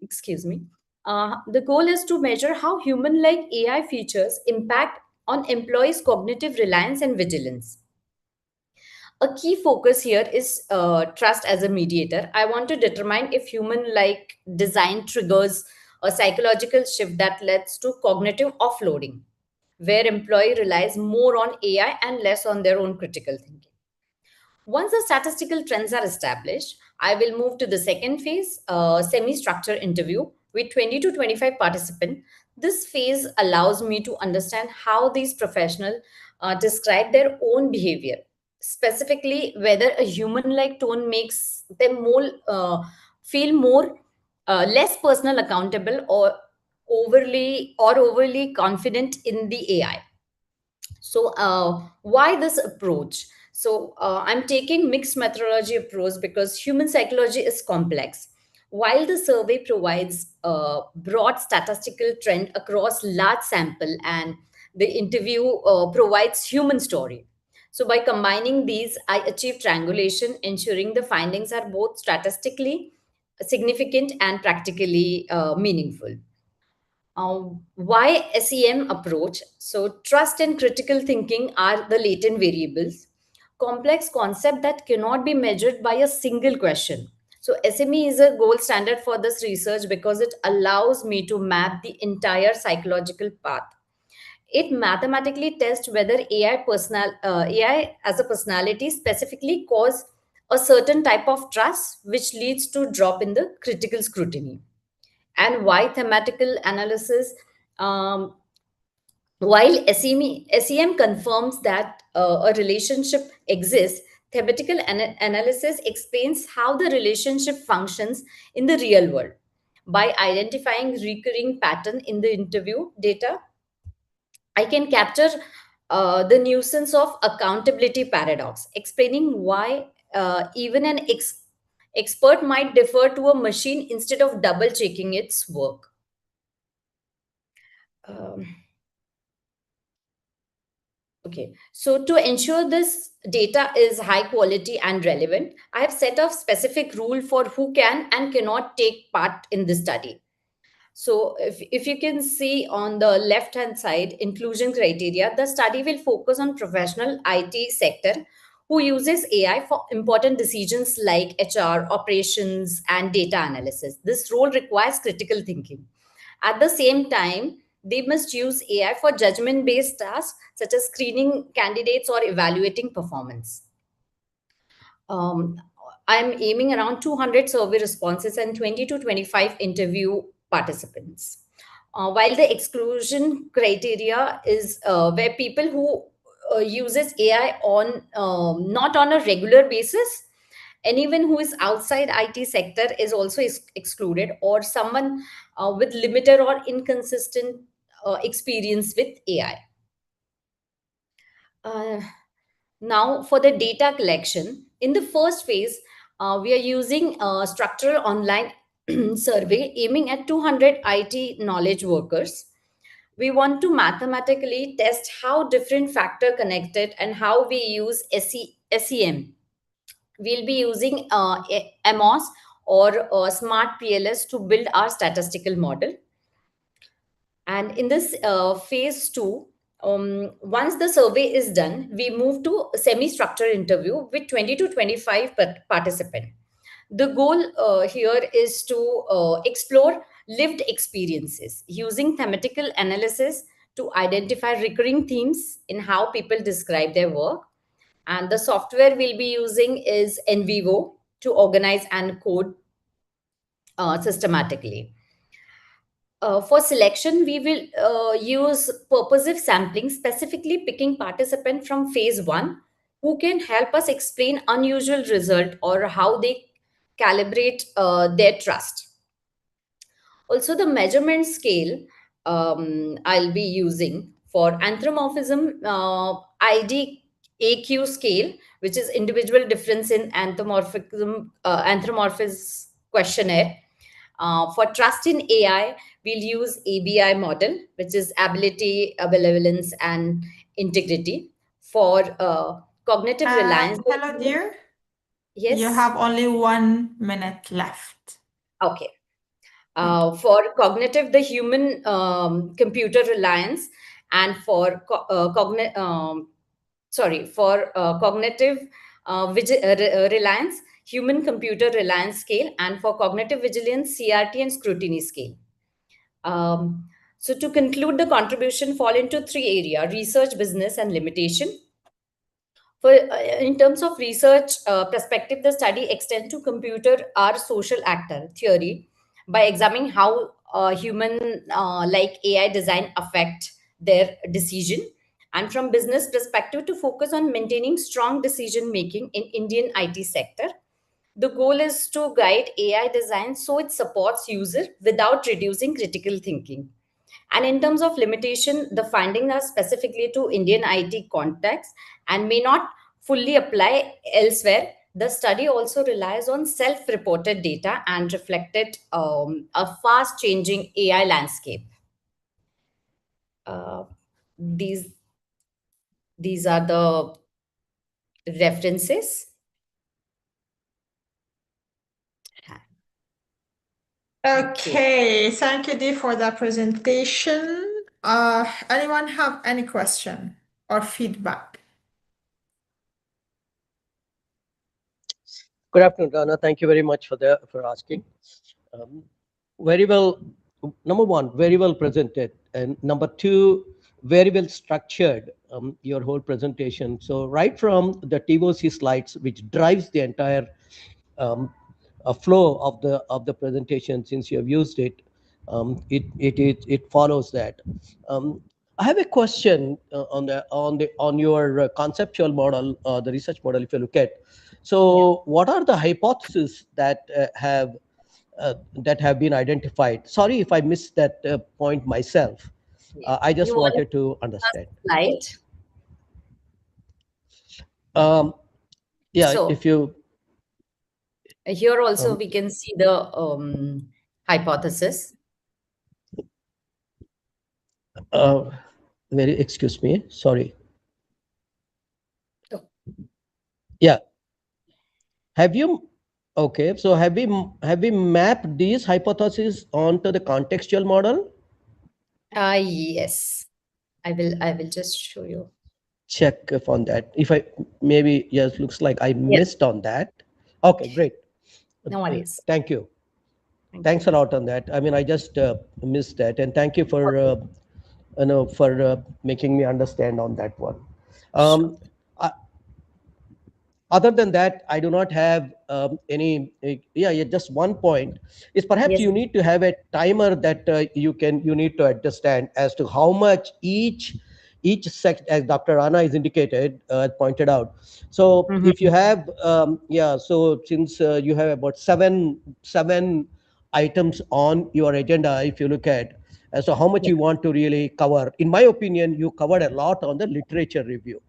Speaker 11: excuse me, the goal is to measure how human-like AI features impact on employees' cognitive reliance and vigilance. A key focus here is trust as a mediator. I want to determine if human-like design triggers a psychological shift that leads to cognitive offloading, where employee relies more on AI and less on their own critical thinking. Once the statistical trends are established, I will move to the second phase, semi-structured interview with 20 to 25 participants. This phase allows me to understand how these professionals describe their own behavior, specifically whether a human-like tone makes them more feel more less personal accountable or overly confident in the AI. So, why this approach? So, I'm taking mixed methodology approach because human psychology is complex. While the survey provides a broad statistical trend across large sample, and the interview provides human story. So, by combining these, I achieve triangulation, ensuring the findings are both statistically significant and practically meaningful. Why SEM approach? So, trust and critical thinking are the latent variables, complex concept that cannot be measured by a single question. So, SME is a gold standard for this research because it allows me to map the entire psychological path. It mathematically tests whether AI as a personality specifically cause a certain type of trust, which leads to drop in the critical scrutiny. And why thematical analysis? Um, while SEM confirms that a relationship exists, thematical analysis explains how the relationship functions in the real world. By identifying recurring pattern in the interview data, I can capture the nuisance of accountability paradox, explaining why even an expert might defer to a machine instead of double checking its work. Okay, so to ensure this data is high quality and relevant, I have set a specific rule for who can and cannot take part in this study. So if you can see on the left-hand side, inclusion criteria, the study will focus on professional IT sector who uses AI for important decisions like HR, operations, and data analysis. This role requires critical thinking. At the same time, they must use AI for judgment-based tasks such as screening candidates or evaluating performance. I'm aiming around 200 survey responses and 20 to 25 interview participants. While the exclusion criteria is where people who uses AI on not on a regular basis, anyone who is outside IT sector is also excluded, or someone with limited or inconsistent experience with AI. Now, for the data collection, in the first phase, we are using a structural online survey aiming at 200 IT knowledge workers. We want to mathematically test how different factor connected and how we use SEM. We'll be using MOS or Smart PLS to build our statistical model. And in this phase 2, once the survey is done, we move to a semi-structured interview with 20 to 25 participants. The goal here is to explore lived experiences using thematical analysis to identify recurring themes in how people describe their work. And the software we'll be using is NVivo to organize and code systematically. For selection, we will use purposive sampling, specifically picking participants from phase 1 who can help us explain unusual result or how they calibrate their trust. Also, the measurement scale I'll be using for anthropomorphism ID AQ scale, which is individual difference in anthropomorphism questionnaire. For trust in AI, we'll use ABI model, which is ability, benevolence, and integrity. For cognitive reliance.
Speaker 12: Hello, dear.
Speaker 11: Yes.
Speaker 12: You have only 1 minute left.
Speaker 11: Okay. For cognitive, the human computer reliance, and for cognitive reliance, human computer reliance scale, and for cognitive vigilance, CRT and scrutiny scale. So to conclude, the contribution fall into 3 areas: research, business, and limitation. For in terms of research perspective, the study extends to computer are social actor theory by examining how human like AI design affect their decision, and from business perspective to focus on maintaining strong decision making in Indian IT sector. The goal is to guide AI design so it supports user without reducing critical thinking. And in terms of limitation, the findings are specifically to Indian IT context and may not fully apply elsewhere. The study also relies on self-reported data and reflected a fast-changing AI landscape. These are the references.
Speaker 12: Okay, thank you, Dee, for that presentation. Anyone have any question or feedback?
Speaker 6: Good afternoon, Dana. Thank you very much for asking. Very well. Number one, very well presented, and number two, very well structured. Your whole presentation. So right from the TOC slides, which drives the entire flow of the presentation, since you have used it, it follows that. I have a question on your conceptual model, the research model. If you look at, so what are the hypotheses that have been identified? Sorry if I missed that point myself. I just wanted to understand.
Speaker 11: Slide.
Speaker 6: Yeah,
Speaker 11: So,
Speaker 6: if you.
Speaker 11: Here also we can see the hypothesis.
Speaker 6: Excuse me, sorry.
Speaker 11: Oh.
Speaker 6: Yeah. Have you, okay, so have we mapped these hypotheses onto the contextual model?
Speaker 11: Yes. I will just show you.
Speaker 6: Check if on that. If I, maybe, yes, looks like I missed on that. Okay, great.
Speaker 11: No worries.
Speaker 6: Thank you.
Speaker 11: Thank
Speaker 6: Thanks
Speaker 11: you.
Speaker 6: a lot on that. I mean, I just missed that. And thank you for, for making me understand on that one.
Speaker 11: Sure.
Speaker 6: Other than that, I do not have any, yeah, just one point is perhaps
Speaker 11: Yes.
Speaker 6: you need to have a timer that you need to understand as to how much each sect, as Dr. Rana is indicated, pointed out. So if you have, yeah, so since you have about seven items on your agenda, if you look at, so how much you want to really cover. In my opinion, you covered a lot on the literature review.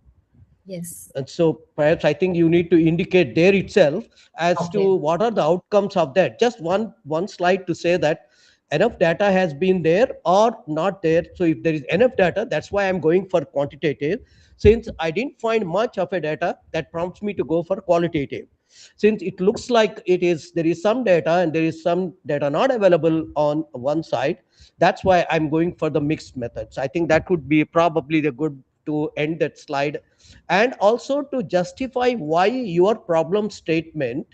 Speaker 11: Yes.
Speaker 6: And so perhaps I think you need to indicate there itself as to what are the outcomes of that. Just one slide to say that enough data has been there or not there. So if there is enough data, that's why I'm going for quantitative. Since I didn't find much of a data, that prompts me to go for qualitative. Since it looks like there is some data and there is some data not available on one side, that's why I'm going for the mixed methods. I think that would be probably the good to end that slide, and also to justify why your problem statement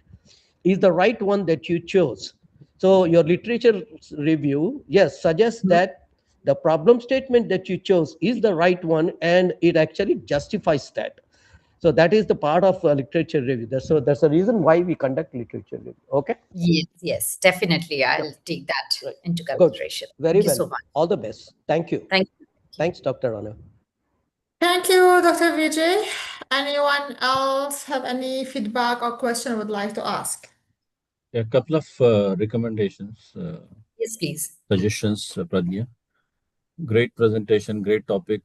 Speaker 6: is the right one that you chose. So your literature review, yes, suggests that the problem statement that you chose is the right one, and it actually justifies that. So that is the part of literature review. So that's the reason why we conduct literature review. Okay.
Speaker 11: Yes, definitely. I'll take that into
Speaker 6: Good.
Speaker 11: consideration.
Speaker 6: Very
Speaker 11: Thank
Speaker 6: well.
Speaker 11: you so much.
Speaker 6: All the best. Thank you.
Speaker 11: Thank you.
Speaker 6: Thanks, Dr. Rana.
Speaker 12: Thank you, Dr. Vijay. Anyone else have any feedback or question would like to ask?
Speaker 3: A couple of recommendations.
Speaker 11: Yes, please.
Speaker 3: Suggestions, Pradnya. Great presentation, great topic.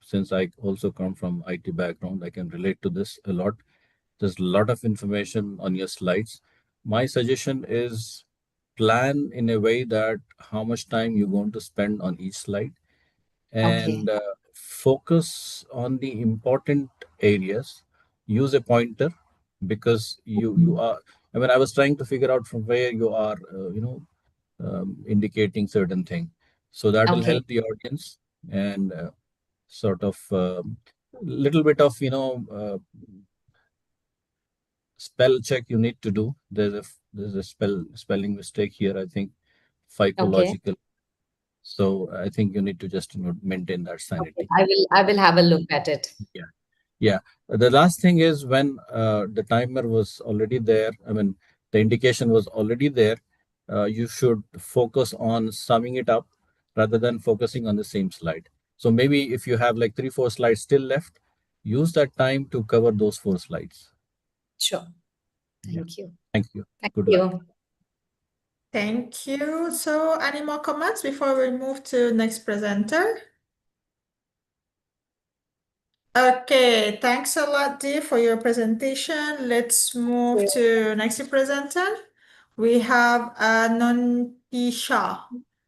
Speaker 3: Since I also come from IT background, I can relate to this a lot. There's a lot of information on your slides. My suggestion is plan in a way that how much time you're going to spend on each slide, and focus on the important areas. Use a pointer, because you are, I mean, I was trying to figure out from where you are indicating certain thing, so that will help the audience. And sort of little bit of spell check you need to do. There's a spelling mistake here, I think, psychological. So I think you need to just maintain that sanity.
Speaker 11: I will have a look at it.
Speaker 3: Yeah. The last thing is, when the timer was already there, I mean, the indication was already there, you should focus on summing it up rather than focusing on the same slide. So maybe if you have like 3-4 slides still left, use that time to cover those 4 slides.
Speaker 11: Sure. Thank you.
Speaker 3: Thank you.
Speaker 11: Thank
Speaker 3: Good
Speaker 11: you.
Speaker 3: luck.
Speaker 12: Thank you. So any more comments before we move to next presenter? Okay, thanks a lot, Dee, for your presentation. Let's move to next presenter. We have Nontisha.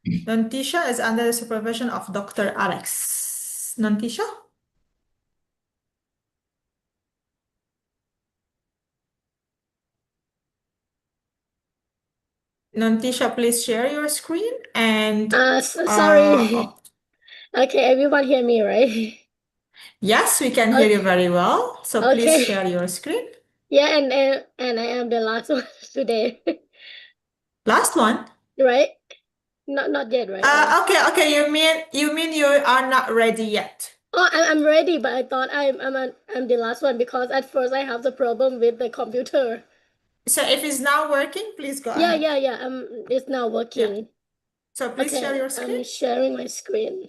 Speaker 12: Nontisha is under the supervision of Dr. Alex. Nontisha? Nontisha, please share your screen and
Speaker 13: sorry. Okay, everyone hear me, right?
Speaker 12: Yes, we can hear you very well. So please share your screen.
Speaker 13: Yeah, and I am the last one today.
Speaker 12: Last one?
Speaker 13: Right? Not yet, right?
Speaker 12: Okay. You mean you are not ready yet?
Speaker 13: Oh, I'm ready, but I thought I'm the last one because at first I have the problem with the computer.
Speaker 12: So if it's now working, please go ahead.
Speaker 13: Yeah. It's now working.
Speaker 12: Yeah. So please share your screen.
Speaker 13: I'm sharing my screen.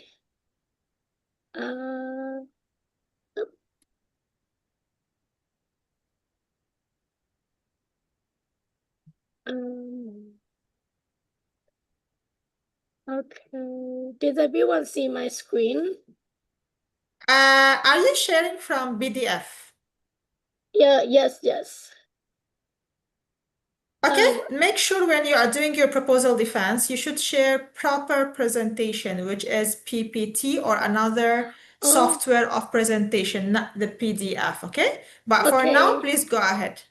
Speaker 13: Okay. Did everyone see my screen?
Speaker 12: Are you sharing from PDF?
Speaker 13: Yeah, yes.
Speaker 12: Okay, make sure when you are doing your proposal defense, you should share proper presentation, which is PPT or another software of presentation, not the PDF, okay? But for now, please go ahead.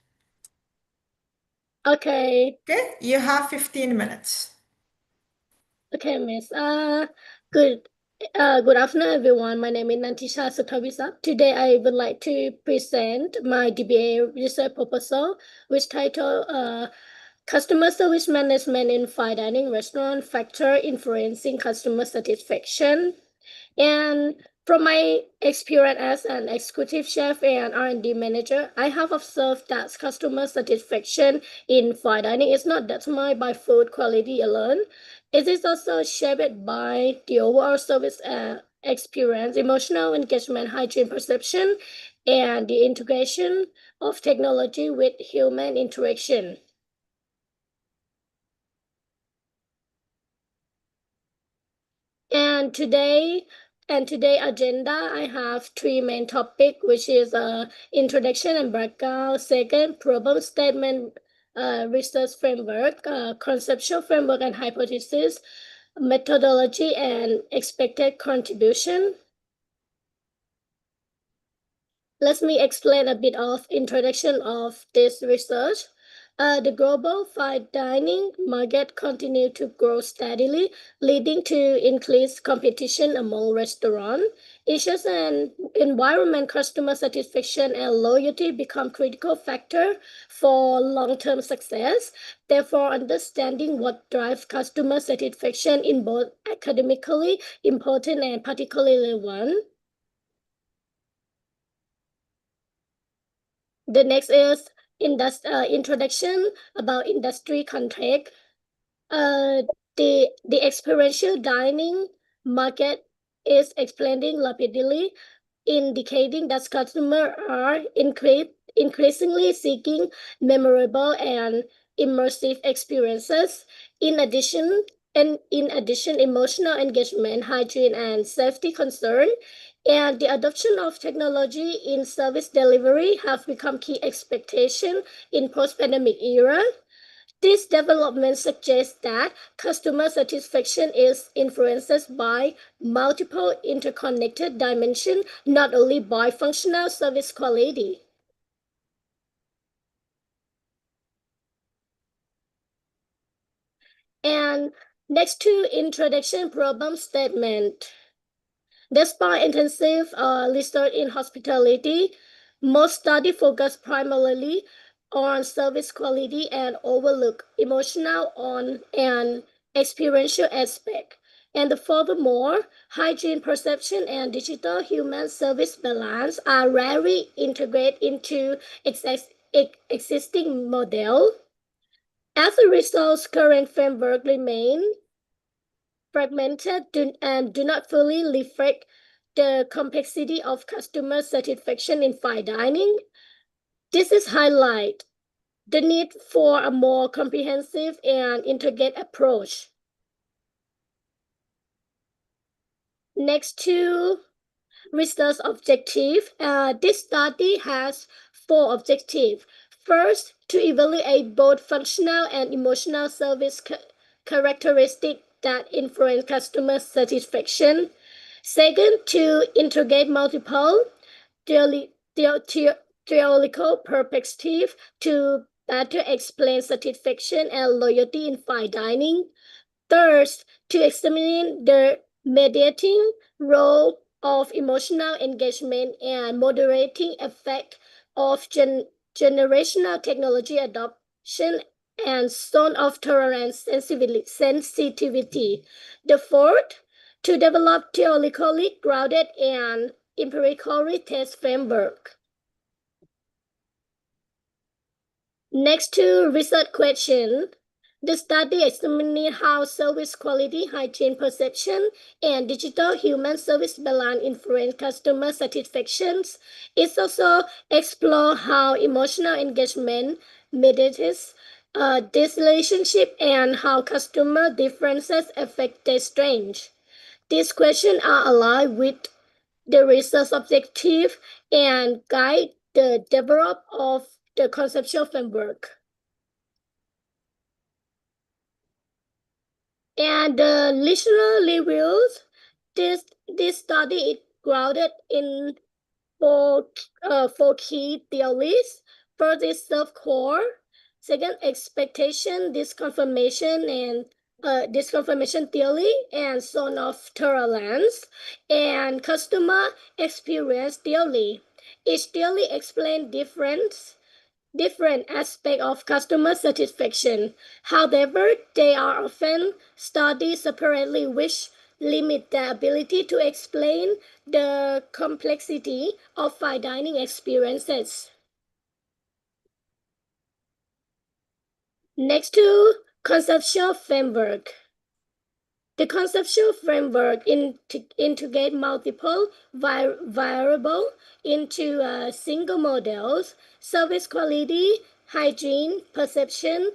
Speaker 13: Okay.
Speaker 12: Okay, you have 15 minutes.
Speaker 13: Okay, Miss. Good afternoon, everyone. My name is Nantisha Sutavisa. Today, I would like to present my DBA research proposal, which titled Customer Service Management in Fine Dining Restaurant Factor Influencing Customer Satisfaction. And from my experience as an executive chef and R&D manager, I have observed that customer satisfaction in fine dining is not determined by food quality alone. It is also shaped by the overall service experience, emotional engagement, hygiene perception, and the integration of technology with human interaction. And today agenda, I have three main topic, which is introduction and background. Second, problem statement, research framework, conceptual framework and hypothesis, methodology, and expected contribution. Let me explain a bit of introduction of this research. The global fine dining market continued to grow steadily, leading to increased competition among restaurants. Issues and environment, customer satisfaction, and loyalty become critical factors for long-term success. Therefore, understanding what drives customer satisfaction in both academically important and particularly relevant. The next is introduction about industry context. The experiential dining market is expanding rapidly, indicating that customers are increasingly seeking memorable and immersive experiences. In addition, emotional engagement, hygiene, and safety concern, and the adoption of technology in service delivery have become key expectations in post-pandemic era. This development suggests that customer satisfaction is influenced by multiple interconnected dimensions, not only by functional service quality. And next to introduction problem statement. Despite intensive research in hospitality, most studies focus primarily on service quality and overlook emotional and experiential aspect. And furthermore, hygiene perception and digital human service balance are rarely integrated into existing model. As a result, current framework remain fragmented and do not fully reflect the complexity of customer satisfaction in fine dining. This is highlight the need for a more comprehensive and integrated approach. Next to research objective, this study has 4 objectives. First, to evaluate both functional and emotional service characteristics that influence customer satisfaction. Second, to integrate multiple theoretical perspectives to better explain satisfaction and loyalty in fine dining. Third, to examine the mediating role of emotional engagement and moderating effect of generational technology adoption and zone of tolerance sensitivity. The fourth, to develop theoretically grounded and empirically tested framework. Next to research question. The study examined how service quality, hygiene perception, and digital human service balance influence customer satisfaction. It also explored how emotional engagement mediates this relationship and how customer differences affect their strengths. These questions are aligned with the research objective and guide the development of the conceptual framework. And the listener reviews, this study is grounded in four key theories. First is self-core. Second, expectation, disconfirmation, and disconfirmation theory, and zone of tolerance, and customer experience theory. Each theory explains different aspect of customer satisfaction. However, they are often studied separately, which limit the ability to explain the complexity of fine dining experiences. Next to conceptual framework. The conceptual framework integrate multiple variables into single models. Service quality, hygiene, perception,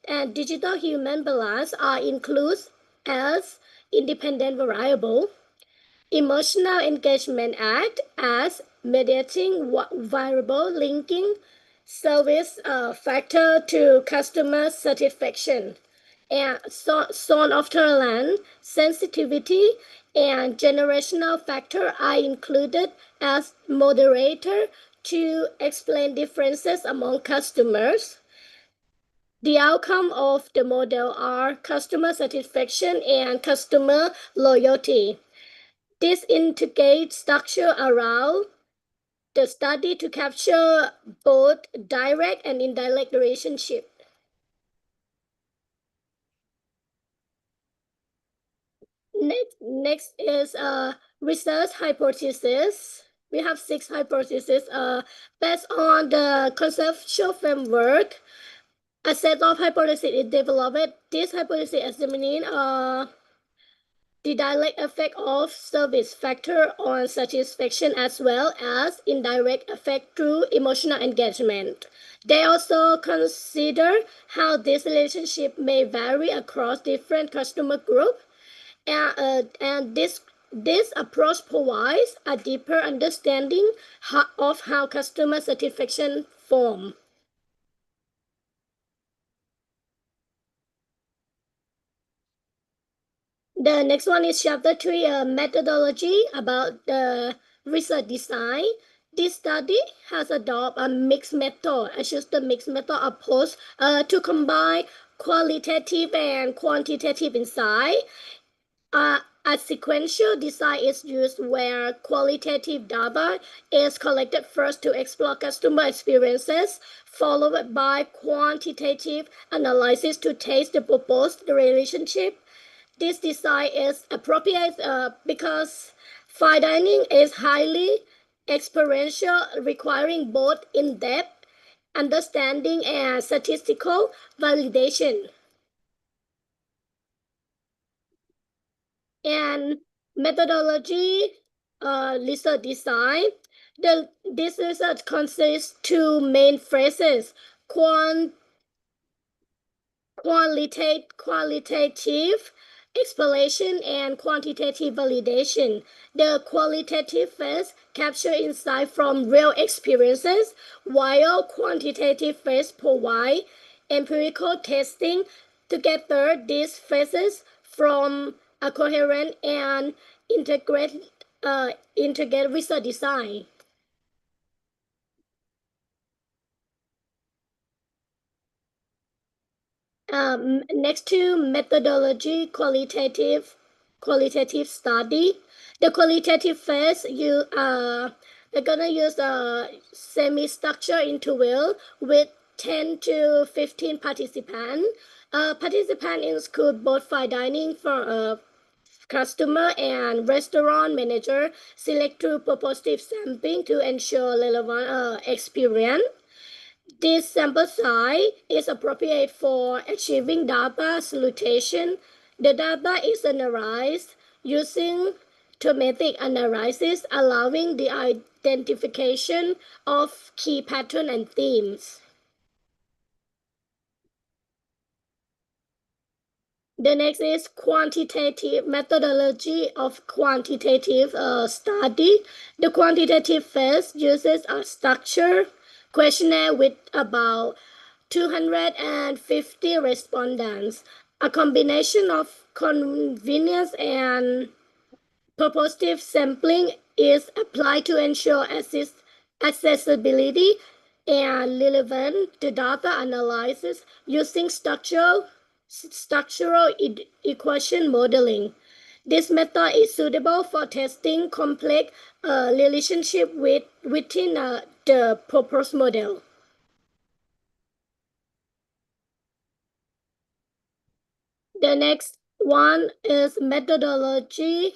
Speaker 13: and digital human balance are included as independent variable. Emotional engagement act as mediating variable linking service factor to customer satisfaction. And zone of tolerance, sensitivity, and generational factor are included as moderator to explain differences among customers. The outcome of the model are customer satisfaction and customer loyalty. This integrates structure around the study to capture both direct and indirect relationship. Next is research hypothesis. We have 6 hypotheses based on the conceptual framework. A set of hypotheses is developed. This hypothesis examines the direct effect of service factor on satisfaction as well as indirect effect through emotional engagement. They also consider how this relationship may vary across different customer groups. And this approach provides a deeper understanding of how customer satisfaction form. The next one is chapter 3, methodology about the research design. This study has adopted a mixed method. I choose the mixed method approach to combine qualitative and quantitative insight. A sequential design is used where qualitative data is collected first to explore customer experiences, followed by quantitative analysis to test the proposed relationship. This design is appropriate because fine dining is highly experiential, requiring both in-depth understanding and statistical validation. And methodology research design. This research consists 2 main phases: qualitative exploration and quantitative validation. The qualitative phase captures insight from real experiences, while quantitative phase provide empirical testing. Together, these phases from a coherent and integrated research design. Next to methodology, qualitative study. The qualitative phase, they're gonna use a semi-structured interval with 10 to 15 participants. Participants include both fine dining for customer and restaurant manager, select through purposive sampling to ensure relevant experience. This sample size is appropriate for achieving data salutation. The data is analyzed using thematic analysis, allowing the identification of key patterns and themes. The next is quantitative methodology of quantitative study. The quantitative phase uses a structured questionnaire with about 250 respondents. A combination of convenience and purposive sampling is applied to ensure accessibility and relevant to data analysis using structural equation modeling. This method is suitable for testing complex relationship within the proposed model. The next one is methodological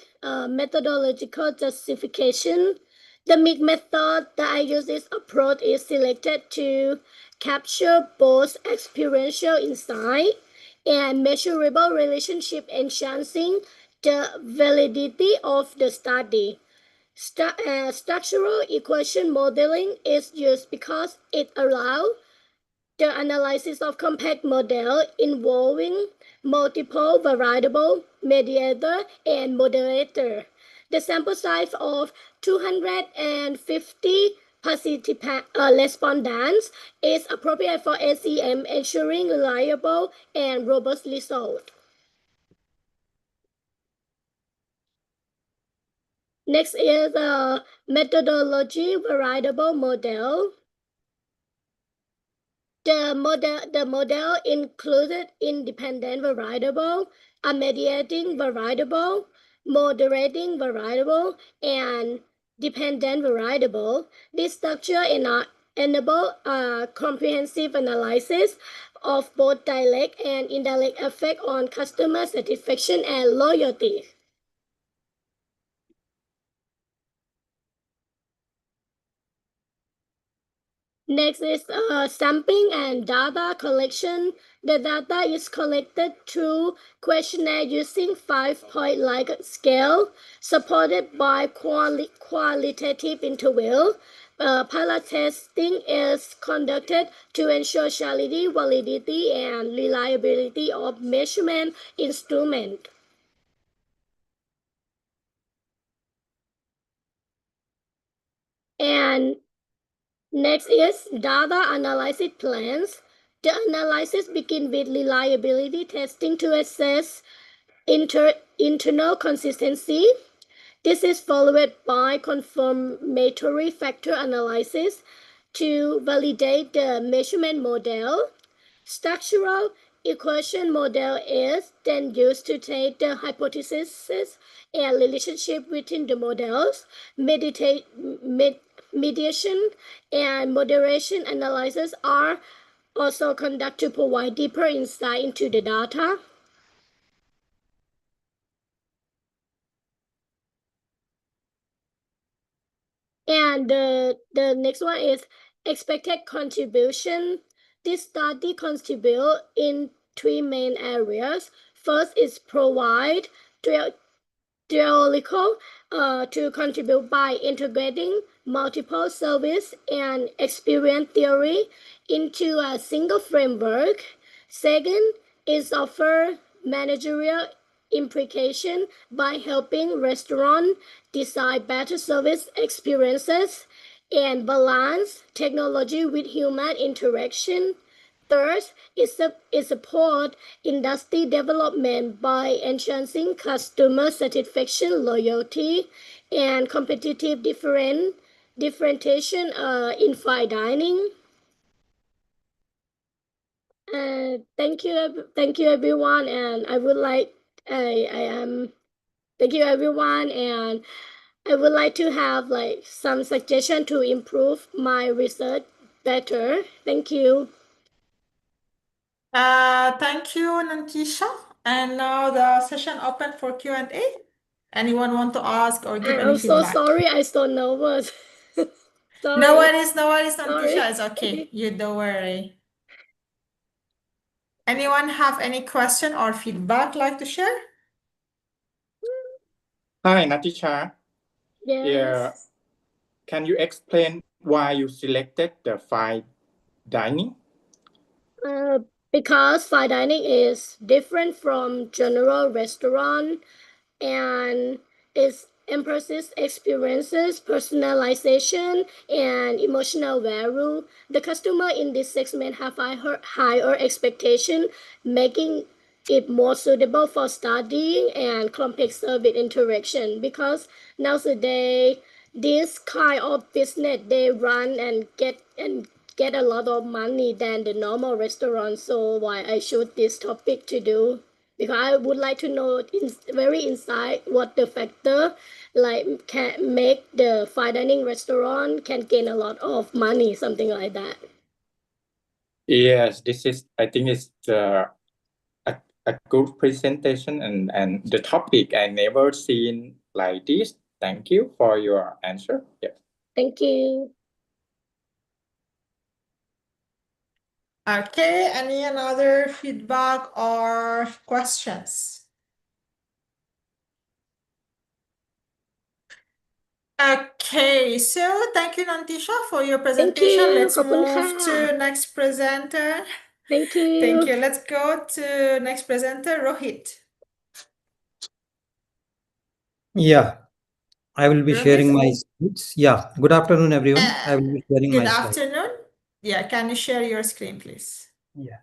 Speaker 13: justification. The MIG method that I use this approach is selected to capture both experiential insight and measurable relationship, enhancing the validity of the study. Structural equation modeling is used because it allows the analysis of complex model involving multiple variable, mediator, and moderator. The sample size of 250 respondents is appropriate for ACM, ensuring reliable and robust results. Next is a methodology variable model. The model included independent variable, a mediating variable, moderating variable, and dependent variable. This structure enable a comprehensive analysis of both direct and indirect effect on customer satisfaction and loyalty. Next is sampling and data collection. The data is collected through questionnaire using 5-point Likert scale, supported by qualitative interval. Pilot testing is conducted to ensure quality, validity, and reliability of measurement instrument. And next is data analysis plans. The analysis begins with reliability testing to assess internal consistency. This is followed by confirmatory factor analysis to validate the measurement model. Structural equation model is then used to take the hypothesis and relationship within the models. Mediation and moderation analysis are also conducted to provide deeper insight into the data. And the next one is expected contribution. This study contributes in 3 main areas. First is provide theoretical to contribute by integrating multiple service and experience theory into a single framework. Second is offer managerial implication by helping restaurants design better service experiences and balance technology with human interaction. Third is support industry development by enhancing customer satisfaction, loyalty, and competitive differentiation in fine dining. Thank you everyone, and thank you everyone, and I would like to have some suggestion to improve my research better. Thank you.
Speaker 12: Thank you, Nantisha. And now the session open for Q&A. Anyone want to ask or give any
Speaker 13: I'm so
Speaker 12: feedback?
Speaker 13: sorry, I'm so nervous. Sorry.
Speaker 12: No worries, Nantisha.
Speaker 13: Sorry.
Speaker 12: It's okay. You don't worry. Anyone have any question or feedback like to share?
Speaker 14: Hi, Natisha.
Speaker 13: Yes.
Speaker 14: Yeah. Can you explain why you selected the fine dining?
Speaker 13: Because fine dining is different from general restaurant and it emphasizes experiences, personalization, and emotional value. The customer in this segment have higher expectation, making it more suitable for studying and complex service interaction, because nowadays this kind of business they run and get a lot of money than the normal restaurant. So why I choose this topic to do, because I would like to know very inside what the factor like can make the fine dining restaurant can gain a lot of money, something like that.
Speaker 14: Yes, this is, I think it's a good presentation and the topic I never seen like this. Thank you for your answer. Yeah.
Speaker 13: Thank you.
Speaker 12: Okay, any other feedback or questions? Okay, so thank you, Nantisha, for your presentation.
Speaker 13: you.
Speaker 12: Let's
Speaker 13: ขอบคุณ
Speaker 12: move
Speaker 13: ค่ะ
Speaker 12: to next presenter.
Speaker 13: Thank you.
Speaker 12: Thank you. Let's go to next presenter, Rohit.
Speaker 15: Yeah, I will be
Speaker 12: Rohit?
Speaker 15: sharing my slides. Yeah, good afternoon, everyone. I will be sharing my
Speaker 12: Good
Speaker 15: slides.
Speaker 12: afternoon. Yeah, can you share your screen, please?
Speaker 15: Yeah.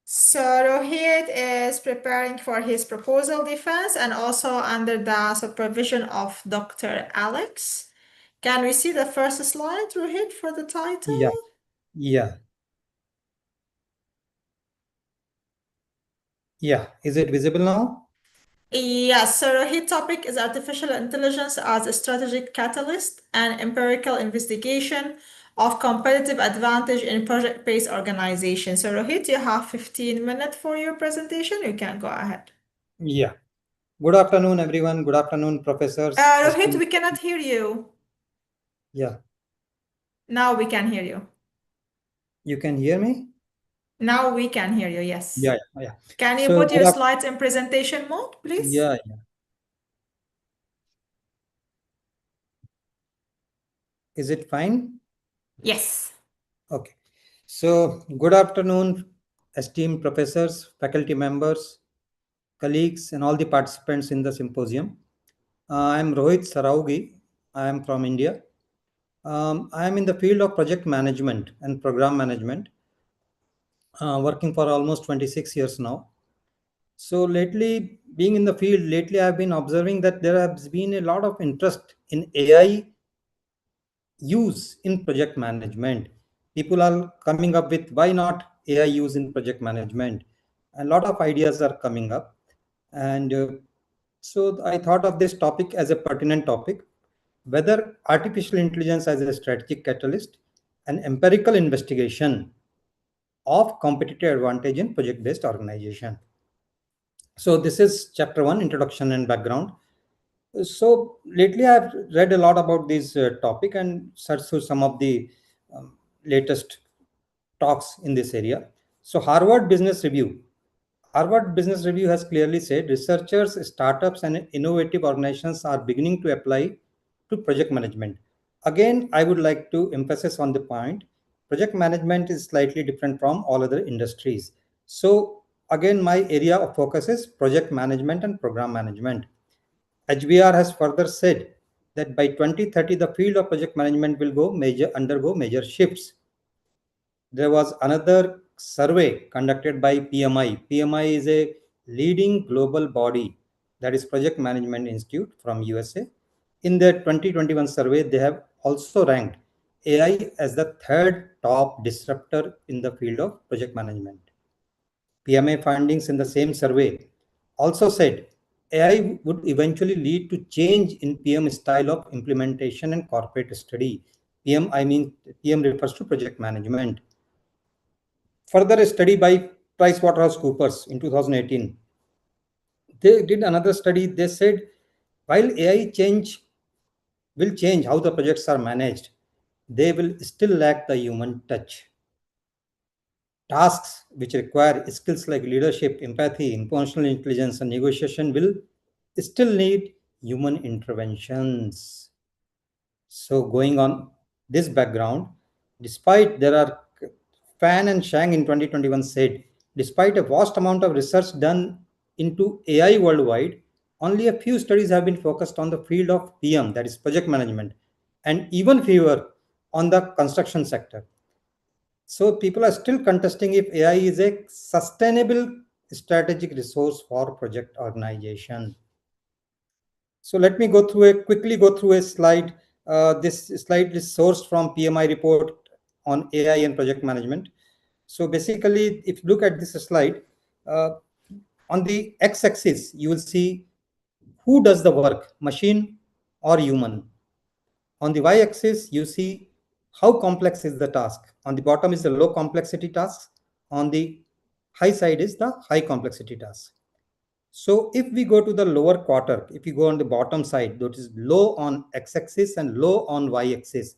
Speaker 12: So Rohit is preparing for his proposal defense and also under the supervision of Dr. Alex. Can we see the first slide, Rohit, for the title?
Speaker 15: Yeah. Yeah. Yeah. Is it visible now?
Speaker 12: Yes, so Rohit topic is artificial intelligence as a strategic catalyst and empirical investigation of competitive advantage in project-based organization. So Rohit, you have 15 minutes for your presentation. You can go ahead.
Speaker 15: Yeah. Good afternoon, everyone. Good afternoon, professors.
Speaker 12: Rohit, we cannot hear you.
Speaker 15: Yeah.
Speaker 12: Now we can hear you.
Speaker 15: You can hear me?
Speaker 12: Now we can hear you, yes.
Speaker 15: Yeah. Yeah.
Speaker 12: Can you
Speaker 15: So
Speaker 12: put your
Speaker 15: good
Speaker 12: slides in presentation mode, please?
Speaker 15: Yeah. Yeah. Is it fine?
Speaker 12: Yes.
Speaker 15: Okay. So good afternoon, esteemed professors, faculty members, colleagues, and all the participants in the symposium. I am Rohit Saraugi. I am from India. I am in the field of project management and program management, working for almost 26 years now. So lately, being in the field, lately I've been observing that there has been a lot of interest in AI use in project management. People are coming up with why not AI use in project management. A lot of ideas are coming up. And so I thought of this topic as a pertinent topic, whether artificial intelligence as a strategic catalyst and empirical investigation of competitive advantage in project-based organization. So this is chapter 1, introduction and background. So lately I've read a lot about this topic and searched through some of the latest talks in this area. So Harvard Business Review has clearly said researchers, startups, and innovative organizations are beginning to apply to project management. Again, I would like to emphasize on the point, project management is slightly different from all other industries. So again, my area of focus is project management and program management. HBR has further said that by 2030, the field of project management will undergo major shifts. There was another survey conducted by PMI. PMI is a leading global body, that is Project Management Institute from USA. In their 2021 survey, they have also ranked AI as the third top disruptor in the field of project management. PMI findings in the same survey also said AI would eventually lead to change in PM style of implementation and corporate study. PM refers to project management. Further, a study by PricewaterhouseCoopers in 2018, they did another study. They said while AI will change how the projects are managed, they will still lack the human touch. Tasks which require skills like leadership, empathy, emotional intelligence, and negotiation will still need human interventions. So, going on this background, despite there are Fan and Shang in 2021 said, despite a vast amount of research done into AI worldwide, only a few studies have been focused on the field of PM, that is project management, and even fewer on the construction sector. So people are still contesting if AI is a sustainable strategic resource for project organization. So let me quickly go through a slide. This slide is sourced from PMI report on AI and project management. So basically, if you look at this slide, on the x-axis, you will see who does the work, machine or human. On the y-axis, you see how complex is the task. On the bottom is the low complexity task. On the high side is the high complexity task. So if we go to the lower quarter, if you go on the bottom side, that is low on x-axis and low on y-axis,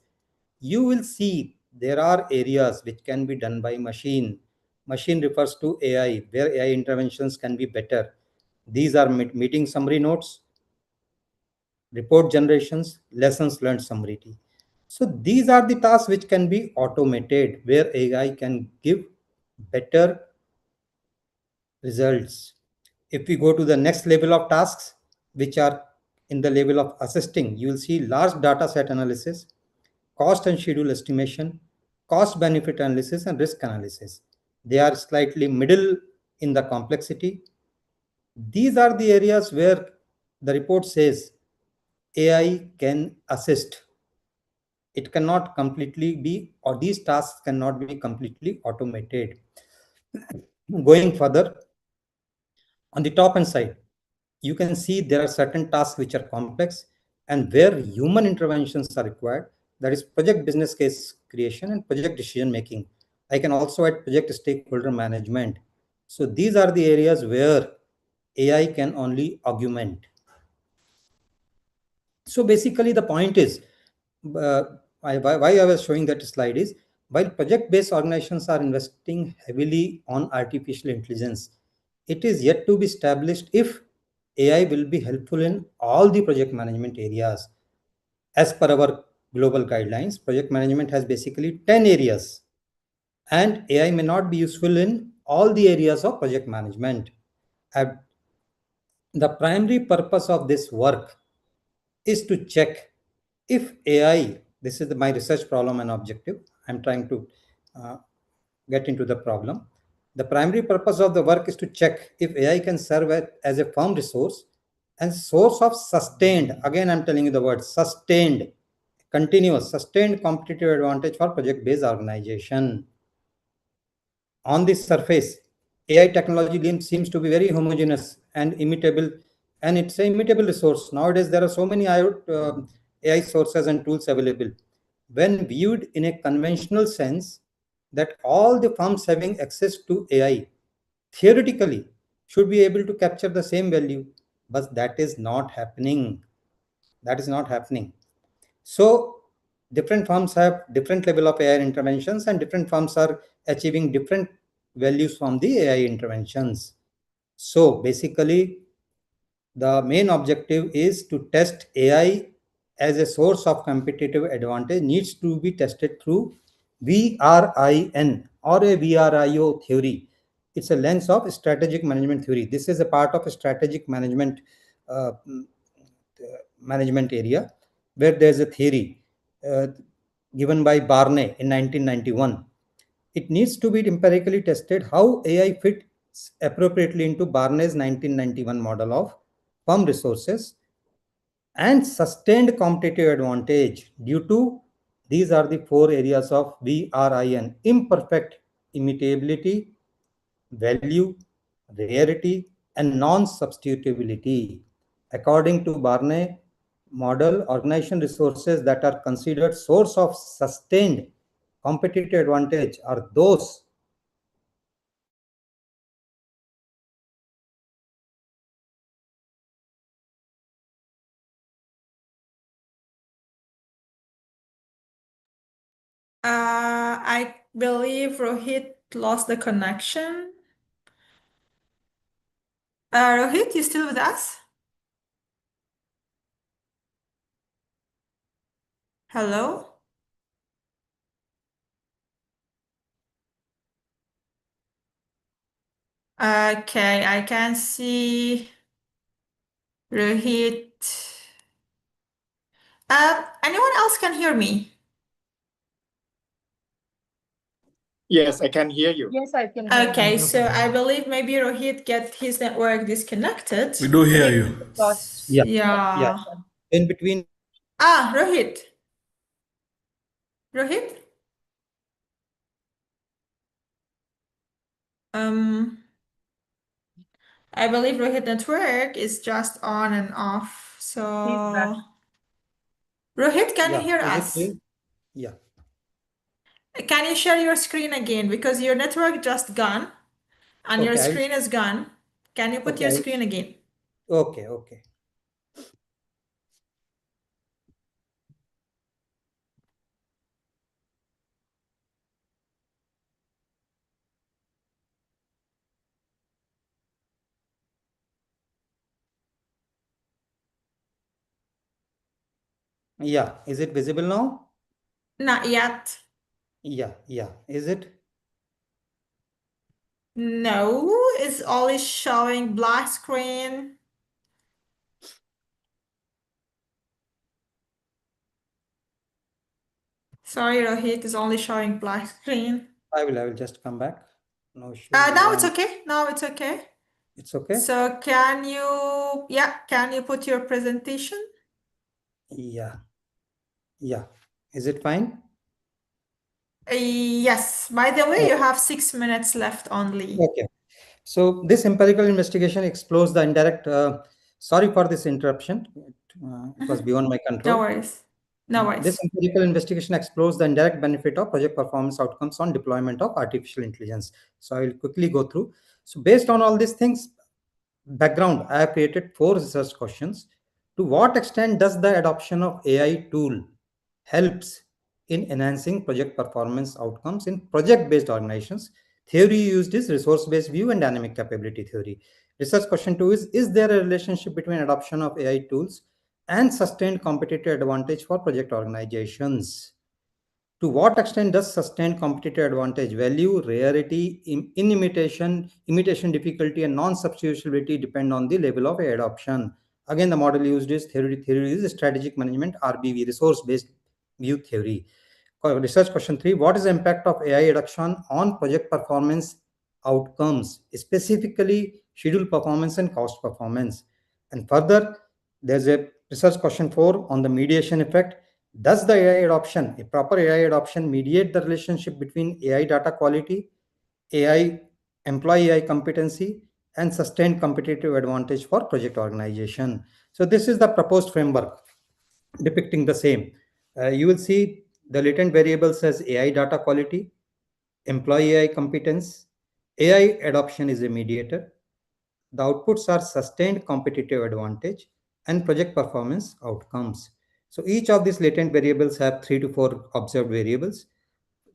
Speaker 15: you will see there are areas which can be done by machine. Machine refers to AI, where AI interventions can be better. These are meeting summary notes, report generations, lessons learned summary. So these are the tasks which can be automated, where AI can give better results. If we go to the next level of tasks, which are in the level of assisting, you will see large data set analysis, cost and schedule estimation, cost benefit analysis, and risk analysis. They are slightly middle in the complexity. These are the areas where the report says AI can assist. It cannot completely be, or these tasks cannot be completely automated. Going further, on the top hand side, you can see there are certain tasks which are complex and where human interventions are required. That is project business case creation and project decision making. I can also add project stakeholder management. So these are the areas where AI can only augment. So basically the point is, why I was showing that slide is, while project-based organizations are investing heavily on artificial intelligence, it is yet to be established if AI will be helpful in all the project management areas. As per our global guidelines, project management has basically 10 areas, and AI may not be useful in all the areas of project management. The primary purpose of this work is to check if AI, this is my research problem and objective, I'm trying to get into the problem. The primary purpose of the work is to check if AI can serve as a firm resource and source of sustained, again I'm telling you the word sustained, continuous, sustained competitive advantage for project-based organization. On the surface, AI technology seems to be very homogeneous and immutable, and it's an immutable resource. Nowadays, there are so many AI sources and tools available. When viewed in a conventional sense, that all the firms having access to AI theoretically should be able to capture the same value, but that is not happening. That is not happening. So different firms have different level of AI interventions, and different firms are achieving different values from the AI interventions. So basically, the main objective is to test AI as a source of competitive advantage needs to be tested through VRIN or a VRIO theory. It's a lens of strategic management theory. This is a part of a strategic management area, where there's a theory given by Barney in 1991. It needs to be empirically tested how AI fits appropriately into Barney's 1991 model of firm resources and sustained competitive advantage due to these are the four areas of VRIN: imperfect immutability, value, rarity, and non-substitutability. According to Barney model, organization resources that are considered source of sustained competitive advantage are those
Speaker 12: I believe Rohit lost the connection. Rohit, you still with us? Hello? Okay, I can see Rohit. Anyone else can hear me?
Speaker 14: Yes, I can hear you.
Speaker 7: Yes, I can hear
Speaker 12: Okay,
Speaker 7: you.
Speaker 12: so I believe maybe Rohit get his network disconnected.
Speaker 16: We do hear you.
Speaker 7: Because
Speaker 12: Yeah.
Speaker 15: In between.
Speaker 12: Rohit. Rohit? I believe Rohit network is just on and off. So Rohit, can you hear us?
Speaker 15: Yeah.
Speaker 12: Can you share your screen again? Because your network just gone and your screen is gone. Can you put your screen again?
Speaker 15: Okay. Yeah. Is it visible now?
Speaker 12: Not yet.
Speaker 15: Yeah. Is it?
Speaker 12: No, it's always showing black screen. Sorry, Rohit, it's only showing black screen.
Speaker 15: I will just come back. No issue.
Speaker 12: Now it's okay. Now it's okay.
Speaker 15: It's okay.
Speaker 12: So can you put your presentation?
Speaker 15: Yeah. Is it fine?
Speaker 12: Yes. By the way, you have 6 minutes left only.
Speaker 15: Okay. So this empirical investigation explores the indirect. Sorry for this interruption. It was beyond my control.
Speaker 12: No worries. No worries.
Speaker 15: This empirical investigation explores the indirect benefit of project performance outcomes on deployment of artificial intelligence. So I will quickly go through. So based on all these things, background, I have created 4 research questions. To what extent does the adoption of AI tool helps in enhancing project performance outcomes in project-based organizations? Theory used is resource-based view and dynamic capability theory. Research question 2 is there a relationship between adoption of AI tools and sustained competitive advantage for project organizations? To what extent does sustained competitive advantage value, rarity, imitation difficulty, and non-substitutability depend on the level of adoption? Again, the model used is theory is strategic management, RBV, resource-based view theory. Research question 3, what is the impact of AI adoption on project performance outcomes, specifically schedule performance and cost performance? And further, there's a research question 4 on the mediation effect. Does the AI adoption, a proper AI adoption, mediate the relationship between AI data quality, employee AI competency, and sustained competitive advantage for project organization? So this is the proposed framework depicting the same. You will see the latent variables as AI data quality, employee AI competence, AI adoption is a mediator. The outputs are sustained competitive advantage and project performance outcomes. So each of these latent variables have 3 to 4 observed variables.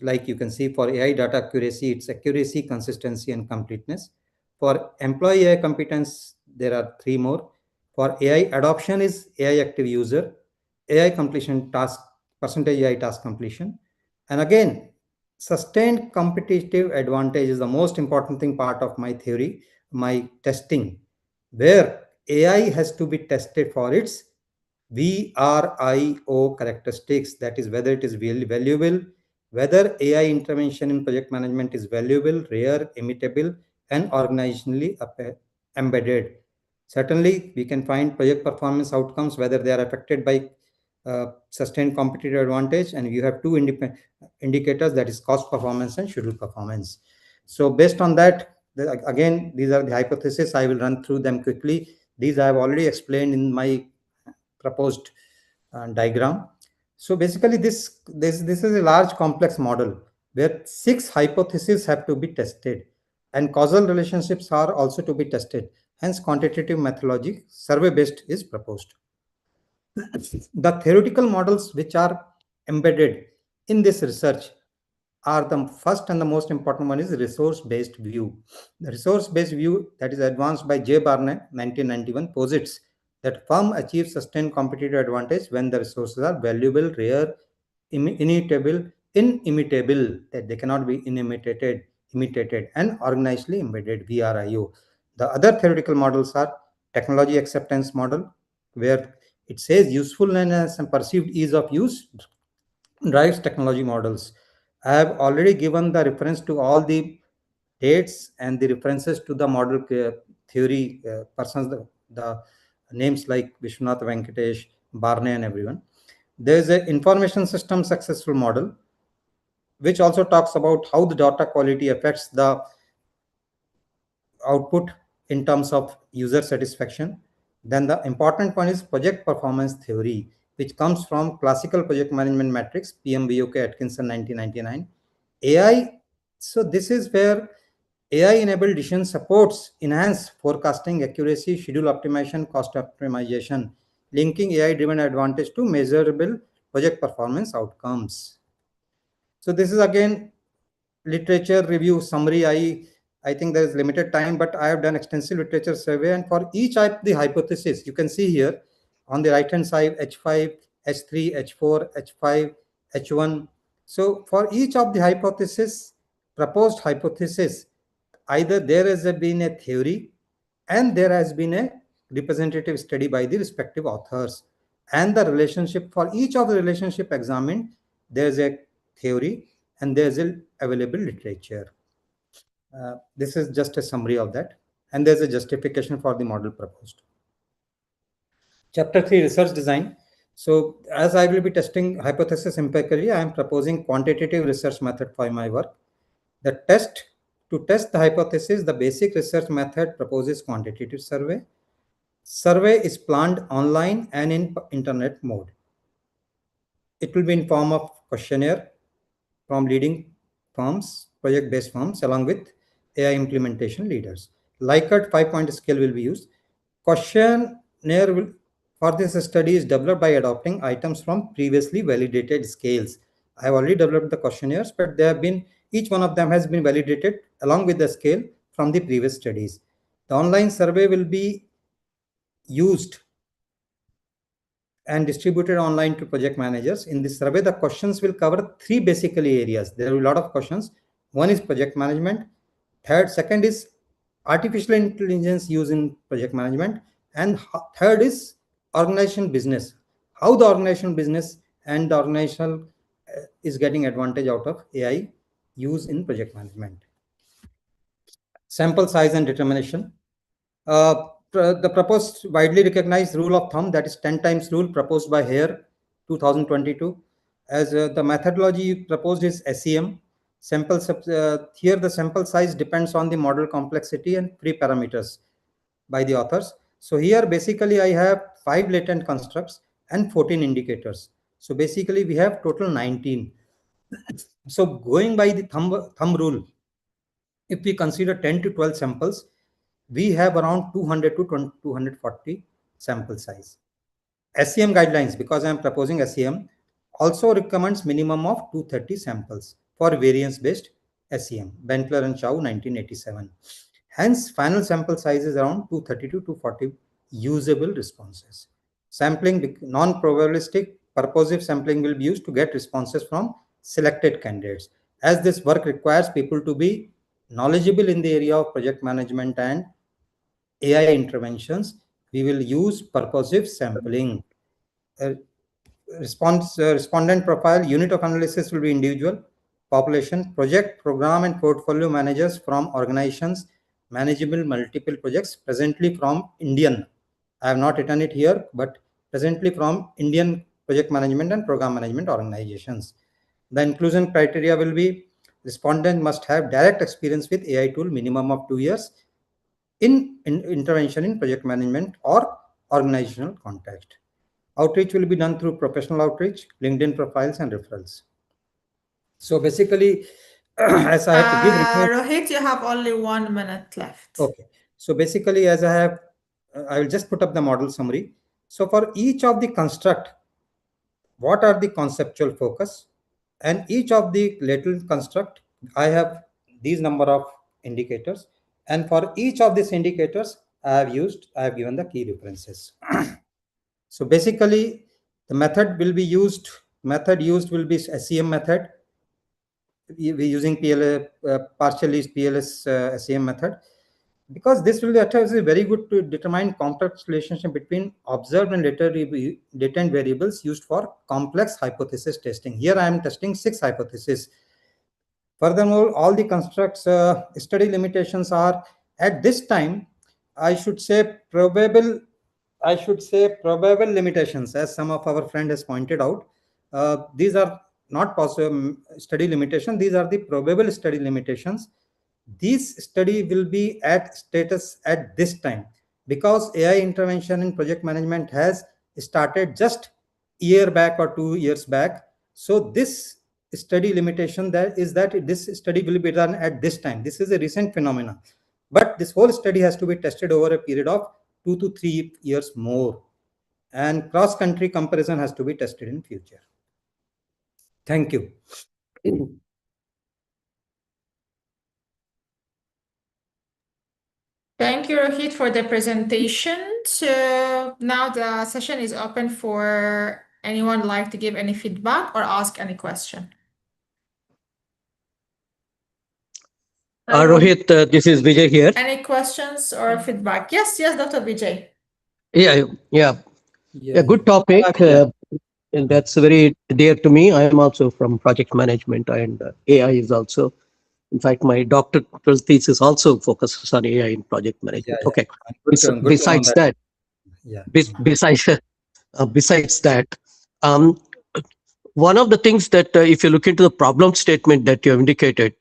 Speaker 15: Like you can see for AI data accuracy, it's accuracy, consistency, and completeness. For employee AI competence, there are 3 more. For AI adoption is AI active user, AI completion task, percentage AI task completion. And again, sustained competitive advantage is the most important thing part of my theory, my testing, where AI has to be tested for its VRIO characteristics, that is whether it is really valuable, whether AI intervention in project management is valuable, rare, imitable, and organizationally embedded. Certainly, we can find project performance outcomes, whether they are affected by sustained competitive advantage, and you have 2 independent indicators, that is cost performance and schedule performance. So based on that, again, these are the hypotheses. I will run through them quickly. These I have already explained in my proposed diagram. So basically this is a large complex model where 6 hypotheses have to be tested and causal relationships are also to be tested. Hence quantitative methodology survey based is proposed. The theoretical models which are embedded in this research are the first and the most important one is resource-based view. The resource-based view that is advanced by J. Barnett 1991 posits that firm achieves sustained competitive advantage when the resources are valuable, rare, inimitable, that they cannot be imitated, and organizationally embedded, VRIO. The other theoretical models are technology acceptance model, where it says usefulness and perceived ease of use drives technology models. I have already given the reference to all the dates and the references to the model theory persons, the names like Vishwanath Venkatesh, Barney, and everyone. There is an information system successful model, which also talks about how the data quality affects the output in terms of user satisfaction. Then the important one is project performance theory, which comes from classical project management metrics, PMBOK Atkinson 1999. AI, so this is where AI-enabled decision supports enhanced forecasting accuracy, schedule optimization, cost optimization, linking AI-driven advantage to measurable project performance outcomes. So this is again literature review summary. I think there is limited time, but I have done extensive literature survey, and for each of the hypothesis, you can see here on the right hand side, H5, H3, H4, H5, H1. So for each of the hypothesis, proposed hypothesis, either there has been a theory and there has been a representative study by the respective authors, and the relationship for each of the relationship examined, there's a theory and there's a available literature. This is just a summary of that, and there's a justification for the model proposed. Chapter 3, research design. So as I will be testing hypothesis empirically, I am proposing quantitative research method for my work. To test the hypothesis, the basic research method proposes quantitative survey. Survey is planned online and in internet mode. It will be in form of questionnaire from leading firms, project-based firms, along with AI implementation leaders. Likert 5-point scale will be used. Questionnaire will, for this study, is developed by adopting items from previously validated scales. I have already developed the questionnaires, but they have been, each one of them has been validated along with the scale from the previous studies. The online survey will be used and distributed online to project managers. In this survey, the questions will cover three basically areas. There are a lot of questions. One is project management. Second is artificial intelligence used in project management. And third is organizational business. How the organizational business and the organizational is getting advantage out of AI use in project management. Sample size and determination. The proposed widely recognized rule of thumb, that is 10 times rule proposed by Hare 2022. As the methodology proposed is SEM. Here the sample size depends on the model complexity and pre-parameters by the authors. So here basically I have 5 latent constructs and 14 indicators. So basically we have total 19. So going by the thumb rule, if we consider 10 to 12 samples, we have around 200 to 240 sample size. SEM guidelines, because I am proposing SEM, also recommends minimum of 230 samples for variance-based SEM, Bentler and Chow 1987. Hence, final sample size is around 230 to 240 usable responses. Sampling, non-probabilistic, purposive sampling will be used to get responses from selected candidates. As this work requires people to be knowledgeable in the area of project management and AI interventions, we will use purposive sampling. Respondent profile, unit of analysis will be individual, population, project, program, and portfolio managers from organizations, manageable multiple projects, presently from Indian. I have not written it here, but presently from Indian project management and program management organizations. The inclusion criteria will be respondent must have direct experience with AI tool, minimum of 2 years, in intervention in project management or organizational context. Outreach will be done through professional outreach, LinkedIn profiles, and referrals. So basically, as I have to give
Speaker 12: Rohit, you have only 1 minute left.
Speaker 15: Okay. So basically, as I have, I will just put up the model summary. So for each of the construct, what are the conceptual focus? And each of the latent construct, I have these number of indicators. And for each of these indicators, I have given the key references. So basically, the method will be used, will be SEM method. We're using partial least PLS SEM method, because this will be very good to determine complex relationship between observed and latent variables used for complex hypothesis testing. Here I am testing 6 hypotheses. Furthermore, all the constructs study limitations are at this time, I should say probable limitations, as some of our friend has pointed out. These are not possible study limitation. These are the probable study limitations. This study will be at status at this time because AI intervention in project management has started just year back or 2 years back. So this study limitation that is that this study will be done at this time. This is a recent phenomenon, but this whole study has to be tested over a period of 2 to 3 years more, and cross-country comparison has to be tested in future. Thank you.
Speaker 12: Thank you, Rohit, for the presentation. So now the session is open for anyone like to give any feedback or ask any question.
Speaker 6: Rohit, this is Vijay here.
Speaker 12: Any questions or feedback? Yes, Dr. Vijay.
Speaker 6: Yeah, good topic. And that's very dear to me. I am also from project management, and AI is also. In fact, my doctoral thesis also focuses on AI in project management. Okay. Besides that, one of the things that if you look into the problem statement that you have indicated,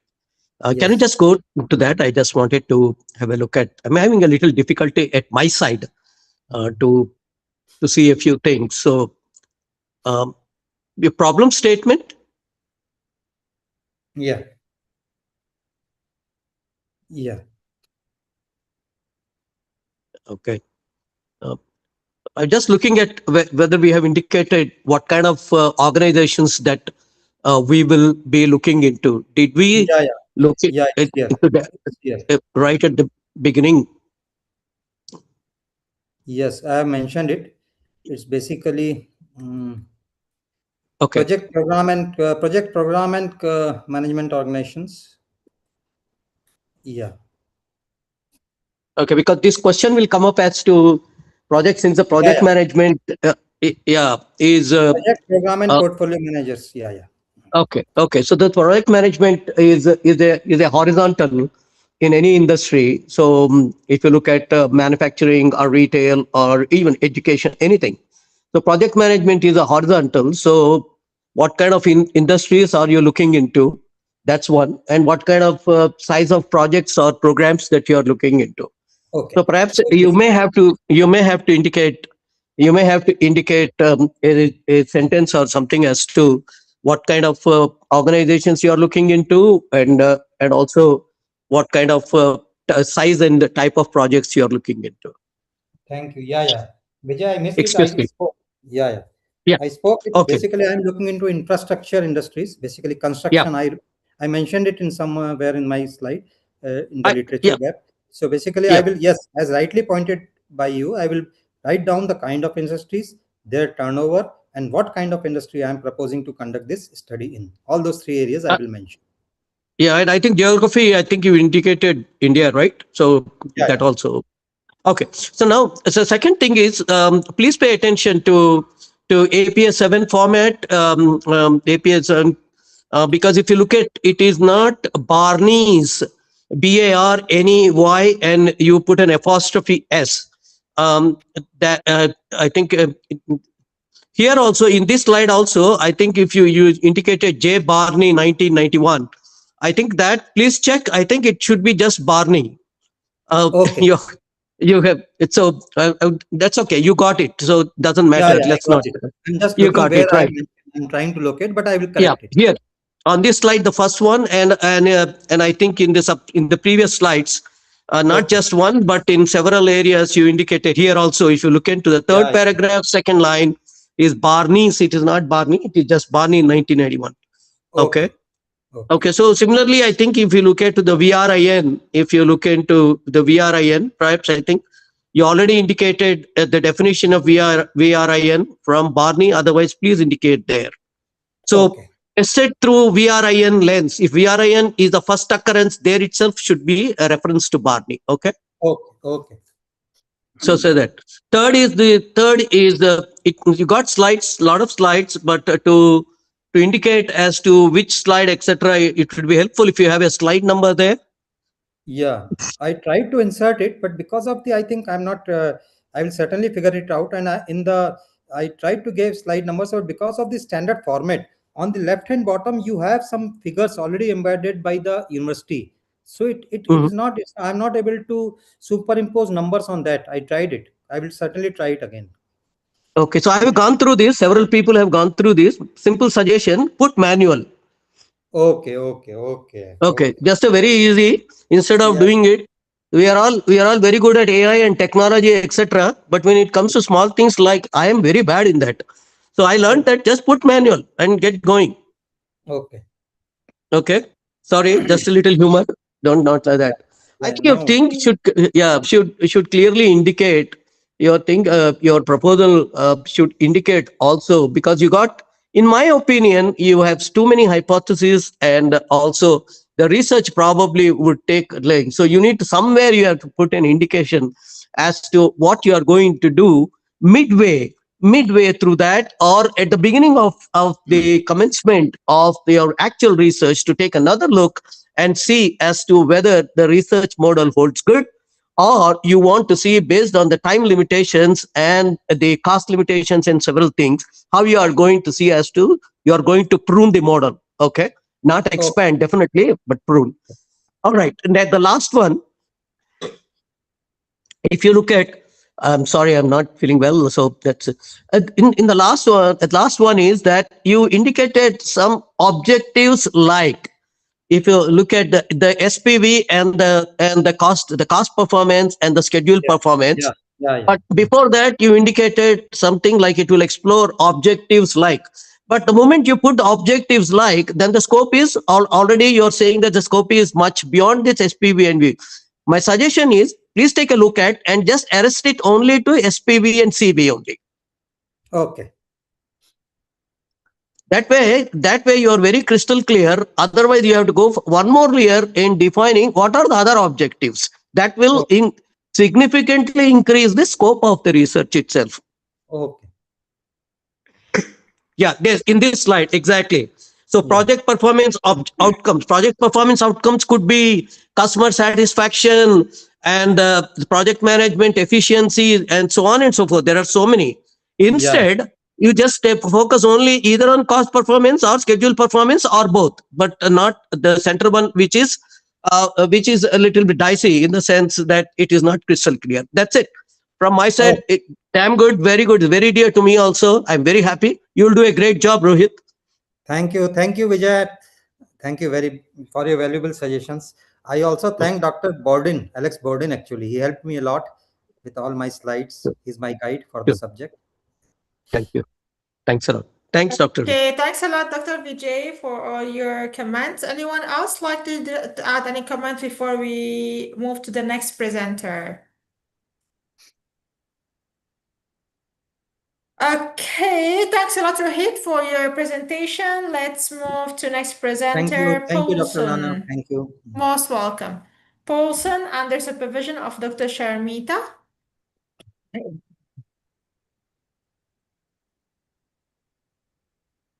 Speaker 6: can you just go to that? I just wanted to have a look at. I'm having a little difficulty at my side to see a few things. So, your problem statement.
Speaker 15: Yeah.
Speaker 6: Okay. I'm just looking at whether we have indicated what kind of organizations that we will be looking into. Did we look into that right at the beginning?
Speaker 15: Yes, I have mentioned it. It's basically
Speaker 6: okay.
Speaker 15: project program and management organizations. Yeah.
Speaker 6: Okay, because this question will come up as to projects since the project management is
Speaker 15: project program and portfolio managers.
Speaker 6: Okay. So the project management is a horizontal in any industry. So if you look at manufacturing or retail or even education, anything. So project management is a horizontal. So what kind of industries are you looking into? That's one. And what kind of size of projects or programs that you are looking into?
Speaker 15: Okay.
Speaker 6: So perhaps you may have to indicate a sentence or something as to what kind of organizations you are looking into, and also what kind of size and the type of projects you are looking into.
Speaker 15: Thank you. Vijay, I missed
Speaker 6: Excuse
Speaker 15: it.
Speaker 6: me.
Speaker 15: I spoke. Basically, I'm looking into infrastructure industries, basically construction. I mentioned it in somewhere in my slide in the literature web. So basically, I will, as rightly pointed by you, I will write down the kind of industries, their turnover, and what kind of industry I am proposing to conduct this study in. All those 3 areas I will mention.
Speaker 6: Yeah, and I think geography, I think you indicated India, right? So that also. Okay. So now, so second thing is, please pay attention to APS 7 format, APS 7, because if you look at it, is not Barney's, BARNEY, and you put an apostrophe S. That I think here also in this slide also, I think if you indicated J. Barney 1991, I think that please check. I think it should be just Barney.
Speaker 15: Okay.
Speaker 6: You have it, so that's okay. You got it, so doesn't matter. Let's not.
Speaker 15: I'm just
Speaker 6: you got it right.
Speaker 15: I'm trying to locate, but I will correct it.
Speaker 6: Here on this slide, the first one, and I think in the previous slides, not just one, but in several areas you indicated here also. If you look into the third paragraph, second line is Barney's. It is not Barney. It is just Barney in 1991. Okay. So similarly, I think if you look at the VRIN, if you look into the VRIN, perhaps I think you already indicated the definition of VRIN from Barney. Otherwise, please indicate there. So tested through VRIN lens. If VRIN is the first occurrence, there itself should be a reference to Barney. Okay.
Speaker 15: Okay.
Speaker 6: So say that. Third is you got slides, lot of slides, but to to indicate as to which slide, etc. It would be helpful if you have a slide number there.
Speaker 15: Yeah, I tried to insert it, but because of the, I think I'm not, I will certainly figure it out. And I tried to give slide numbers, but because of the standard format, on the left-hand bottom, you have some figures already embedded by the university. So it is not, I'm not able to superimpose numbers on that. I tried it. I will certainly try it again.
Speaker 6: Okay, so I have gone through this. Several people have gone through this. Simple suggestion, put manual.
Speaker 15: Okay.
Speaker 6: Just a very easy. Instead of doing it, we are all very good at AI and technology, etc. But when it comes to small things, like I am very bad in that. So I learned that just put manual and get going. Okay. Sorry, just a little humor. Don't not like that. I think your thing should clearly indicate your thing. Your proposal should indicate also, because you got, in my opinion, you have too many hypotheses, and also the research probably would take length. So you need to, somewhere you have to put an indication as to what you are going to do midway through that, or at the beginning of the commencement of your actual research, to take another look and see as to whether the research model holds good, or you want to see, based on the time limitations and the cost limitations and several things, how you are going to see as to you are going to prune the model. Okay, not expand definitely, but prune. All right, and then the last one, if you look at, I'm sorry, I'm not feeling well, so that's it. In the last one is that you indicated some objectives, like if you look at the SPV and the cost performance and the schedule performance. But before that, you indicated something like it will explore objectives like. But the moment you put the objectives like, then the scope is already, you're saying that the scope is much beyond this SPV and V. My suggestion is, please take a look at and just arrest it only to SPV and CV only.
Speaker 15: Okay.
Speaker 6: That way you are very crystal clear. Otherwise, you have to go one more layer in defining what are the other objectives. That will significantly increase the scope of the research itself.
Speaker 15: Okay.
Speaker 6: Yeah, in this slide, exactly. So project performance outcomes. Project performance outcomes could be customer satisfaction and project management efficiency and so on and so forth. There are so many. Instead, you just focus only either on cost performance or schedule performance or both, but not the center one, which is a little bit dicey in the sense that it is not crystal clear. That's it. From my side, damn good, very good, very dear to me also. I'm very happy. You'll do a great job, Rohit.
Speaker 15: Thank you, Vijay. Thank you for your valuable suggestions. I also thank Dr. Borden, Alex Borden. Actually, he helped me a lot with all my slides. He's my guide for the subject.
Speaker 6: Thank you. Thanks a lot. Thanks, Dr.
Speaker 12: Okay, thanks a lot, Dr. Vijay, for all your comments. Anyone else like to add any comments before we move to the next presenter? Okay, thanks a lot, Rohit, for your presentation. Let's move to next presenter,
Speaker 15: Thank you, Dr.
Speaker 12: Paulson.
Speaker 15: Lana. Thank you.
Speaker 12: Most welcome. Paulson, under supervision of Dr. Sharmita.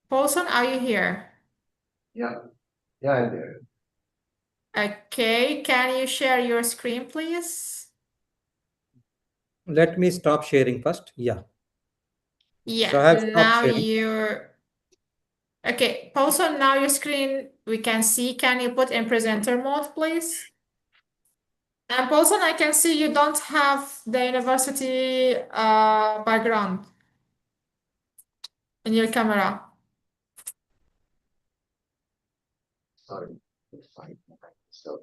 Speaker 12: Paulson, are you here?
Speaker 16: Yeah, I'm there.
Speaker 12: Okay, can you share your screen, please?
Speaker 15: Let me stop sharing first. Yeah.
Speaker 12: Yeah,
Speaker 15: so I have
Speaker 12: now
Speaker 15: sharing.
Speaker 12: you're... Okay, Paulson, now your screen we can see. Can you put in presenter mode, please? And Paulson, I can see you don't have the university background in your camera.
Speaker 16: Sorry, it's fine. So,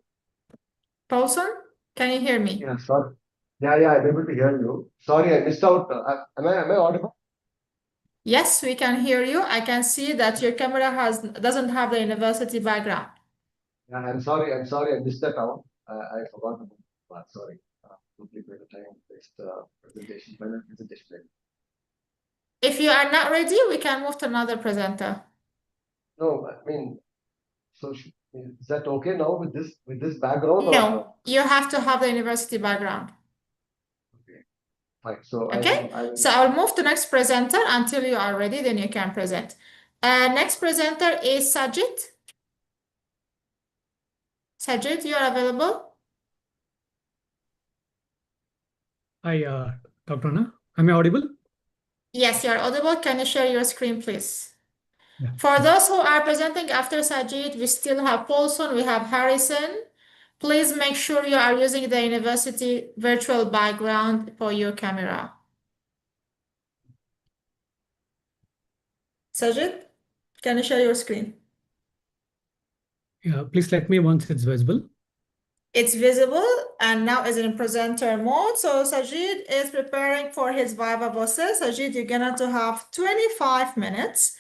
Speaker 12: Paulson, can you hear me?
Speaker 16: yeah, sorry. Yeah, I'm able to hear you. Sorry, I missed out. Am I audible?
Speaker 12: Yes, we can hear you. I can see that your camera doesn't have the university background.
Speaker 16: Yeah, I'm sorry. I missed that out. I forgot about that. Sorry. Complete the time based presentation. Final presentation.
Speaker 12: If you are not ready, we can move to another presenter.
Speaker 16: No, I mean, so is that okay now with this background?
Speaker 12: No, you have to have the university background.
Speaker 16: Okay, fine. So
Speaker 12: Okay, so I'll move to next presenter until you are ready. Then you can present. Next presenter is Sajid. Sajid, you are available?
Speaker 17: Hi, Dr. Anna. Am I audible?
Speaker 12: Yes, you are audible. Can you share your screen, please?
Speaker 17: Yeah.
Speaker 12: For those who are presenting after Sajid, we still have Paulson, we have Harrison. Please make sure you are using the university virtual background for your camera. Sajid, can you share your screen?
Speaker 17: Yeah, please let me once it's visible.
Speaker 12: It's visible and now is in presenter mode. So Sajid is preparing for his Viva Voce. Sajid, you're gonna to have 25 minutes.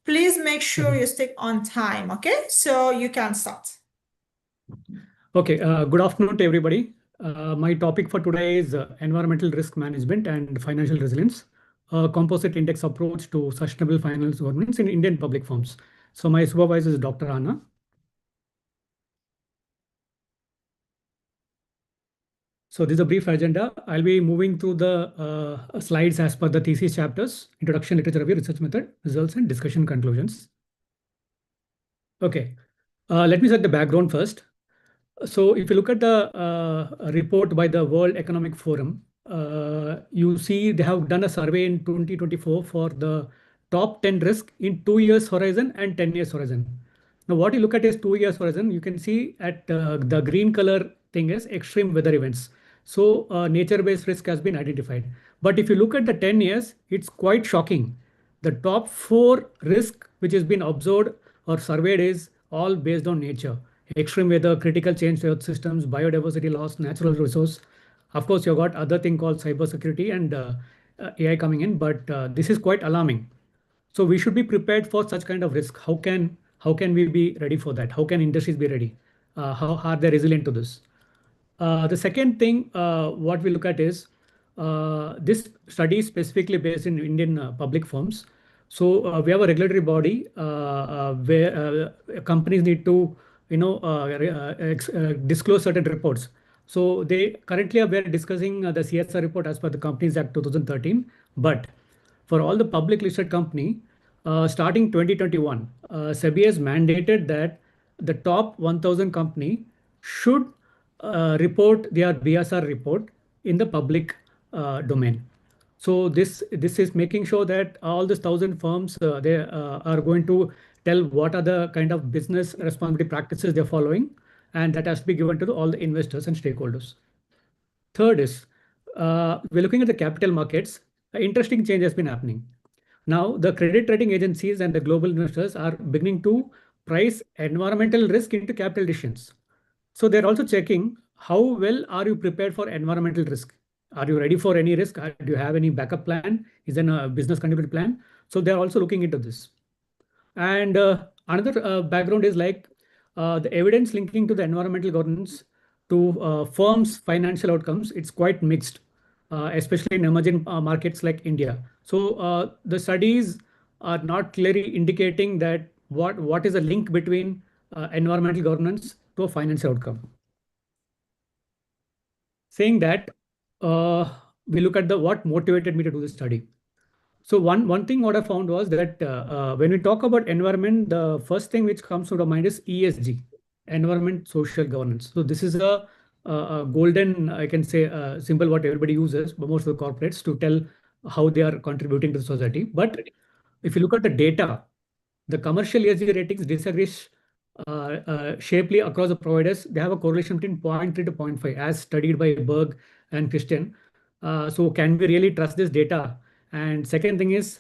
Speaker 12: Please make sure you stick on time, okay? So you can start.
Speaker 17: Okay, good afternoon to everybody. My topic for today is environmental risk management and financial resilience, a composite index approach to sustainable finance governance in Indian public firms. So my supervisor is Dr. Anna. So this is a brief agenda. I'll be moving through the slides as per the thesis chapters: introduction, literature review, research method, results, and discussion conclusions. Okay, let me set the background first. So if you look at the report by the World Economic Forum, you see they have done a survey in 2024 for the top 10 risks in 2 years horizon and 10 years horizon. Now, what you look at is 2 years horizon. You can see at the green color thing is extreme weather events. So nature-based risk has been identified. But if you look at the 10 years, it's quite shocking. The top 4 risk which has been observed or surveyed is all based on nature: extreme weather, critical change to earth systems, biodiversity loss, natural resource. Of course, you've got other thing called cybersecurity and AI coming in, but this is quite alarming. So we should be prepared for such kind of risk. How can we be ready for that? How can industries be ready? How are they resilient to this? The second thing what we look at is this study is specifically based in Indian public firms. So we have a regulatory body where companies need to disclose certain reports. So they currently we are discussing the CSR report as per the Companies Act 2013. But for all the public listed company, starting 2021, SEBI has mandated that the top 1,000 company should report their BSR report in the public domain. So this is making sure that all these 1,000 firms they are going to tell what are the kind of business responsibility practices they're following, and that has to be given to all the investors and stakeholders. Third is we're looking at the capital markets. An interesting change has been happening. Now, the credit rating agencies and the global investors are beginning to price environmental risk into capital decisions. So they're also checking how well are you prepared for environmental risk? Are you ready for any risk? Do you have any backup plan? Is there a business continuity plan? So they're also looking into this. And another background is like the evidence linking to the environmental governance to firms' financial outcomes. It's quite mixed, especially in emerging markets like India. So the studies are not clearly indicating that what is the link between environmental governance to a financial outcome. Saying that, we look at what motivated me to do this study. So one thing what I found was that when we talk about environment, the first thing which comes to the mind is ESG, environment, social governance. So this is a golden, I can say, symbol what everybody uses, but most of the corporates to tell how they are contributing to the society. But if you look at the data, the commercial ESG ratings disagree sharply across the providers. They have a correlation between 0.3 to 0.5 as studied by Berg and Christian. So can we really trust this data? And second thing is,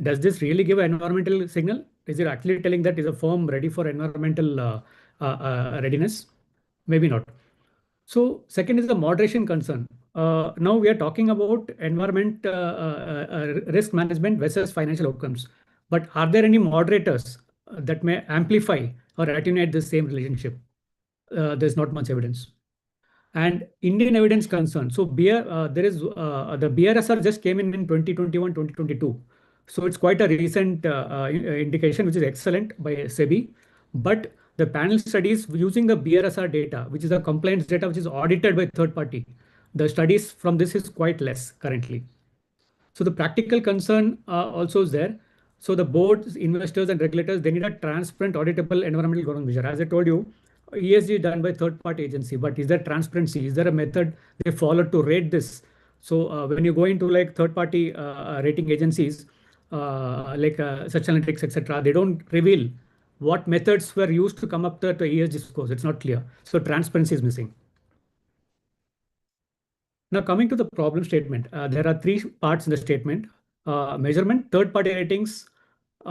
Speaker 17: does this really give an environmental signal? Is it actually telling that is a firm ready for environmental readiness? Maybe not. So second is the moderation concern. Now we are talking about environment risk management versus financial outcomes. But are there any moderators that may amplify or attenuate the same relationship? There's not much evidence. And Indian evidence concern. So there is the BRSR just came in 2021, 2022. So it's quite a recent indication, which is excellent by SEBI. But the panel studies using the BRSR data, which is a compliance data which is audited by third party. The studies from this is quite less currently. So the practical concern also is there. So the boards, investors, and regulators, they need a transparent, auditable environmental governance measure. As I told you, ESG is done by third-party agency, but is there transparency? Is there a method they follow to rate this? So when you go into like third-party rating agencies, like Sustainalytics, etc., they don't reveal what methods were used to come up to ESG scores. It's not clear. So transparency is missing. Now coming to the problem statement, there are three parts in the statement. Measurement, third-party ratings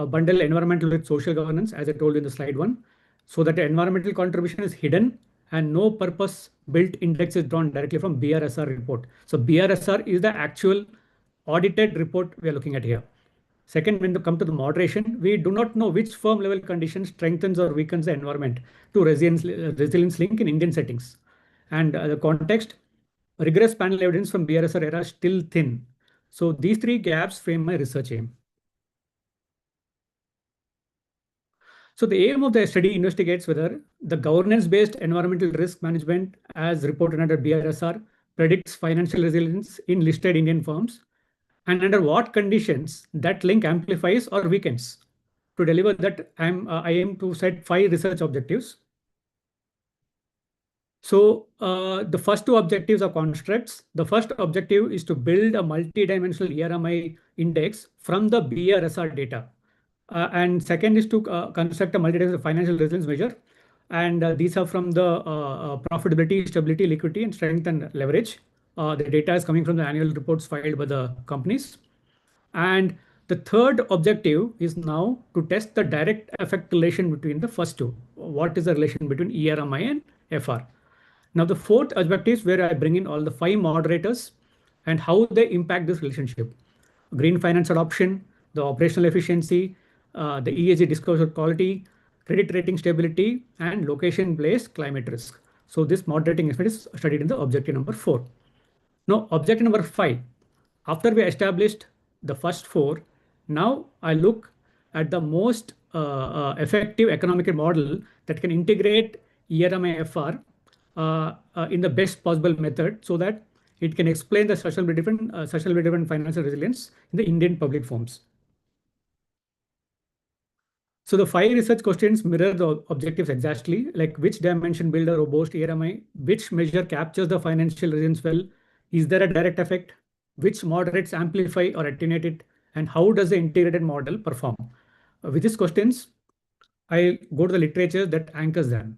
Speaker 17: bundle environmental with social governance, as I told you in the slide one, so that the environmental contribution is hidden and no purpose-built index is drawn directly from BRSR report. So BRSR is the actual audited report we are looking at here. Second, when you come to the moderation, we do not know which firm level condition strengthens or weakens the environment to resilience link in Indian settings. And the context, rigorous panel evidence from BRSR era is still thin. So these three gaps frame my research aim. So the aim of the study investigates whether the governance-based environmental risk management as reported under BRSR predicts financial resilience in listed Indian firms, and under what conditions that link amplifies or weakens. To deliver that, I aim to set 5 research objectives. So the first 2 objectives are constructs. The first objective is to build a multi-dimensional ERMI index from the BRSR data. And second is to construct a multi-dimensional financial resilience measure. And these are from the profitability, stability, liquidity, and strength and leverage. The data is coming from the annual reports filed by the companies. And the third objective is now to test the direct effect relation between the first two. What is the relation between ERMI and FR? Now, the fourth objective is where I bring in all the 5 moderators and how they impact this relationship. Green finance adoption, the operational efficiency, the ESG disclosure quality, credit rating stability, and location-based climate risk. So this moderating effect is studied in the objective number 4. Now, objective number 5. After we established the first 4, now I look at the most effective economic model that can integrate ERMI FR in the best possible method so that it can explain the sustainability driven financial resilience in the Indian public firms. So the 5 research questions mirror the objectives exactly, like which dimension build a robust ERMI, which measure captures the financial resilience well, is there a direct effect, which moderates amplify or attenuate it, and how does the integrated model perform? With these questions, I go to the literature that anchors them.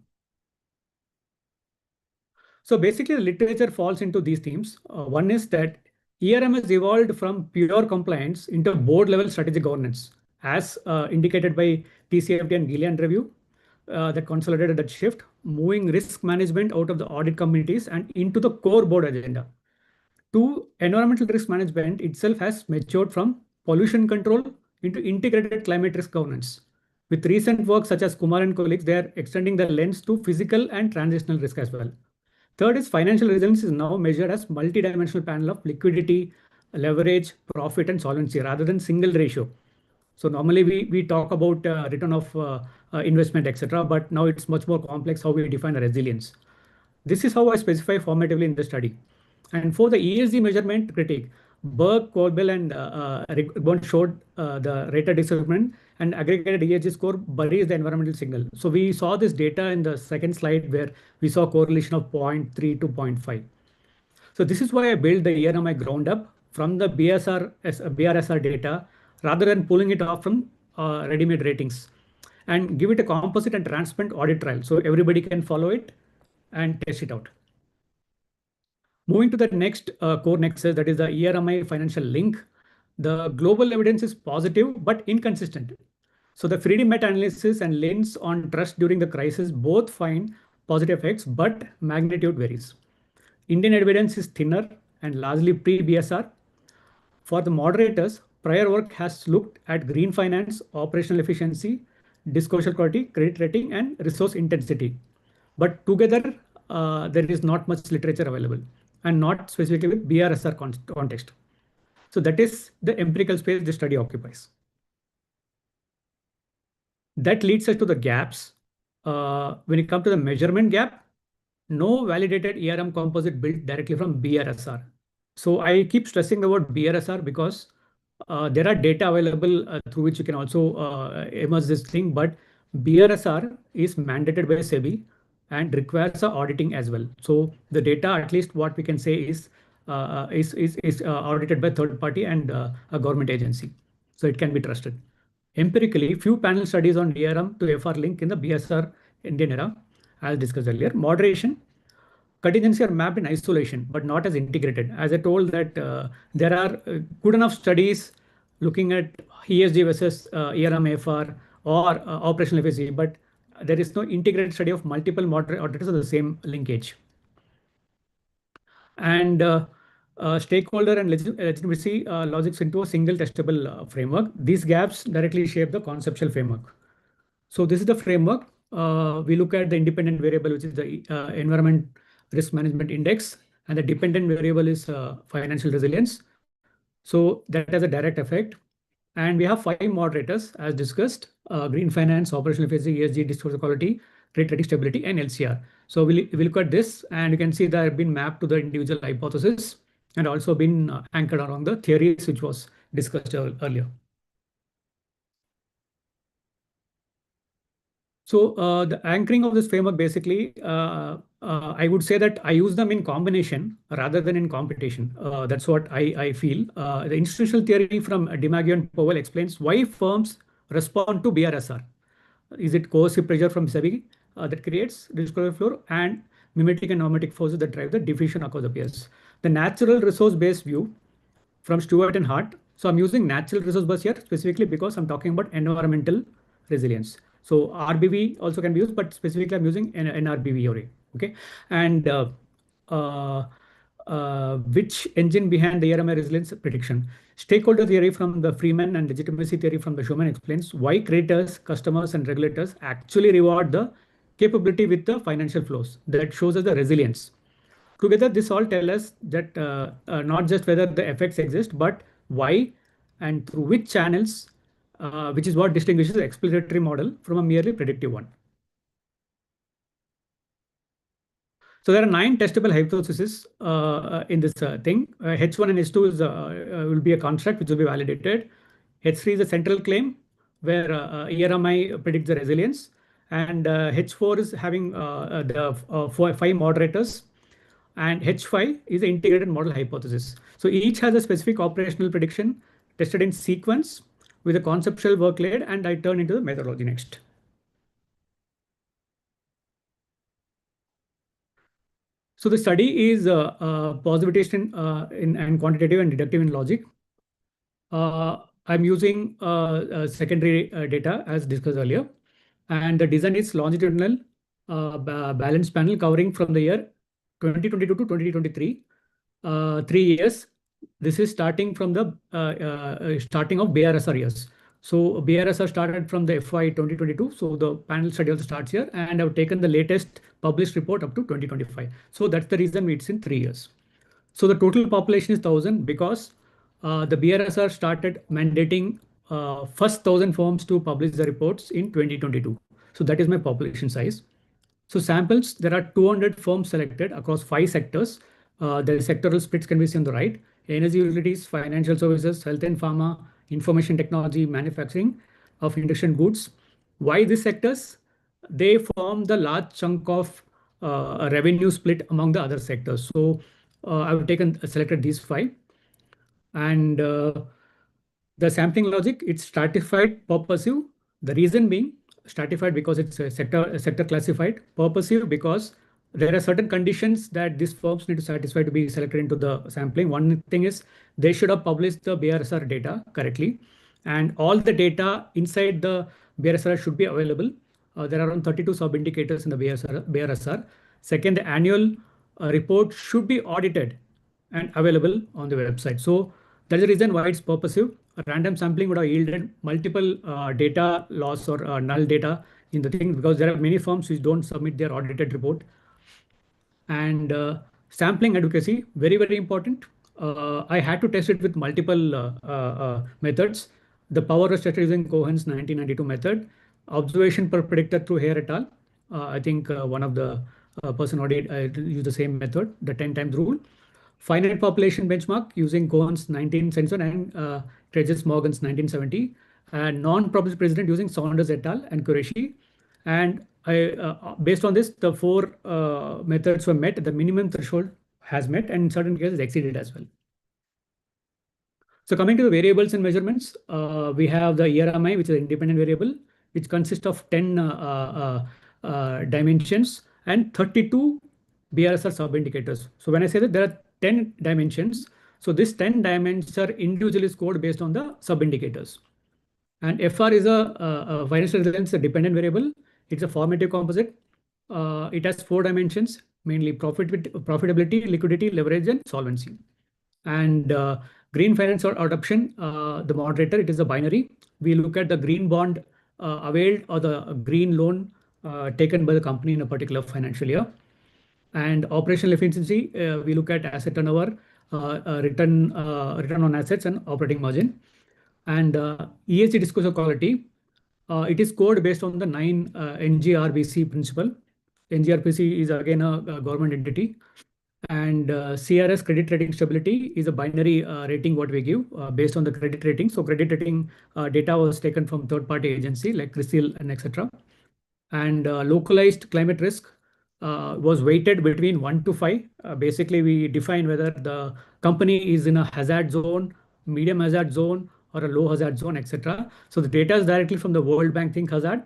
Speaker 17: So basically, the literature falls into these themes. One is that ERM has evolved from pure compliance into board-level strategic governance, as indicated by TCFT and Gillian review that consolidated that shift, moving risk management out of the audit committees and into the core board agenda. 2, environmental risk management itself has matured from pollution control into integrated climate risk governance. With recent work such as Kumar and colleagues, they are extending the lens to physical and transitional risk as well. Third is financial resilience is now measured as multi-dimensional panel of liquidity, leverage, profit, and solvency rather than single ratio. So normally we talk about return of investment, etc. But now it's much more complex how we define a resilience. This is how I specify formatively in the study. And for the ESG measurement critique, Berg, Corbell, and Rigbon showed the rated disagreement and aggregated ESG score buries the environmental signal. So we saw this data in the second slide where we saw correlation of 0.3 to 0.5. So this is why I built the ERMI ground up from the BRSR data rather than pulling it off from ready-made ratings and give it a composite and transparent audit trial so everybody can follow it and test it out. Moving to the next core nexus, that is the ERMI financial link. The global evidence is positive but inconsistent. So the Freedom meta-analysis and lens on trust during the crisis both find positive effects, but magnitude varies. Indian evidence is thinner and largely pre-BSR. For the moderators, prior work has looked at green finance, operational efficiency, disclosure quality, credit rating, and resource intensity. But together, there is not much literature available, and not specifically with BRSR context. So that is the empirical space the study occupies. That leads us to the gaps. When it comes to the measurement gap, no validated ERM composite built directly from BRSR. So I keep stressing the word BRSR because There are data available through which you can also immerse this thing, but BRSR is mandated by SEBI and requires auditing as well. So the data, at least what we can say, is audited by third party and a government agency, so it can be trusted. Empirically, few panel studies on DRM to FR link in the BSR Indian era, as discussed earlier. Moderation, contingency are mapped in isolation, but not as integrated. As I told that there are good enough studies looking at ESG versus ERM AFR or operational efficiency, but there is no integrated study of multiple moderators of the same linkage. And stakeholder and legitimacy logics into a single testable framework. These gaps directly shape the conceptual framework. So this is the framework. We look at the independent variable, which is the environment risk management index, and the dependent variable is financial resilience. So that has a direct effect. And we have 5 moderators as discussed: green finance, operational efficiency, ESG, disclosure quality, credit rating stability, and LCR. So we look at this, and you can see that have been mapped to the individual hypothesis and also been anchored around the theories which was discussed earlier. So the anchoring of this framework, basically, I would say that I use them in combination rather than in competition. That's what I feel. The institutional theory from DiMaggio and Powell explains why firms respond to BRSR. Is it coercive pressure from SEBI that creates disclosure floor, and mimetic and normatic forces that drive the diffusion across the peers? The natural resource-based view from Stewart and Hart. So I'm using natural resource bus here specifically because I'm talking about environmental resilience. So RBV also can be used, but specifically I'm using an NRBV array. Okay, and which engine behind the ERMI resilience prediction? Stakeholder theory from the Freeman and legitimacy theory from the Schumann explains why creditors, customers, and regulators actually reward the capability with the financial flows. That shows us the resilience. Together, this all tell us that not just whether the effects exist, but why and through which channels, which is what distinguishes the exploratory model from a merely predictive one. So there are 9 testable hypotheses in this thing. H1 and H2 is, will be a construct which will be validated. H3 is a central claim where ERMI predicts the resilience, and H4 is having the 5 moderators, and H5 is the integrated model hypothesis. So each has a specific operational prediction tested in sequence with a conceptual work laid, and I turn into the methodology next. So the study is positivist in quantitative and deductive in logic. I'm using secondary data as discussed earlier, and the design is longitudinal balanced panel covering from the year 2022 to 2023, 3 years. This is starting from the starting of BRSR years. So BRSR started from the FY 2022. So the panel study also starts here, and I've taken the latest published report up to 2025. So that's the reason it's in 3 years. So the total population is 1,000 because the BRSR started mandating first 1,000 firms to publish the reports in 2022. So that is my population size. So samples, there are 200 firms selected across 5 sectors. The sectoral splits can be seen on the right: energy utilities, financial services, health and pharma, information technology, manufacturing of industrial goods. Why these sectors? They form the large chunk of revenue split among the other sectors. So I've selected these 5, and the sampling logic, it's stratified purposive. The reason being stratified because it's a sector classified, purposive because there are certain conditions that these firms need to satisfy to be selected into the sampling. One thing is they should have published the BRSR data correctly, and all the data inside the BRSR should be available. There are around 32 sub-indicators in the BRSR. Second, the annual report should be audited and available on the website. So that's the reason why it's purposive. A random sampling would have yielded multiple data loss or null data in the thing, because there are many firms which don't submit their audited report. And sampling adequacy, very, very important. I had to test it with multiple methods. The power was tested using Cohen's 1992 method. Observation per predictor through Hare et al. I think one of the person audit used the same method, the 10 times rule. finite population benchmark using Cohen's 1977 and Trajan Morgan's 1970, and non-probabilistic precedent using Saunders et al. And Qureshi. And based on this, the four methods were met. The minimum threshold has met, and in certain cases exceeded as well. So coming to the variables and measurements, we have the ERMI, which is an independent variable, which consists of 10 dimensions and 32 BRSR sub-indicators. So when I say that there are 10 dimensions, so these 10 dimensions are individually scored based on the sub-indicators. And FR is a financial resilience, a dependent variable. It's a formative composite. It has 4 dimensions, mainly profitability, liquidity, leverage, and solvency. And green finance or adoption, the moderator, it is a binary. We look at the green bond availed or the green loan taken by the company in a particular financial year. And operational efficiency, we look at asset turnover, return on assets, and operating margin. And ESG disclosure quality, it is scored based on the 9 NGRBC principle. NGRBC is again a government entity. And CRS, credit rating stability, is a binary rating what we give based on the credit rating. So credit rating data was taken from third-party agency like CRISIL and etc. And localized climate risk was weighted between 1 to 5. Basically, we define whether the company is in a hazard zone, medium hazard zone, or a low hazard zone, etc. So the data is directly from the World Bank Think Hazard,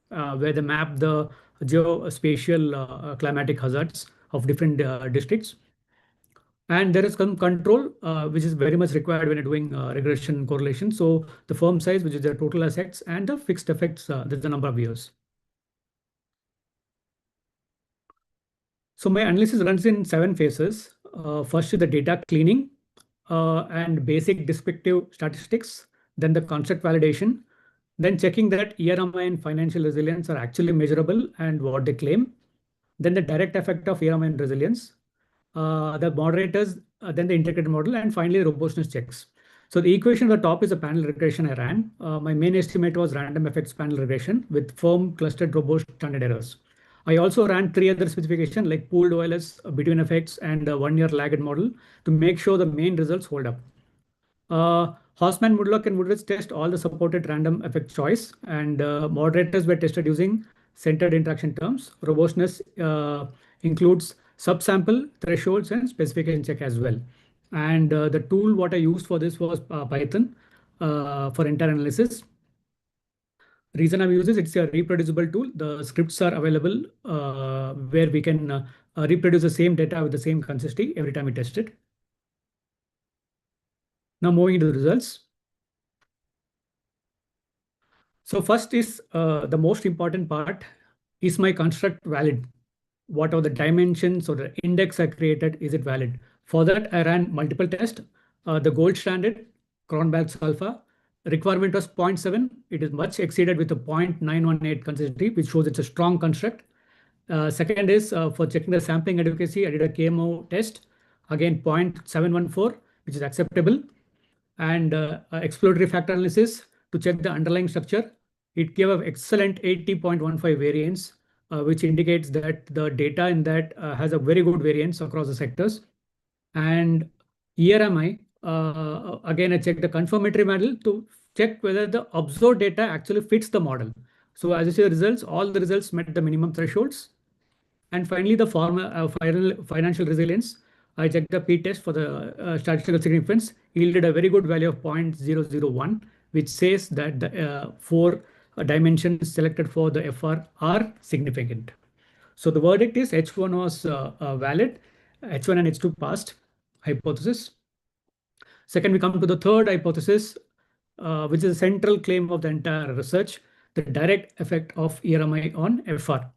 Speaker 17: where they map the geospatial climatic hazards of different districts. And there is some control, which is very much required when you're doing regression correlation. So the firm size, which is the total assets, and the fixed effects, there's the number of years. So my analysis runs in 7 phases. First is the data cleaning and basic descriptive statistics, then the concept validation, then checking that ERMI and financial resilience are actually measurable and what they claim, then the direct effect of ERMI and resilience, the moderators, then the integrated model, and finally robustness checks. So the equation at the top is a panel regression I ran. My main estimate was random effects panel regression with firm, clustered, robust standard errors. I also ran 3 other specifications like pooled OLS, between effects, and a 1-year lagged model to make sure the main results hold up. Hausman, Woodlock, and Woodridge test all the supported random effect choice, and moderators were tested using centered interaction terms. Robustness includes subsample, thresholds, and specification check as well. And the tool what I used for this was Python for entire analysis. Reason I've used this, it's a reproducible tool. The scripts are available where we can reproduce the same data with the same consistency every time we test it. Now moving into the results. So first is the most important part. Is my construct valid? What are the dimensions or the index I created? Is it valid? For that, I ran multiple tests. The gold standard, Cronbach's alpha, requirement was 0.7. It is much exceeded with a 0.918 consistency, which shows it's a strong construct. Second is for checking the sampling adequacy, I did a KMO test. Again, 0.714, which is acceptable. And exploratory factor analysis to check the underlying structure. It gave an excellent 80.15 variance, which indicates that the data in that has a very good variance across the sectors. And ERMI, again, I checked the confirmatory model to check whether the observed data actually fits the model. So as you see the results, all the results met the minimum thresholds. And finally, the financial resilience. I checked the p-test for the statistical significance, yielded a very good value of 0.001, which says that the 4 dimensions selected for the FR are significant. So the verdict is H1 was valid, H1 and H2 passed hypothesis. Second, we come to the third hypothesis, which is a central claim of the entire research, the direct effect of ERMI on FR.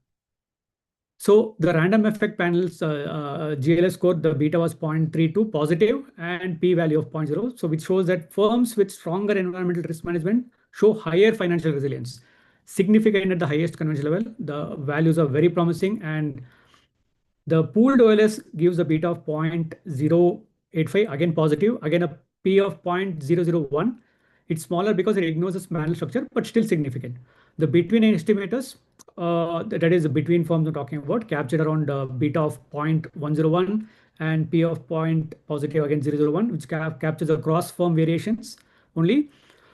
Speaker 17: So the random effect panels GLS score, the beta was 0.32 positive and p-value of 0.0. So which shows that firms with stronger environmental risk management show higher financial resilience, significant at the highest convention level. The values are very promising, and the pooled OLS gives a beta of 0.085, again positive, again a p of 0.001. It's smaller because it ignores the panel structure, but still significant. The between estimators, that is the between forms we're talking about, captured around beta of 0.101 and P of point positive again 001, which captures the cross firm variations only.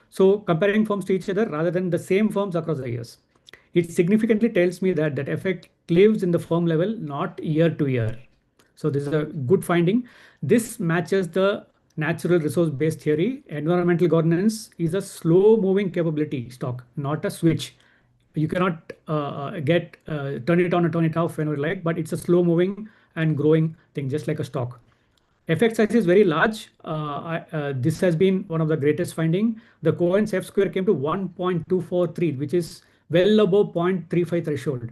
Speaker 17: So comparing firms to each other rather than the same firms across the years. It significantly tells me that that effect lives in the firm level, not year to year. So this is a good finding. This matches the natural resource based theory. Environmental governance is a slow moving capability stock, not a switch. You cannot turn it on and turn it off whenever you like, but it's a slow moving and growing thing, just like a stock. Effect size is very large. This has been one of the greatest finding. The Cohen's F square came to 1.243, which is well above 0.35 threshold.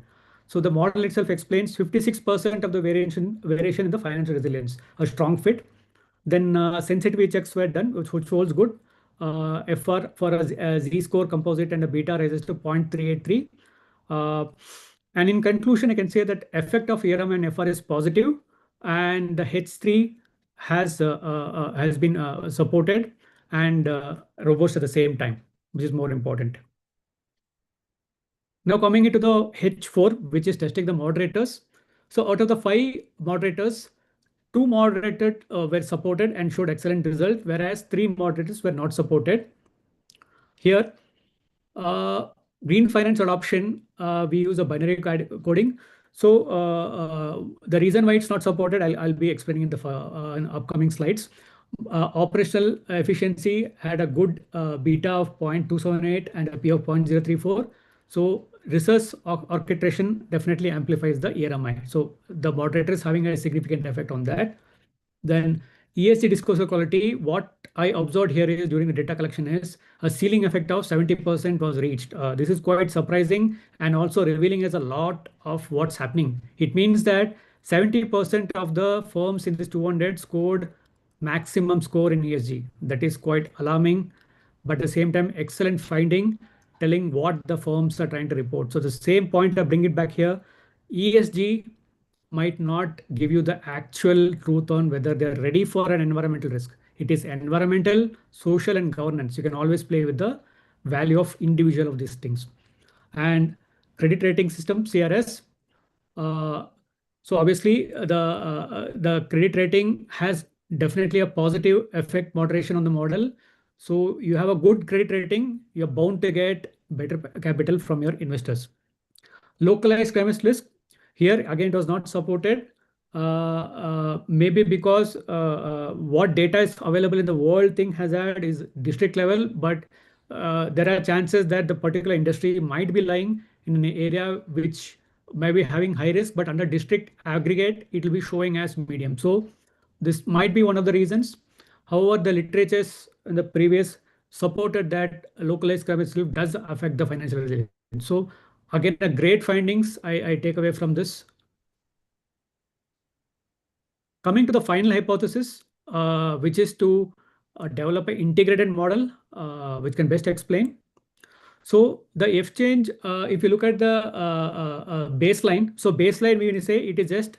Speaker 17: So the model itself explains 56% of the variation in the financial resilience, a strong fit. Then sensitivity checks were done, which shows good. FR for a Z-score composite and a beta rises to 0.383. And in conclusion, I can say that effect of ERM and FR is positive, and the H3 has been supported and robust at the same time, which is more important. Now coming into the H4, which is testing the moderators. So out of the 5 moderators, 2 moderators were supported and showed excellent result, whereas 3 moderators were not supported. Here, green finance adoption, we use a binary coding. So the reason why it's not supported, I'll be explaining in the in upcoming slides. Operational efficiency had a good beta of 0.278 and a P of 0.034. So research orchestration definitely amplifies the ERMI. So the moderator is having a significant effect on that. Then ESG disclosure quality, what I observed here is during the data collection is a ceiling effect of 70% was reached. This is quite surprising and also revealing us a lot of what's happening. It means that 70% of the firms in this 200 scored maximum score in ESG. That is quite alarming, but at the same time, excellent finding telling what the firms are trying to report. So the same point, I bring it back here. ESG might not give you the actual truth on whether they're ready for an environmental risk. It is environmental, social, and governance. You can always play with the value of individual of these things. And credit rating system, CRS. So obviously the credit rating has definitely a positive effect moderation on the model. So you have a good credit rating, you're bound to get better capital from your investors. Localized climate risk, here again it was not supported. Maybe because what data is available in the world thing hazard is district level, but there are chances that the particular industry might be lying in an area which may be having high risk, but under district aggregate, it will be showing as medium. So this might be one of the reasons. However, the literatures in the previous supported that localized climate risk does affect the financial resilience. So again, a great findings I take away from this. Coming to the final hypothesis, which is to develop an integrated model, which can best explain. So the F change, if you look at the baseline, so baseline we say it is just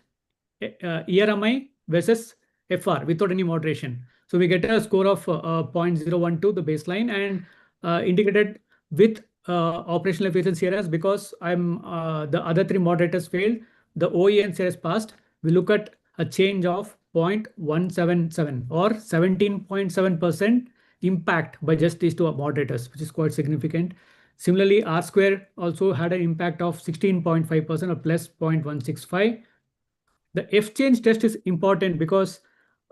Speaker 17: ERMI versus FR without any moderation. So we get a score of 0.012, the baseline, and integrated with operational efficiency errors because the other 3 moderators failed. The OE and CRS passed. We look at a change of 0.177 or 17.7% impact by just these 2 moderators, which is quite significant. Similarly, R square also had an impact of 16.5% or plus 0.165. The F change test is important because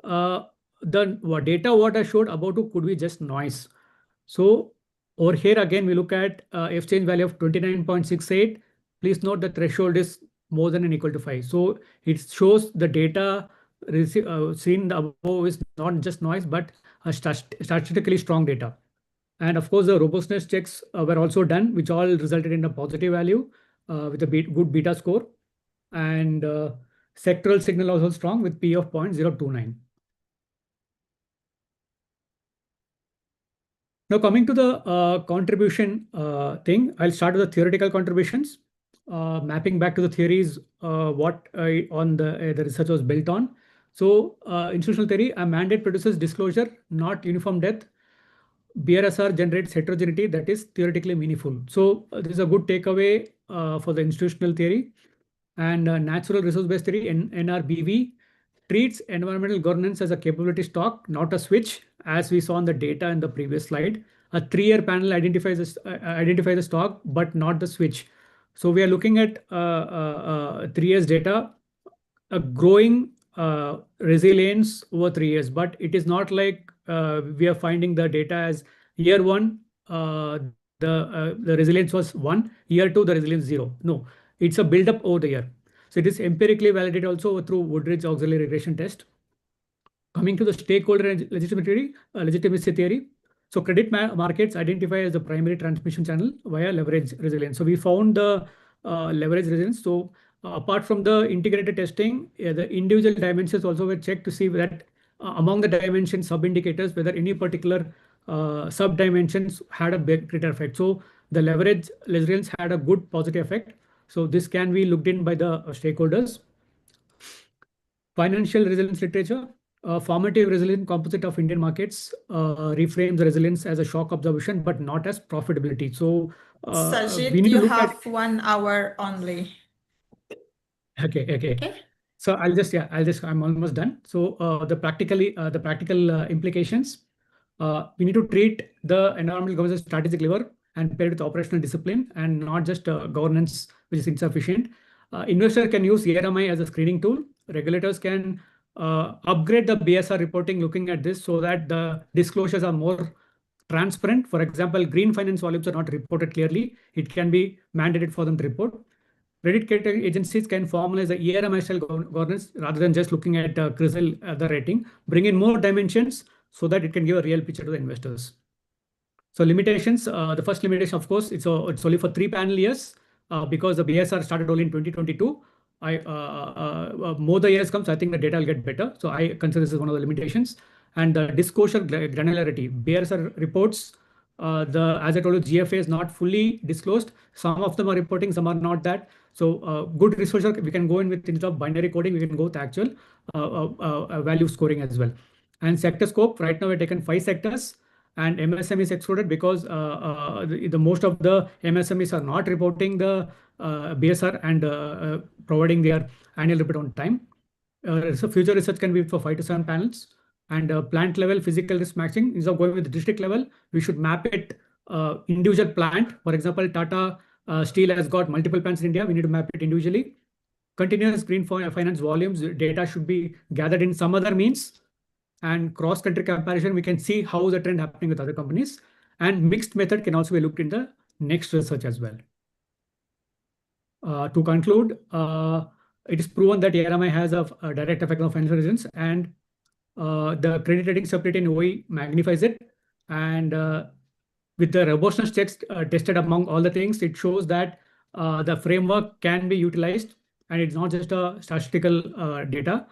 Speaker 17: the data what I showed about it could be just noise. So over here again, we look at F change value of 29.68. Please note the threshold is more than or equal to 5. So it shows the data seen above is not just noise, but a statistically strong data. And of course, the robustness checks were also done, which all resulted in a positive value with a good beta score. And sectoral signal also strong with P of 0.029. Now coming to the contribution thing, I'll start with the theoretical contributions. Mapping back to the theories, what on the research was built on. So institutional theory, a mandate produces disclosure, not uniform depth. BRSR generates heterogeneity that is theoretically meaningful. So this is a good takeaway for the institutional theory. And natural resource-based theory, NRBV, treats environmental governance as a capability stock, not a switch, as we saw in the data in the previous slide. A 3-year panel identifies the stock, but not the switch. So we are looking at 3 years data, a growing resilience over 3 years, but it is not like we are finding the data as year 1, the resilience was 1, year 2, the resilience 0. No, it's a build up over the year. So it is empirically validated also through Woodridge auxiliary regression test. Coming to the stakeholder legitimacy theory. So credit markets identify as the primary transmission channel via leverage resilience. So we found the leverage resilience. So apart from the integrated testing, the individual dimensions also were checked to see that among the dimension sub-indicators, whether any particular sub-dimensions had a greater effect. So the leverage resilience had a good positive effect. So this can be looked in by the stakeholders. Financial resilience literature. Formative resilience composite of Indian markets reframes the resilience as a shock absorption, but not as profitability. So
Speaker 12: Sajid,
Speaker 17: we need to
Speaker 12: you
Speaker 17: look
Speaker 12: have
Speaker 17: at
Speaker 12: 1 hour only.
Speaker 17: Okay. So I'm almost done. So the practical implications. We need to treat the environmental governance as strategic lever and pair with operational discipline and not just governance, which is insufficient. Investor can use ERMI as a screening tool. Regulators can upgrade the BSR reporting looking at this so that the disclosures are more transparent. For example, green finance volumes are not reported clearly. It can be mandated for them to report. Credit rating agencies can formalize the ERMI style governance rather than just looking at CRISIL, the rating, bring in more dimensions so that it can give a real picture to the investors. So limitations, the first limitation, of course, it's only for 3 panel years because the BSR started only in 2022. More the years comes, I think the data will get better. So I consider this as one of the limitations. And the disclosure granularity, BSR reports, as I told you, GFA is not fully disclosed. Some of them are reporting, some are not that. So good disclosure, we can go in with instead of binary coding, we can go with actual value scoring as well. And sector scope, right now we've taken 5 sectors. And MSME is excluded because the most of the MSMEs are not reporting the BSR and providing their annual report on time. So future research can be for 5 to 7 panels. And plant level physical risk matching is going with the district level. We should map it individual plant. For example, Tata Steel has got multiple plants in India. We need to map it individually. Continuous green finance volumes data should be gathered in some other means. And cross-country comparison, we can see how the trend happening with other companies. And mixed method can also be looked in the next research as well. To conclude, it is proven that ERMI has a direct effect on financial resilience, and the credit rating separate in OE magnifies it. And with the robustness checks tested among all the things, it shows that the framework can be utilized, and it's not just a statistical data.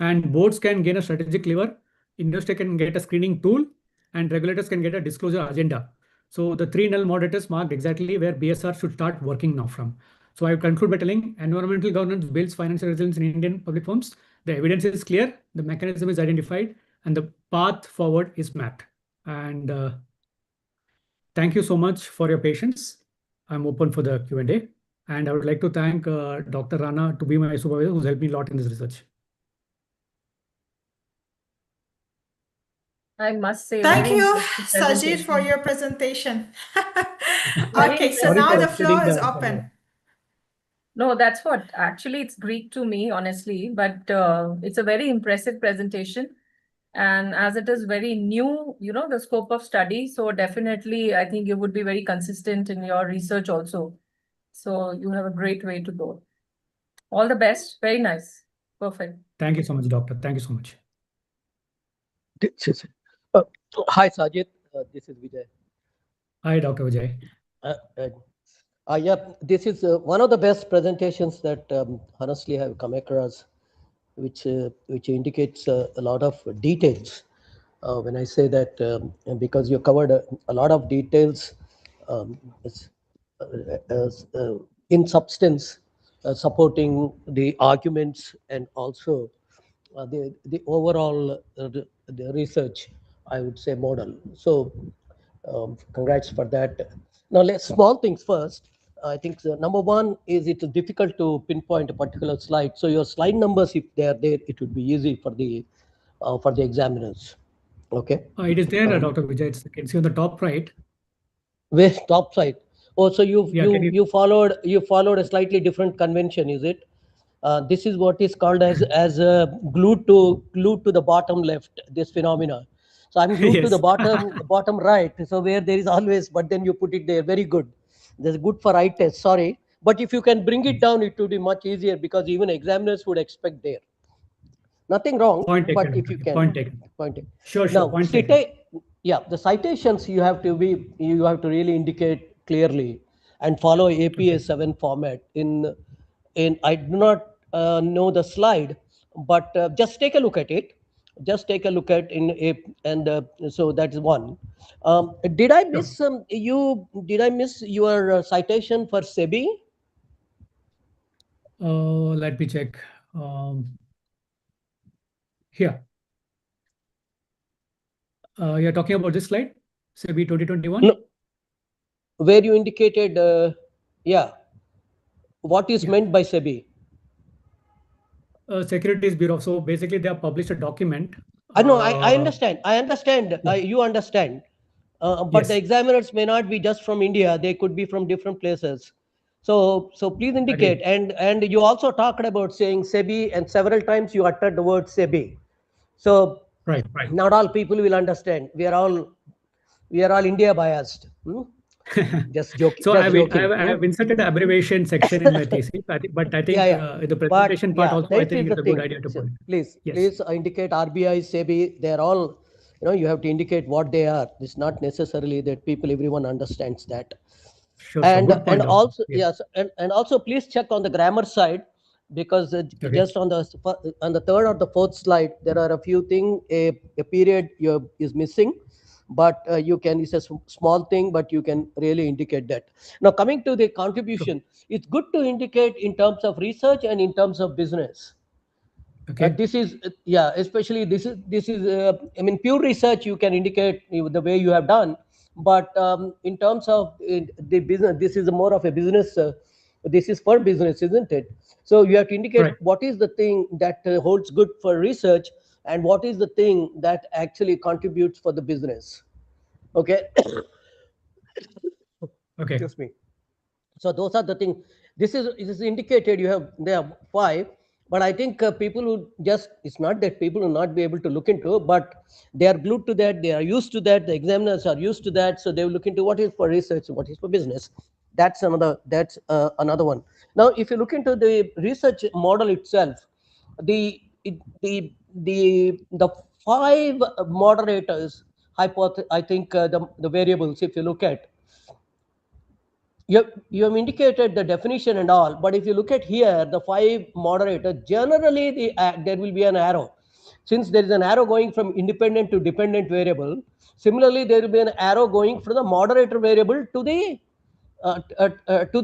Speaker 17: And boards can gain a strategic lever, investor can get a screening tool, and regulators can get a disclosure agenda. So the 3 null moderators marked exactly where BSR should start working now from. So I conclude by telling environmental governance builds financial resilience in Indian public firms. The evidence is clear, the mechanism is identified, and the path forward is mapped. And thank you so much for your patience. I'm open for the Q&A. And I would like to thank Dr. Rana to be my supervisor, who's helped me a lot in this research.
Speaker 7: I must say,
Speaker 12: Thank
Speaker 7: very
Speaker 12: you,
Speaker 7: interesting
Speaker 12: Sajid,
Speaker 7: presentation.
Speaker 12: for your presentation.
Speaker 7: Very
Speaker 12: Okay, so
Speaker 17: Sorry
Speaker 12: now
Speaker 17: for
Speaker 12: the floor
Speaker 17: exceeding
Speaker 12: is
Speaker 17: the
Speaker 12: open.
Speaker 7: No, that's what actually it's Greek to me, honestly, but it's a very impressive presentation. And as it is very new, the scope of study. So definitely, I think you would be very consistent in your research also. So you have a great way to go. All the best. Very nice. Perfect.
Speaker 17: Thank you so much, doctor. Thank you so much.
Speaker 6: Hi, Sajid. This is Vijay.
Speaker 17: Hi, Dr. Vijay.
Speaker 6: Yeah, this is one of the best presentations that honestly have come across, which indicates a lot of details. When I say that, because you covered a lot of details in substance, supporting the arguments and also the overall the research, I would say, model. So congrats for that. Now let's small things first. I think number one is it's difficult to pinpoint a particular slide. So your slide numbers, if they are there, it would be easy for the examiners. Okay.
Speaker 17: It is there, Dr. Vijay. You can see on the top right.
Speaker 6: Where top side? Oh, so
Speaker 17: Yeah,
Speaker 6: you followed a slightly different convention, is it? This is what is called as glued to the bottom left. This phenomena. So I'm glued to the bottom right. So where there is always, but then you put it there. Very good. That's good for eye test. Sorry, but if you can bring it down, it would be much easier because even examiners would expect there. Nothing wrong,
Speaker 17: Point taken,
Speaker 6: but if you can.
Speaker 17: Point taken. Sure.
Speaker 6: Now,
Speaker 17: Point taken.
Speaker 6: yeah, the citations you have to really indicate clearly and follow APA 7 format. In I do not know the slide, but just take a look at it. Just take a look at so that is one. Did I miss Did I miss your citation for SEBI?
Speaker 17: Let me check. Here. You're talking about this slide, SEBI 2021?
Speaker 6: No. Where you indicated, yeah. What is meant by SEBI?
Speaker 17: Securities Bureau. So basically, they have published a document.
Speaker 6: No, I understand. I understand.
Speaker 17: Yeah.
Speaker 6: You understand. But
Speaker 17: Yes.
Speaker 6: the examiners may not be just from India. They could be from different places. So please indicate. And you also talked about saying SEBI, and several times you uttered the word SEBI. So
Speaker 17: right.
Speaker 6: Not all people will understand. We are all India biased. Just joking.
Speaker 17: So I have inserted the abbreviation section in my thesis, but I think the presentation part also, I think it's a good idea to put.
Speaker 6: Please indicate RBI, SEBI. They are all, you have to indicate what they are. It's not necessarily that everyone understands that.
Speaker 17: Sure.
Speaker 6: And also, yes, and also please check on the grammar side, because just on the third or the fourth slide, there are a few things. A period is missing. But it's a small thing, but you can really indicate that. Now, coming to the contribution, it's good to indicate in terms of research and in terms of business.
Speaker 17: Okay.
Speaker 6: This is, especially this is I mean, pure research, you can indicate the way you have done. But in terms of the business, this is more of a business. This is for business, isn't it? So you have to indicate what is the thing that holds good for research, and what is the thing that actually contributes for the business. Okay.
Speaker 17: Okay.
Speaker 6: Excuse me. So those are the things. This is indicated. There are 5, but I think people who it's not that people will not be able to look into, but they are glued to that. They are used to that. The examiners are used to that. So they will look into what is for research and what is for business. That's another one. Now, if you look into the research model itself, the 5 moderators, I think the variables, if you look at, you have indicated the definition and all, but if you look at here, the 5 moderators, generally there will be an arrow. Since there is an arrow going from independent to dependent variable, similarly there will be an arrow going from the moderator variable to the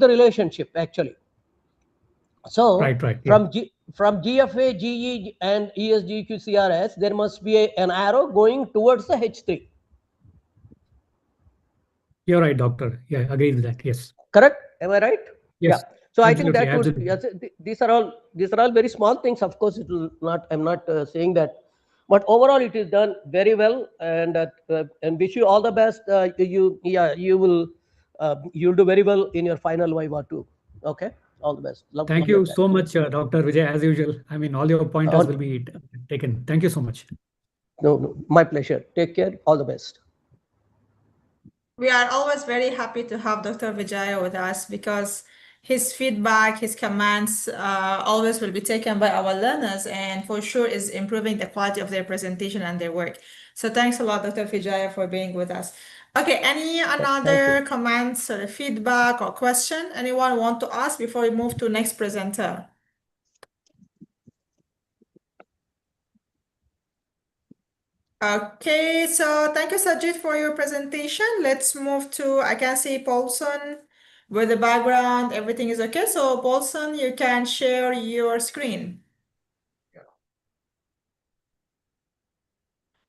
Speaker 6: relationship actually. So from GFA, GE, and ESG QCRS, there must be an arrow going towards the H3.
Speaker 17: You're right, doctor. Yeah, I agree with that. Yes.
Speaker 6: Correct? Am I right?
Speaker 17: Yes.
Speaker 6: Yeah. So
Speaker 17: absolutely,
Speaker 6: I think that would, these are all very small things. Of course, it will not. I'm not saying that, but overall, it is done very well. And wish you all the best. You'll do very well in your final Viva too. Okay. All the best.
Speaker 17: Thank you so much, Dr. Vijay. As usual, I mean, all your pointers will be taken. Thank you so much.
Speaker 6: No, my pleasure. Take care. All the best.
Speaker 12: We are always very happy to have Dr. Vijay with us, because his feedback, his comments always will be taken by our learners, and for sure is improving the quality of their presentation and their work. So thanks a lot, Dr. Vijay, for being with us. Okay, any other comments or feedback or question anyone want to ask before we move to next presenter? Okay, so thank you, Sajid, for your presentation. Let's move to, I can see Paulson with the background. Everything is okay. So Paulson, you can share your screen.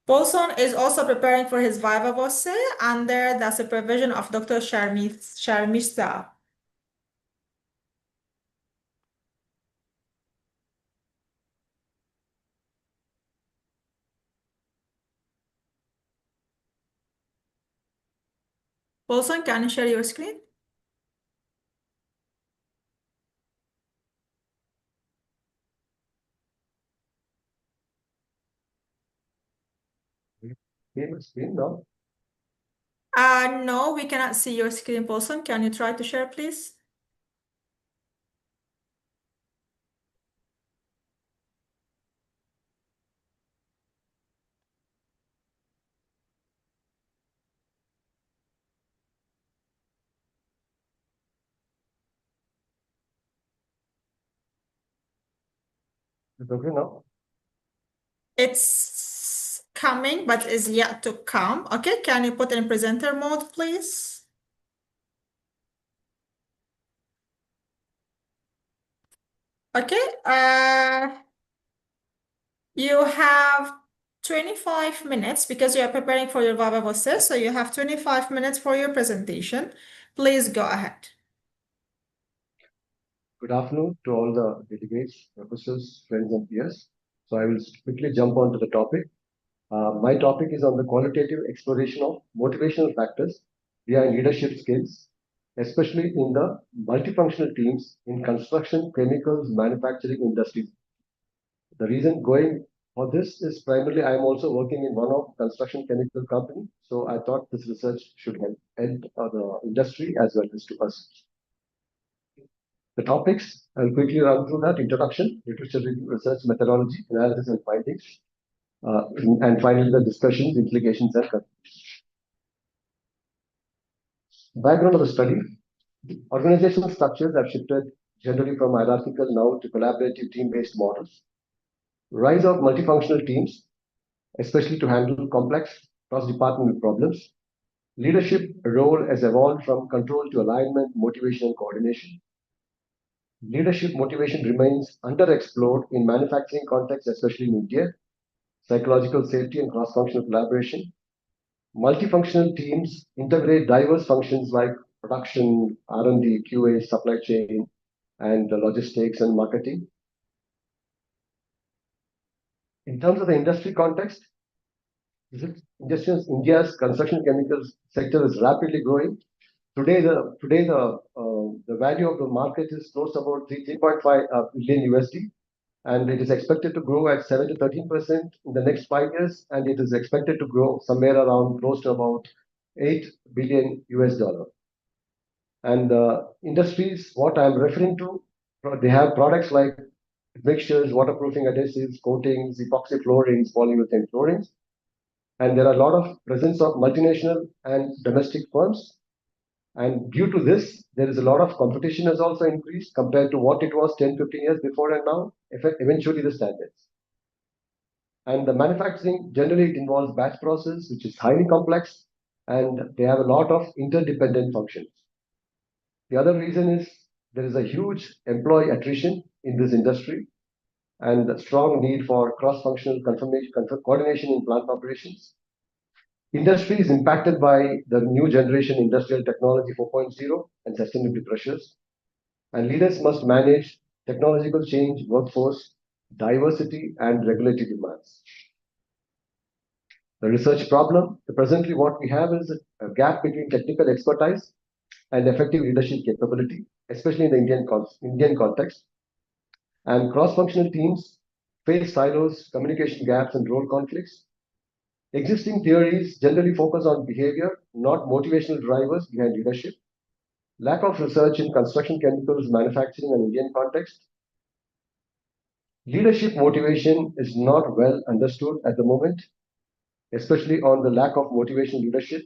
Speaker 12: Paulson is also preparing for his Viva Voce under the supervision of Dr. Sharmista. Paulson, can you share your screen?
Speaker 16: Screen now?
Speaker 12: No, we cannot see your screen, Paulson. Can you try to share, please?
Speaker 16: It's okay now?
Speaker 12: It's coming, but is yet to come. Okay, can you put in presenter mode, please? Okay, you have 25 minutes because you are preparing for your Viva Voces, so you have 25 minutes for your presentation. Please go ahead.
Speaker 16: Good afternoon to all the delegates, professors, friends, and peers. So I will quickly jump on to the topic. My topic is on the qualitative exploration of motivational factors behind leadership skills, especially in the multifunctional teams in construction, chemicals, manufacturing industries. The reason going for this is primarily I am also working in one of construction chemical company, so I thought this research should help the industry as well as to us. The topics, I'll quickly run through that: introduction, literature review, research methodology, analysis and findings, and finally the discussions, implications, and conclusions. Background of the study: organizational structures have shifted generally from hierarchical now to collaborative team-based models. Rise of multifunctional teams, especially to handle complex cross-departmental problems. Leadership role has evolved from control to alignment, motivation, and coordination. Leadership motivation remains underexplored in manufacturing context, especially in India. Psychological safety and cross-functional collaboration. Multifunctional teams integrate diverse functions like production, R&D, QA, supply chain, and logistics and marketing. In terms of the industry context, India's construction chemicals sector is rapidly growing. Today, the value of the market is close to about 3.5 billion USD, and it is expected to grow at 7 to 13% in the next 5 years, and it is expected to grow somewhere around close to about 8 billion US dollar. And industries, what I'm referring to, they have products like mixtures, waterproofing adhesives, coatings, epoxy floorings, polyurethane floorings. And there are a lot of presence of multinational and domestic firms. And due to this, there is a lot of competition has also increased compared to what it was 10, 15 years before and now, eventually the standards. And the manufacturing, generally it involves batch process, which is highly complex, and they have a lot of interdependent functions. The other reason is there is a huge employee attrition in this industry and a strong need for cross-functional coordination in plant operations. Industry is impacted by the new generation industrial technology 4.0 and sustainability pressures, and leaders must manage technological change, workforce, diversity, and regulatory demands. The research problem, presently what we have is a gap between technical expertise and effective leadership capability, especially in the Indian context. And cross-functional teams face silos, communication gaps, and role conflicts. Existing theories generally focus on behavior, not motivational drivers behind leadership. Lack of research in construction chemicals, manufacturing, and Indian context. Leadership motivation is not well understood at the moment, especially on the lack of motivational leadership.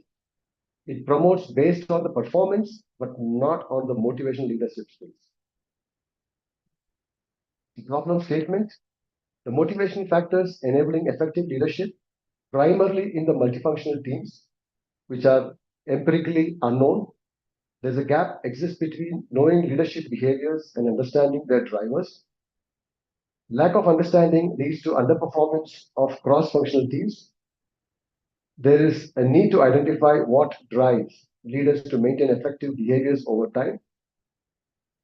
Speaker 16: It promotes based on the performance, but not on the motivational leadership skills. The problem statement: the motivation factors enabling effective leadership, primarily in the multifunctional teams, which are empirically unknown. There's a gap exists between knowing leadership behaviors and understanding their drivers. Lack of understanding leads to underperformance of cross-functional teams. There is a need to identify what drives leaders to maintain effective behaviors over time.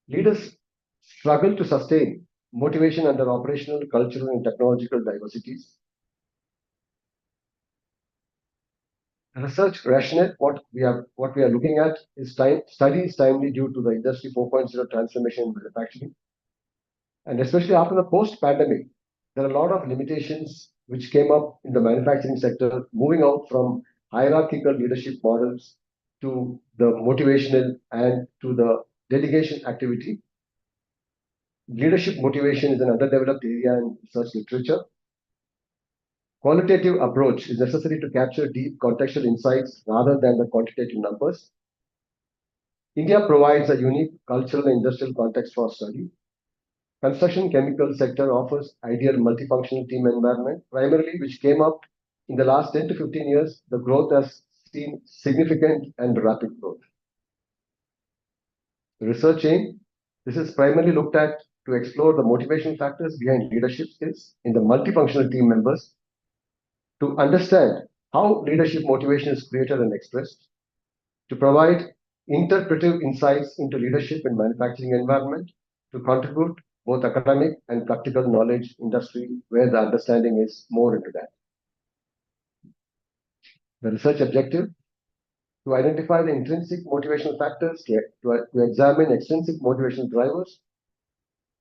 Speaker 16: Leaders struggle to sustain motivation under operational, cultural, and technological diversities. The research rationale, what we are looking at is studies timely due to the Industry 4.0 transformation in manufacturing. And especially after the post-pandemic, there are a lot of limitations which came up in the manufacturing sector, moving out from hierarchical leadership models to the motivational and to the delegation activity. Leadership motivation is an underdeveloped area in research literature. Qualitative approach is necessary to capture deep contextual insights rather than the quantitative numbers. India provides a unique cultural and industrial context for study. Construction chemical sector offers ideal multifunctional team environment, primarily which came up in the last 10 to 15 years. The growth has seen significant and rapid growth. The research aim, this is primarily looked at to explore the motivation factors behind leadership skills in the multifunctional team members, to understand how leadership motivation is created and expressed, to provide interpretive insights into leadership in manufacturing environment, to contribute both academic and practical knowledge industry where the understanding is more into that. The research objective, to identify the intrinsic motivational factors, to examine extrinsic motivational drivers,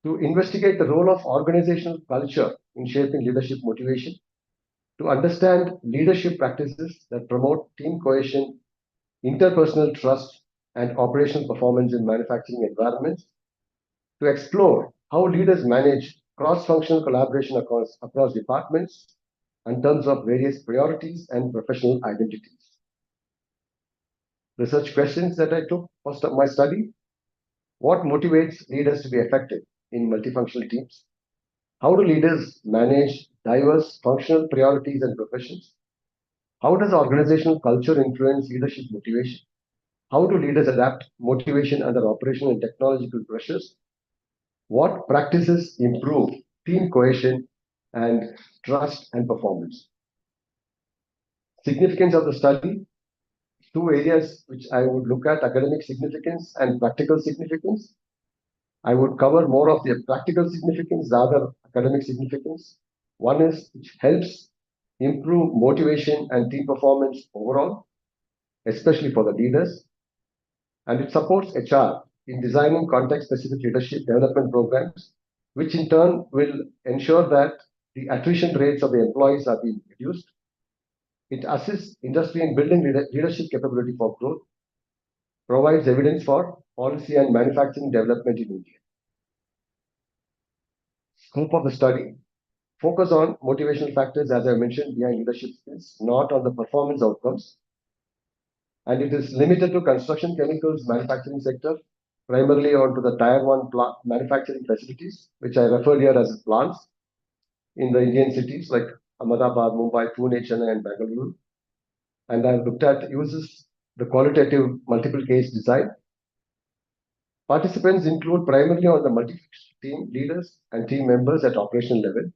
Speaker 16: to investigate the role of organizational culture in shaping leadership motivation, to understand leadership practices that promote team cohesion, interpersonal trust, and operational performance in manufacturing environments, to explore how leaders manage cross-functional collaboration across departments in terms of various priorities and professional identities. Research questions that I took for my study: what motivates leaders to be effective in multifunctional teams? How do leaders manage diverse functional priorities and professions? How does organizational culture influence leadership motivation? How do leaders adapt motivation under operational and technological pressures? What practices improve team cohesion and trust and performance? Significance of the study, two areas which I would look at: academic significance and practical significance. I would cover more of the practical significance rather than academic significance. One is which helps improve motivation and team performance overall, especially for the leaders. And it supports HR in designing context-specific leadership development programs, which in turn will ensure that the attrition rates of the employees are being reduced. It assists industry in building leadership capability for growth, provides evidence for policy and manufacturing development in India. Scope of the study: focus on motivational factors, as I mentioned, behind leadership skills, not on the performance outcomes. And it is limited to construction chemicals manufacturing sector, primarily onto the Tier 1 manufacturing facilities, which I refer here as plants in the Indian cities like Ahmedabad, Mumbai, Pune, Chennai, and Bangalore. And I've looked at uses the qualitative multiple case design. Participants include primarily on the multi-team leaders and team members at operational level.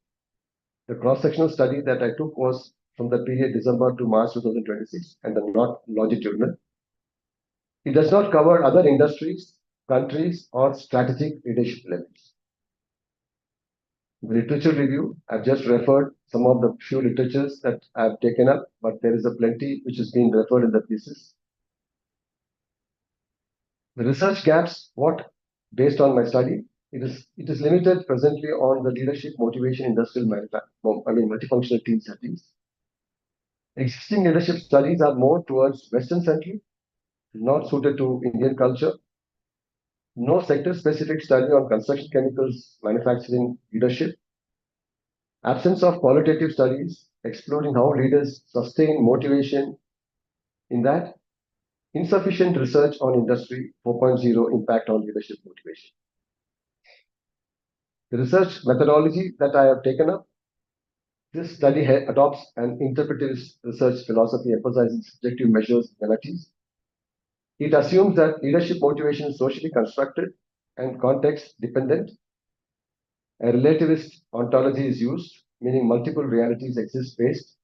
Speaker 16: The cross-sectional study that I took was from the period December to March 2026 and not longitudinal. It does not cover other industries, countries, or strategic leadership levels. The literature review, I've just referred some of the few literatures that I've taken up, but there is a plenty which is being referred in the thesis. The research gaps, based on my study, it is limited presently on the leadership motivation industrial multifunctional team settings. Existing leadership studies are more towards Western centric, not suited to Indian culture. No sector-specific study on construction chemicals manufacturing leadership. Absence of qualitative studies exploring how leaders sustain motivation in that. Insufficient research on Industry 4.0 impact on leadership motivation. The research methodology that I have taken up, this study adopts an interpretive research philosophy emphasizing subjective measures and analyses. It assumes that leadership motivation is socially constructed and context dependent. A relativist ontology is used, meaning multiple realities exist based.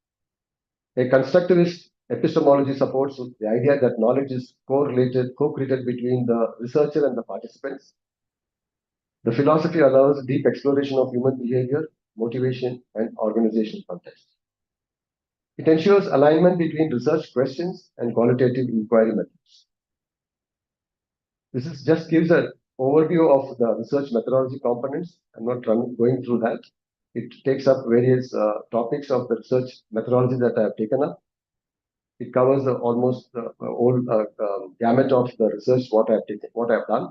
Speaker 16: A constructivist epistemology supports the idea that knowledge is co-created between the researcher and the participants. The philosophy allows deep exploration of human behavior, motivation, and organizational context. It ensures alignment between research questions and qualitative inquiry methods. This just gives an overview of the research methodology components. I'm not going through that. It takes up various topics of the research methodology that I have taken up. It covers almost the whole gamut of the research what I have done.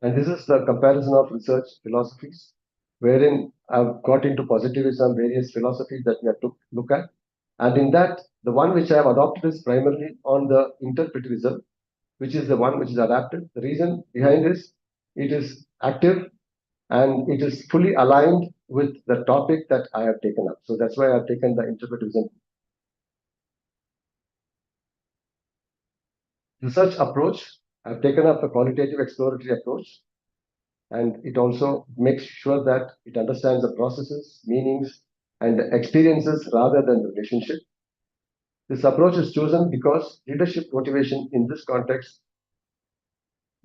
Speaker 16: And this is the comparison of research philosophies, wherein I've got into positivism, various philosophies that we have to look at. And in that, the one which I have adopted is primarily on the interpretivism, which is the one which is adapted. The reason behind this, it is active and it is fully aligned with the topic that I have taken up. So that's why I've taken the interpretivism. Research approach, I've taken up a qualitative exploratory approach, and it also makes sure that it understands the processes, meanings, and experiences rather than the relationship. This approach is chosen because leadership motivation in this context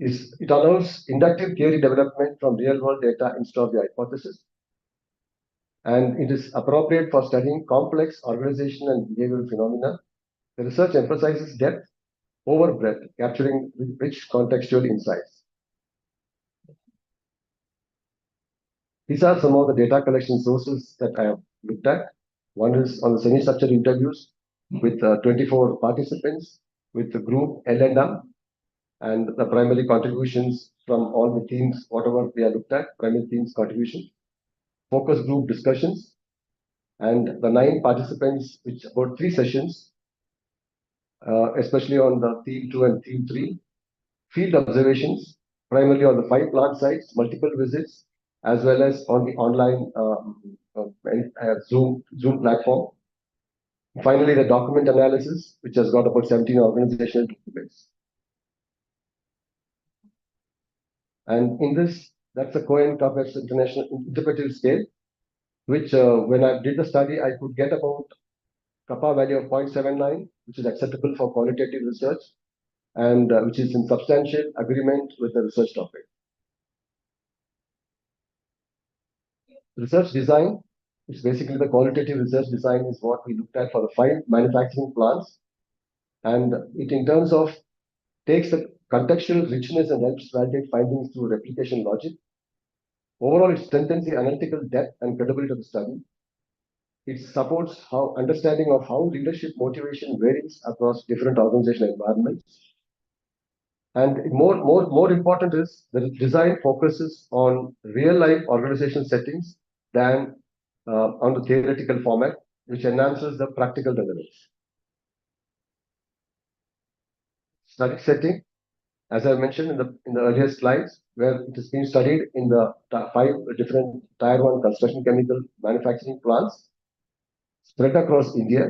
Speaker 16: it allows inductive theory development from real-world data instead of the hypothesis. And it is appropriate for studying complex organizational and behavioral phenomena. The research emphasizes depth over breadth, capturing rich contextual insights. These are some of the data collection sources that I have looked at. One is on the semi-structured interviews with 24 participants with the group L&M, and the primary contributions from all the teams, whatever we have looked at, primary teams contribution, focus group discussions, and the 9 participants, which about 3 sessions, especially on the theme 2 and theme 3, field observations, primarily on the 5 plant sites, multiple visits, as well as on the online Zoom platform. Finally, the document analysis, which has got about 17 organizational documents. And in this, that's a Cohen-Topes International Interpretive Scale, which when I did the study, I could get about kappa value of 0.79, which is acceptable for qualitative research, and which is in substantial agreement with the research topic. Research design, which basically the qualitative research design is what we looked at for the 5 manufacturing plants. And it in terms of takes the contextual richness and helps validate findings through replication logic. Overall, it strengthens the analytical depth and credibility of the study. It supports understanding of how leadership motivation varies across different organizational environments. And more important is the design focuses on real-life organizational settings than on the theoretical format, which enhances the practical relevance. Study setting, as I mentioned in the earlier slides, where it has been studied in the 5 different Tier 1 construction chemical manufacturing plants spread across India.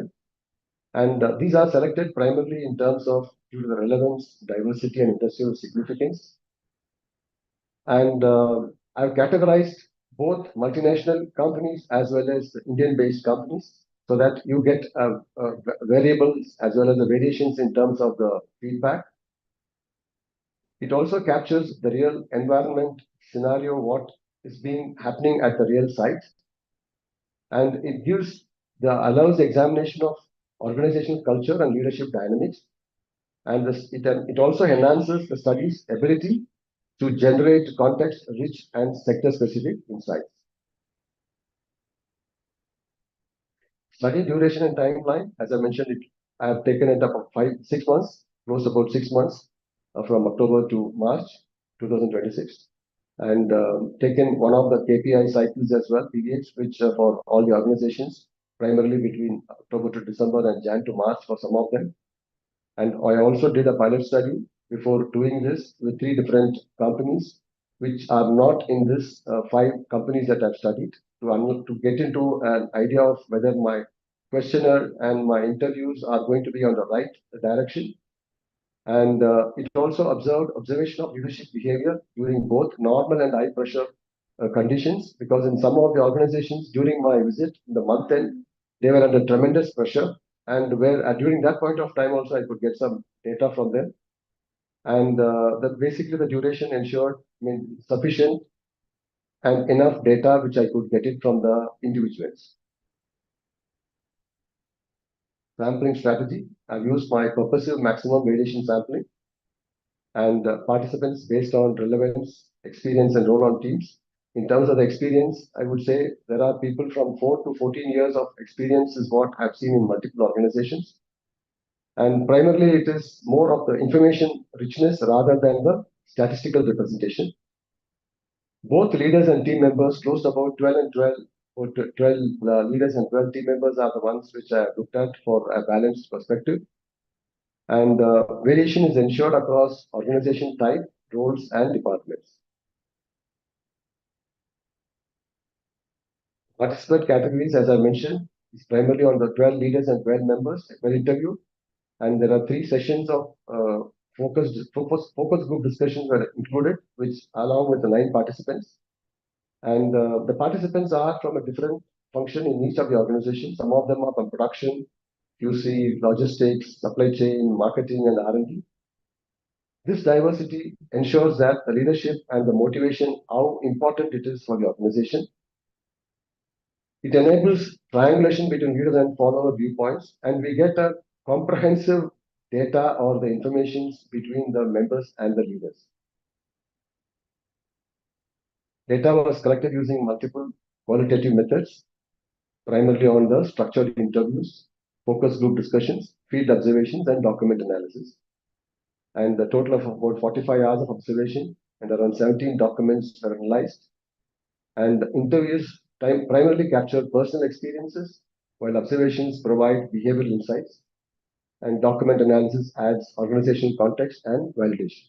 Speaker 16: And these are selected primarily in terms of due to the relevance, diversity, and industrial significance. And I've categorized both multinational companies as well as Indian-based companies so that you get variables as well as the variations in terms of the feedback. It also captures the real environment scenario, what is happening at the real site. And it allows the examination of organizational culture and leadership dynamics. And it also enhances the study's ability to generate context-rich and sector-specific insights. Study duration and timeline, as I mentioned, I have taken it up of 6 months, close to about 6 months, from October to March 2026, and taken one of the KPI cycles as well, periods, which for all the organizations, primarily between October to December and Jan to March for some of them. And I also did a pilot study before doing this with 3 different companies, which are not in this 5 companies that I've studied, to get into an idea of whether my questionnaire and my interviews are going to be on the right direction. And it also observation of leadership behavior during both normal and high pressure conditions, because in some of the organizations during my visit in the month end, they were under tremendous pressure. And where during that point of time also I could get some data from them. And basically the duration ensured sufficient and enough data which I could get it from the individuals. sampling strategy. I've used my purposive maximum variation sampling and participants based on relevance, experience, and role on teams. In terms of the experience, I would say there are people from 4 to 14 years of experience is what I've seen in multiple organizations. And primarily, it is more of the information richness rather than the statistical representation. Both leaders and team members closed about 12 and 12, or 12 leaders and 12 team members are the ones which I looked at for a balanced perspective. And variation is ensured across organization type, roles, and departments. Participant categories, as I mentioned, is primarily on the 12 leaders and 12 members were interviewed. And there are 3 sessions of focus group discussions were included, which along with the 9 participants. And the participants are from a different function in each of the organizations. Some of them are from production, QC, logistics, supply chain, marketing, and R&D. This diversity ensures that the leadership and the motivation, how important it is for the organization. It enables triangulation between leaders and follower viewpoints, and we get a comprehensive data or the information between the members and the leaders. Data was collected using multiple qualitative methods, primarily on the structured interviews, focus group discussions, field observations, and document analysis. And a total of about 45 hours of observation and around 17 documents were analyzed. And interviews primarily capture personal experiences, while observations provide behavioral insights, and document analysis adds organizational context and validation.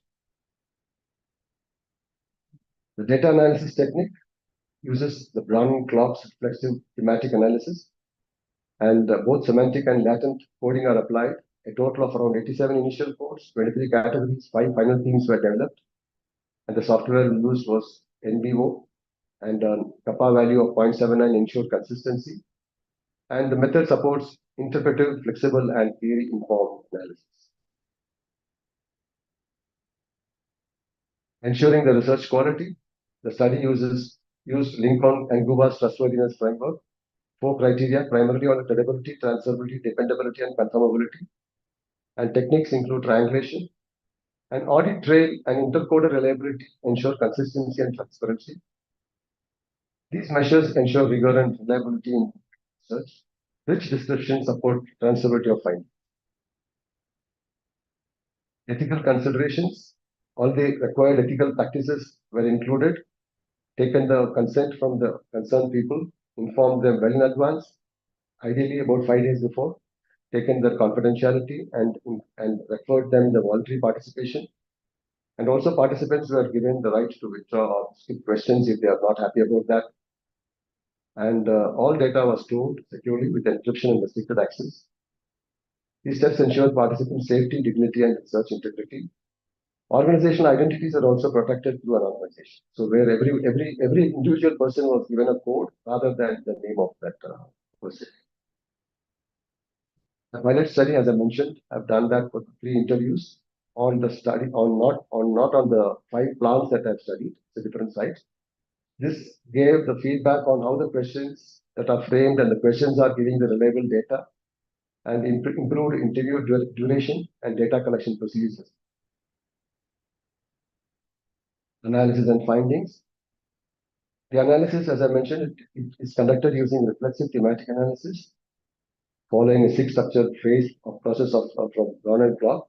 Speaker 16: The data analysis technique uses the Brown-Klopp's reflexive thematic analysis, and both semantic and latent coding are applied. A total of around 87 initial codes, 23 categories, 5 final themes were developed, and the software used was NBO, and a kappa value of 0.79 ensured consistency. And the method supports interpretive, flexible, and theory-informed analysis. Ensuring the research quality, the study used Lincoln and Guba's trustworthiness framework. 4 criteria, primarily on credibility, transferability, dependability, and confirmability. And techniques include triangulation. And audit trail and intercoder reliability ensure consistency and transparency. These measures ensure rigor and reliability in research. Rich descriptions support transferability of findings. Ethical considerations, all the required ethical practices were included, taken the consent from the concerned people, informed them well in advance, ideally about 5 days before, taken their confidentiality and referred them the voluntary participation. And also participants were given the right to withdraw or skip questions if they are not happy about that. And all data was stored securely with encryption and restricted access. These steps ensure participant safety, dignity, and research integrity. Organizational identities are also protected through an organization. So where every individual person was given a code rather than the name of that person. The pilot study, as I mentioned, I've done that for 3 interviews on the study, not on the 5 plants that I've studied, the different sites. This gave the feedback on how the questions that are framed and the questions are giving the reliable data, and improved interview duration and data collection procedures. Analysis and findings. The analysis, as I mentioned, it is conducted using reflexive thematic analysis, following a 6-structured phase of process from Brown and Klopp.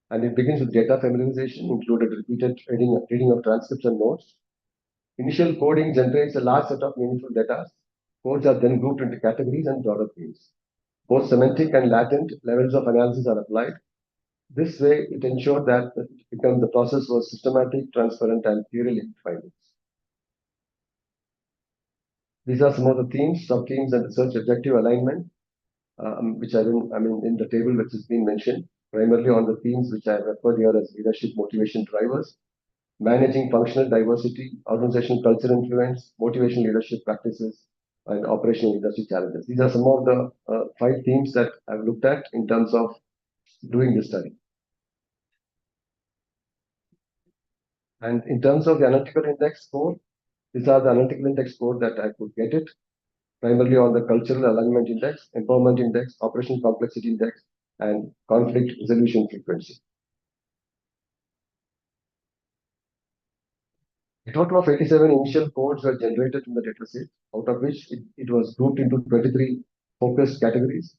Speaker 16: And it begins with data familiarization, included repeated reading of transcripts and notes. Initial coding generates a large set of meaningful data. Codes are then grouped into categories and broader themes. Both semantic and latent levels of analysis are applied. This way, it ensured that the process was systematic, transparent, and theory-linked findings. These are some of the themes, sub-themes, and research objective alignment, which are in the table which has been mentioned, primarily on the themes which I referred here as leadership motivation drivers, managing functional diversity, organizational culture influence, motivational leadership practices, and operational industry challenges. These are some of the 5 themes that I've looked at in terms of doing this study. And in terms of the analytical index score, these are the analytical index score that I could get it. primarily on the Cultural Alignment Index, Empowerment Index, Operational Complexity Index, and Conflict Resolution Frequency. A total of 87 initial codes were generated in the dataset, out of which it was grouped into 23 focused categories.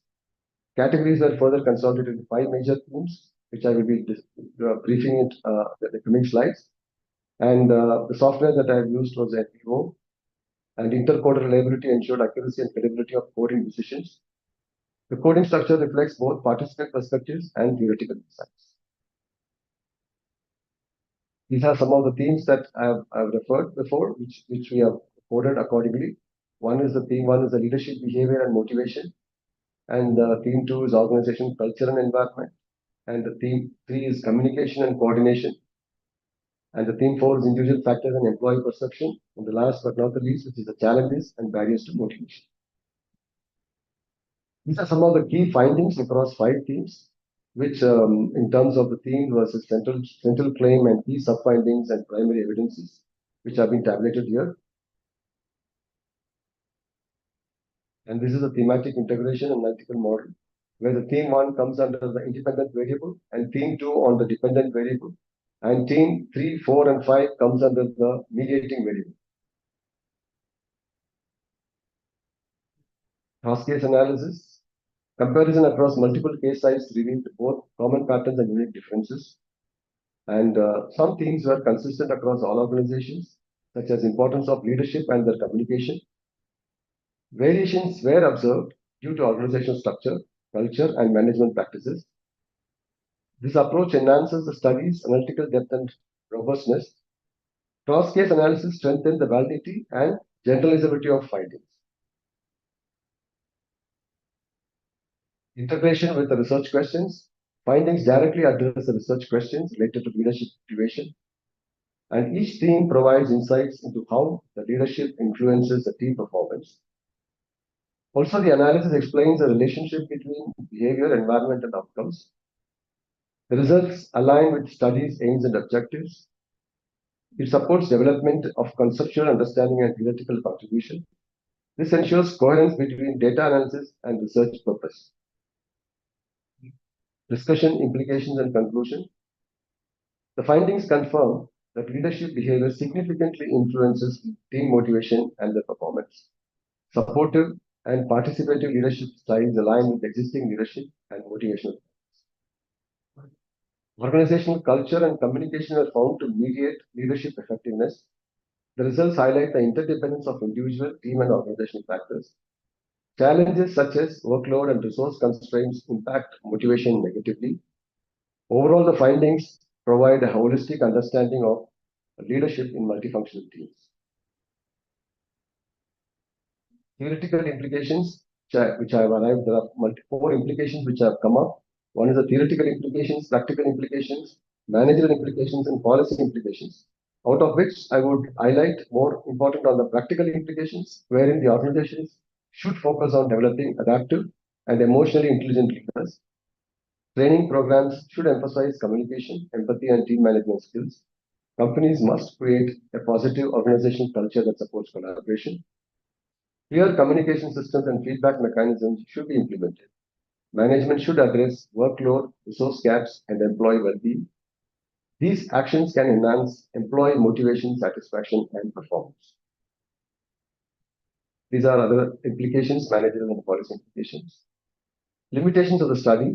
Speaker 16: Categories were further consolidated into 5 major themes, which I will be briefing in the coming slides. And the software that I have used was FPO, and intercoder reliability ensured accuracy and credibility of coding decisions. The coding structure reflects both participant perspectives and theoretical insights. These are some of the themes that I've referred before, which we have coded accordingly. One is the leadership behavior and motivation. And theme 2 is organization culture and environment. And the theme 3 is communication and coordination. And the theme 4 is individual factors and employee perception. And the last but not the least, which is the challenges and barriers to motivation. These are some of the key findings across 5 themes, which in terms of the theme versus central claim and key sub-findings and primary evidences, which have been tabulated here. And this is a thematic integration analytical model, where the theme 1 comes under the independent variable, and theme 2 on the dependent variable, and theme 3, 4, and 5 comes under the mediating variable. Cross-case analysis. Comparison across multiple case sites revealed both common patterns and unique differences. And some themes were consistent across all organizations, such as importance of leadership and their communication. Variations were observed due to organizational structure, culture, and management practices. This approach enhances the study's analytical depth and robustness. Cross-case analysis strengthens the validity and generalizability of findings. Integration with the research questions. Findings directly address the research questions related to leadership motivation. And each theme provides insights into how the leadership influences the team performance. Also, the analysis explains the relationship between behavior, environment, and outcomes. The results align with studies, aims, and objectives. It supports development of conceptual understanding and theoretical contribution. This ensures coherence between data analysis and research purpose. Discussion, implications, and conclusion. The findings confirm that leadership behavior significantly influences team motivation and their performance. Supportive and participative leadership styles align with existing leadership and motivational. Organizational culture and communication are found to mediate leadership effectiveness. The results highlight the interdependence of individual, team, and organizational factors. Challenges such as workload and resource constraints impact motivation negatively. Overall, the findings provide a holistic understanding of leadership in multifunctional teams. Theoretical implications, which I have arrived, there are 4 implications which have come up. One is the theoretical implications, practical implications, managerial implications, and policy implications. Out of which I would highlight more important on the practical implications, wherein the organizations should focus on developing adaptive and emotionally intelligent leaders. Training programs should emphasize communication, empathy, and team management skills. Companies must create a positive organizational culture that supports collaboration. Clear communication systems and feedback mechanisms should be implemented. Management should address workload, resource gaps, and employee well-being. These actions can enhance employee motivation, satisfaction, and performance. These are other implications, managerial and policy implications. Limitations of the study.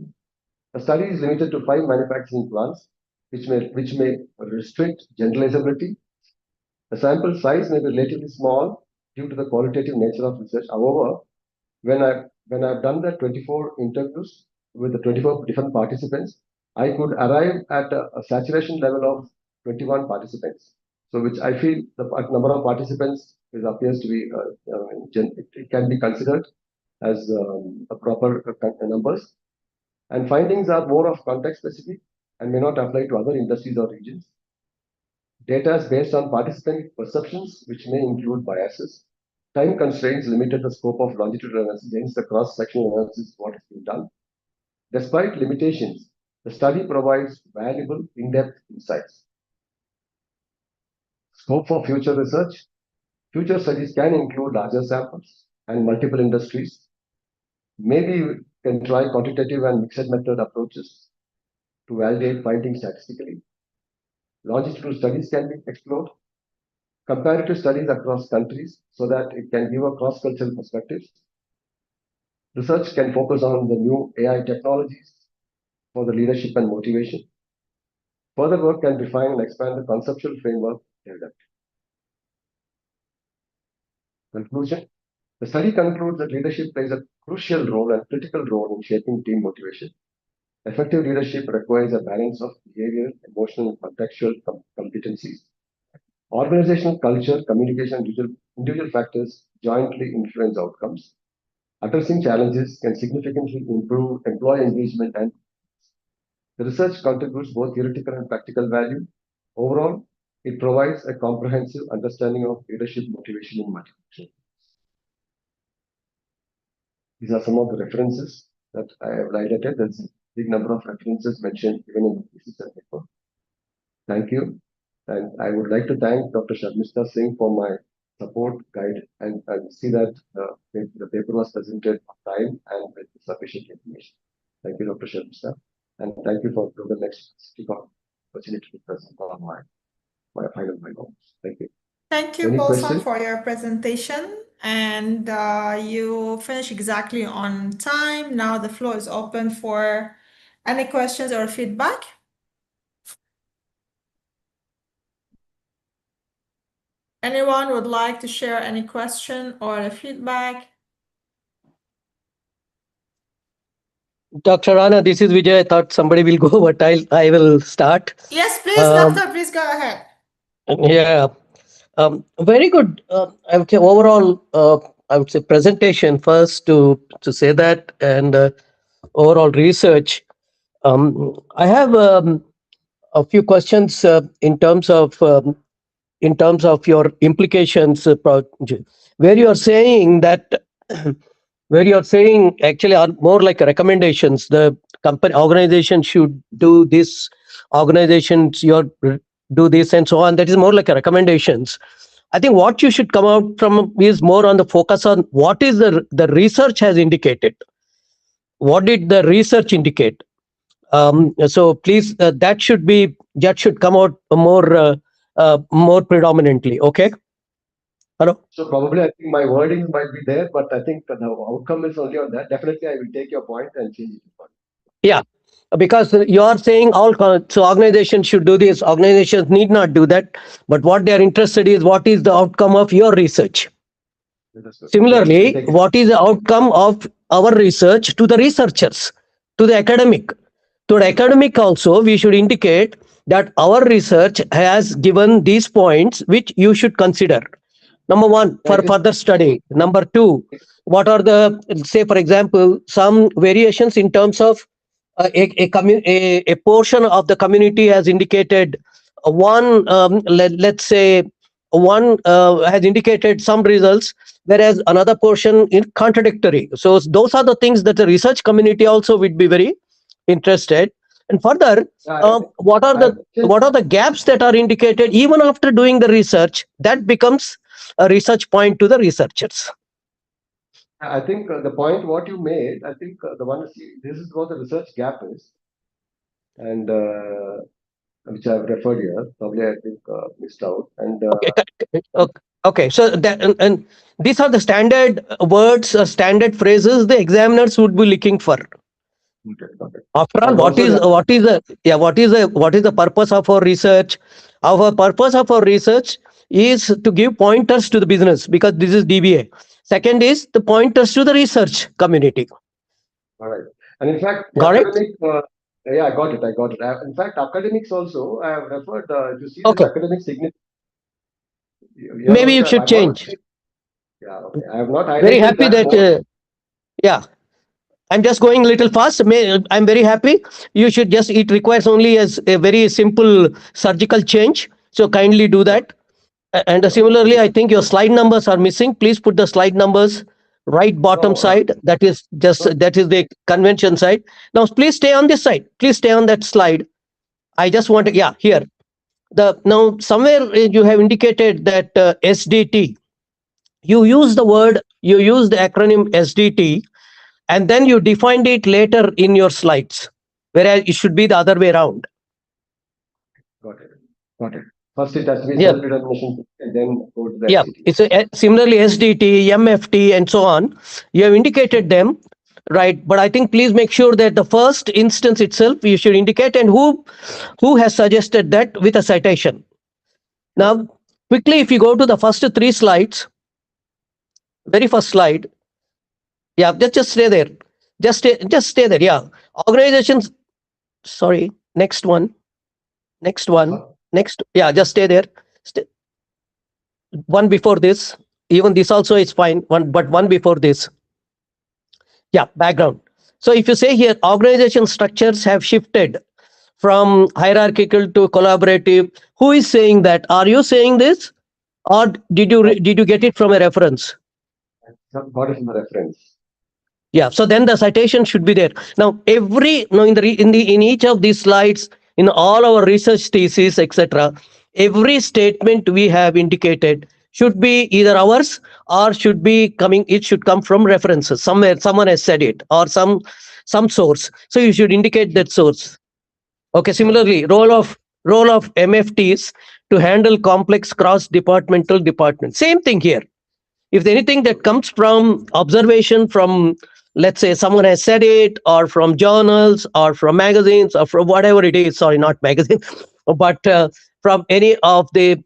Speaker 16: The study is limited to 5 manufacturing plants, which may restrict generalizability. The sample size may be relatively small due to the qualitative nature of research. However, when I've done the 24 interviews with the 24 different participants, I could arrive at a saturation level of 21 participants. So, which I feel the number of participants appears to be it can be considered as a proper numbers. And findings are more of context specific and may not apply to other industries or regions. Data is based on participant perceptions, which may include biases. Time constraints limited the scope of longitudinal analysis, hence the cross-sectional analysis what is being done. Despite limitations, the study provides valuable in-depth insights. Scope for future research. Future studies can include larger samples, and multiple industries. Maybe we can try quantitative and mixed method approaches to validate findings statistically. Longitudinal studies can be explored, comparative studies across countries so that it can give a cross-cultural perspective. Research can focus on the new AI technologies for the leadership and motivation. Further work can define and expand the conceptual framework developed. Conclusion. The study concludes that leadership plays a crucial role and critical role in shaping team motivation. Effective leadership requires a balance of behavioral, emotional, and contextual competencies. Organizational culture, communication, and individual factors jointly influence outcomes. Addressing challenges can significantly improve employee engagement, and the research contributes both theoretical and practical value. Overall, it provides a comprehensive understanding of leadership motivation in multifunction. These are some of the references that I have highlighted. There's a big number of references mentioned even in the thesis and paper. Thank you. And I would like to thank Dr. Sharmista Singh for my support, guide, and see that the paper was presented on time and with sufficient information. Thank you, Dr. Sharmista. And thank you for the next opportunity to present on my final notes. Thank you.
Speaker 12: Thank you, Bolson, for your presentation. And you finished exactly on time. Now the floor is open for any questions or feedback. Anyone would like to share any question or a feedback?
Speaker 6: Dr. Rana, this is Vijay. I thought somebody will go, but I will start.
Speaker 12: Yes, please, doctor, please go ahead.
Speaker 6: Yeah, very good. I would say overall, I would say presentation first to say that, and overall research. I have a few questions in terms of your implications, where you are saying that. Where you're saying actually are more like recommendations. The company organization should do this, organizations do this, and so on. That is more like a recommendations. I think what you should come out from is more on the focus on what is the research has indicated. What did the research indicate? So please, that should come out more predominantly. Okay. Hello?
Speaker 16: So probably I think my wording might be there, but I think the outcome is only on that. Definitely, I will take your point and change it.
Speaker 6: Yeah, because you are saying so organizations should do this. Organizations need not do that. But what they are interested is what is the outcome of your research. Similarly, what is the outcome of our research to the researchers, to the academic? To the academic also, we should indicate that our research has given these points which you should consider. Number one, for further study. Number two, what are the, say, for example, some variations in terms of a portion of the community has indicated let's say one has indicated some results, whereas another portion is contradictory. So those are the things that the research community also would be very interested. And further, what are the gaps that are indicated even after doing the research? That becomes a research point to the researchers.
Speaker 16: I think the point what you made, I think the one this is what the research gap is, and which I've referred here. Probably I think missed out. And
Speaker 6: okay. So that and these are the standard words, standard phrases the examiners would be looking for.
Speaker 16: Okay.
Speaker 6: After all, what is the purpose of our research? Our purpose of our research is to give pointers to the business, because this is DBA. Second is the pointers to the research community.
Speaker 16: All right. And in fact, academic, yeah, I got it. In fact, academics also, I have referred to see the academic significance.
Speaker 6: Maybe you should change.
Speaker 16: Yeah, okay. I have not highlighted
Speaker 6: very happy that yeah. I'm just going a little fast. I'm very happy. You should just, it requires only as a very simple surgical change. So kindly do that. And similarly, I think your slide numbers are missing. Please put the slide numbers right bottom side. That is the convention side. Now, please stay on this side. Please stay on that slide. I just want to, yeah, here. Now somewhere you have indicated that SDT. You use the word you use the acronym SDT, and then you defined it later in your slides, whereas it should be the other way around.
Speaker 16: Got it. Got it. First, it has to be
Speaker 6: Yeah.
Speaker 16: self-determination and then go to the
Speaker 6: Yeah,
Speaker 16: SDT.
Speaker 6: it's similarly SDT, MFT, and so on. You have indicated them, right? But I think please make sure that the first instance itself you should indicate, and who has suggested that with a citation. Now, quickly, if you go to the first 3 slides, very first slide. Yeah, just stay there. Just stay there. Yeah, organizations. Sorry, next one. Next one. Next. Yeah, just stay there. One before this. Even this also is fine. One before this. Yeah, background. So if you say here, organization structures have shifted from hierarchical to collaborative. Who is saying that? Are you saying this, or did you get it from a reference?
Speaker 16: Got it from the reference.
Speaker 6: Yeah. So then the citation should be there. Now in each of these slides, in all our research theses, etc., every statement we have indicated should be either ours or should be coming. It should come from references somewhere. Someone has said it or some source. So you should indicate that source. Okay. Similarly, role of MFTs to handle complex cross-departmental departments. Same thing here. If anything that comes from observation from, let's say, someone has said it, or from journals, or from magazines, or from whatever it is. Sorry, not magazines, but from any of these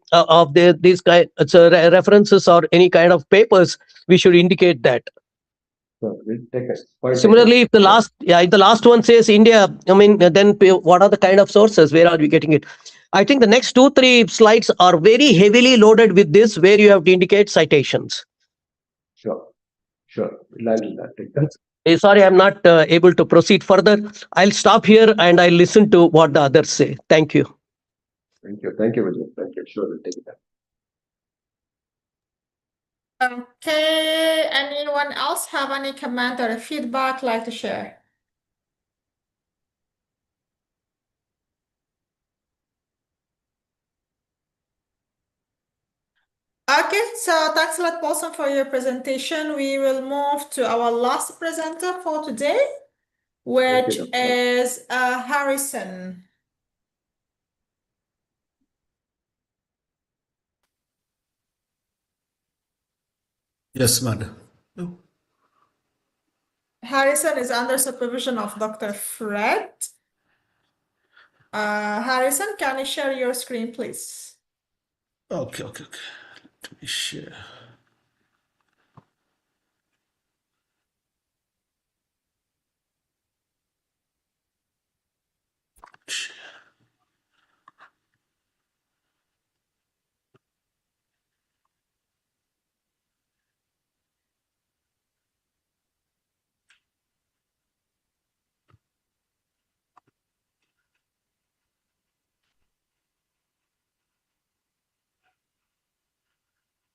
Speaker 6: kind references or any kind of papers, we should indicate that.
Speaker 16: So we'll take it.
Speaker 6: Similarly, if the last one says India, I mean, then what are the kind of sources? Where are we getting it? I think the next 2-3 slides are very heavily loaded with this, where you have to indicate citations.
Speaker 16: Sure. We'll handle that. Take that.
Speaker 6: Sorry, I'm not able to proceed further. I'll stop here and I'll listen to what the others say. Thank you.
Speaker 16: Thank you. Thank you, Vijay. Thank you. Sure, we'll take that.
Speaker 12: Okay, anyone else have any comment or feedback like to share? Okay, so thanks a lot, Paulson, for your presentation. We will move to our last presenter for today, which is Harrison.
Speaker 18: Yes, madam.
Speaker 12: Harrison is under supervision of Dr. Fred. Harrison, can you share your screen, please?
Speaker 18: Okay. Let me share.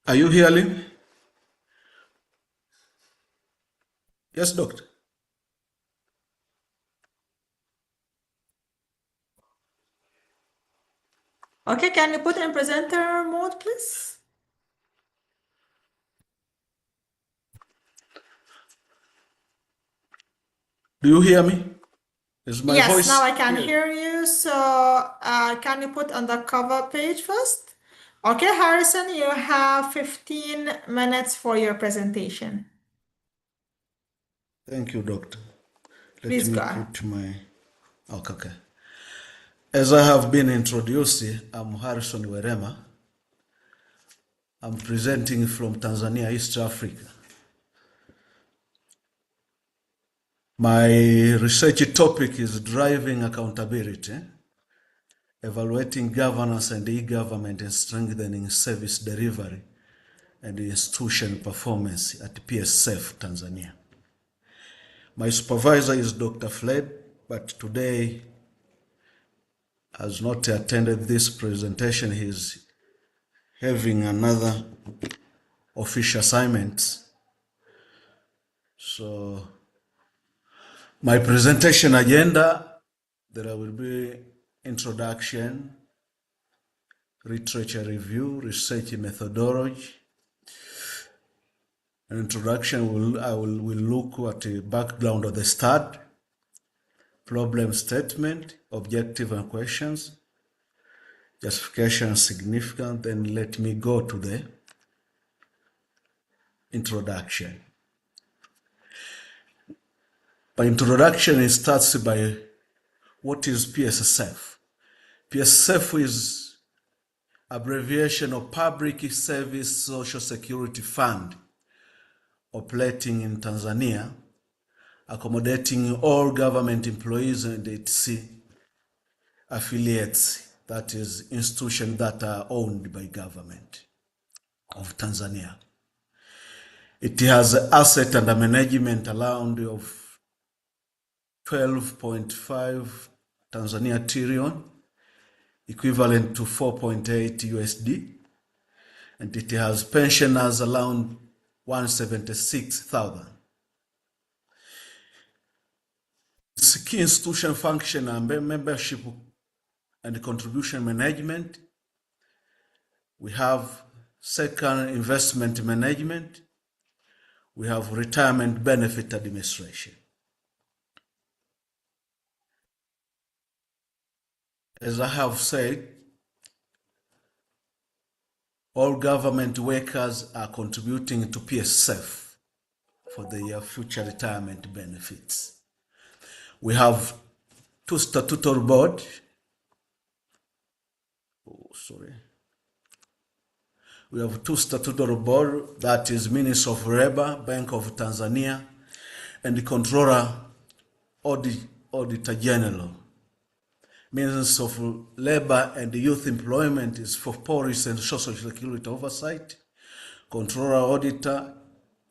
Speaker 18: Are you hearing? Yes, doctor.
Speaker 12: Okay, can you put in presenter mode, please?
Speaker 18: Do you hear me? Is my
Speaker 12: yes,
Speaker 18: voice?
Speaker 12: now I can hear you. So can you put on the cover page first? Okay, Harrison, you have 15 minutes for your presentation.
Speaker 18: Thank you, doctor.
Speaker 12: Please
Speaker 18: Let
Speaker 12: go
Speaker 18: me
Speaker 12: ahead.
Speaker 18: put my... Okay. As I have been introduced, I'm Harrison Werema. I'm presenting from Tanzania, East Africa. My research topic is driving accountability, evaluating governance and e-government, and strengthening service delivery and institution performance at PSF Tanzania. My supervisor is Dr. Fred, but today has not attended this presentation. He's having another official assignment. So my presentation agenda, there will be introduction, literature review, research methodology, An introduction, will look at the background of the study, problem statement, objective and questions, justification and significance. Then let me go to the introduction. By introduction, it starts by what is PSSF. PSSF is abbreviation of Public Service Social Security Fund, operating in Tanzania, accommodating all government employees and its affiliates, that is, institutions that are owned by government of Tanzania. It has asset under management around of 12.5 Tanzania trillion, equivalent to 4.8 USD, and it has pensioners around 176,000. Its key institution function are membership and contribution management. We have second, investment management. We have retirement benefit administration. As I have said, all government workers are contributing to PSF for their future retirement benefits. We have two statutory boards. We have two statutory boards, that is Ministry of Labor, Bank of Tanzania, and the Controller Auditor General. Ministry of Labor and Youth Employment is for police and social security oversight. Controller Auditor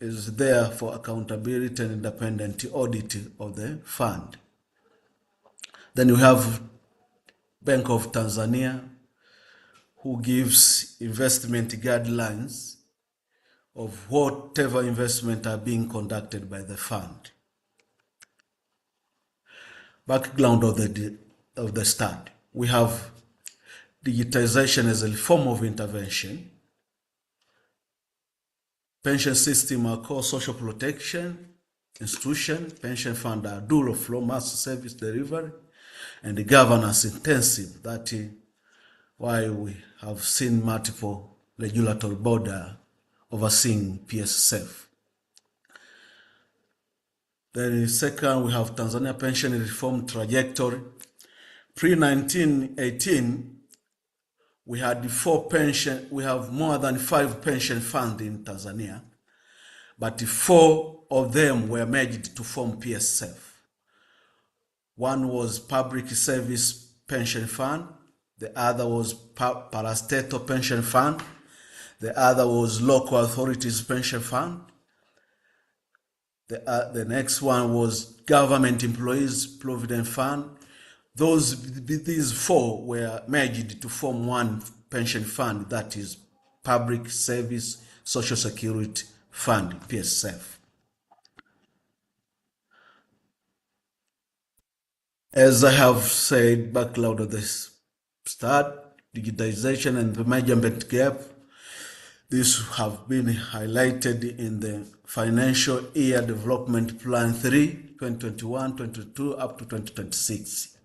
Speaker 18: is there for accountability and independent audit of the fund. Then we have Bank of Tanzania, who gives investment guidelines of whatever investment are being conducted by the fund. Background of the study. We have digitization as a form of intervention. Pension system are called social protection institution. Pension fund are dual flow mass service delivery, and the governance intensive. That is why we have seen multiple regulatory bodies overseeing PSSF. Then second, we have Tanzania pension reform trajectory. Pre-1918, we had we have more than 5 pension funds in Tanzania, but 4 of them were merged to form PSF. One was Public Service Pension Fund, the other was Parastatal Pension Fund, the other was Local Authorities Pension Fund, the next one was Government Employees Provident Fund. These 4 were merged to form one pension fund, that is Public Service Social Security Fund, PSF. As I have said, background of this start, digitization and the management gap, these have been highlighted in the Financial Year Development Plan 3, 2021-22 up to 2026.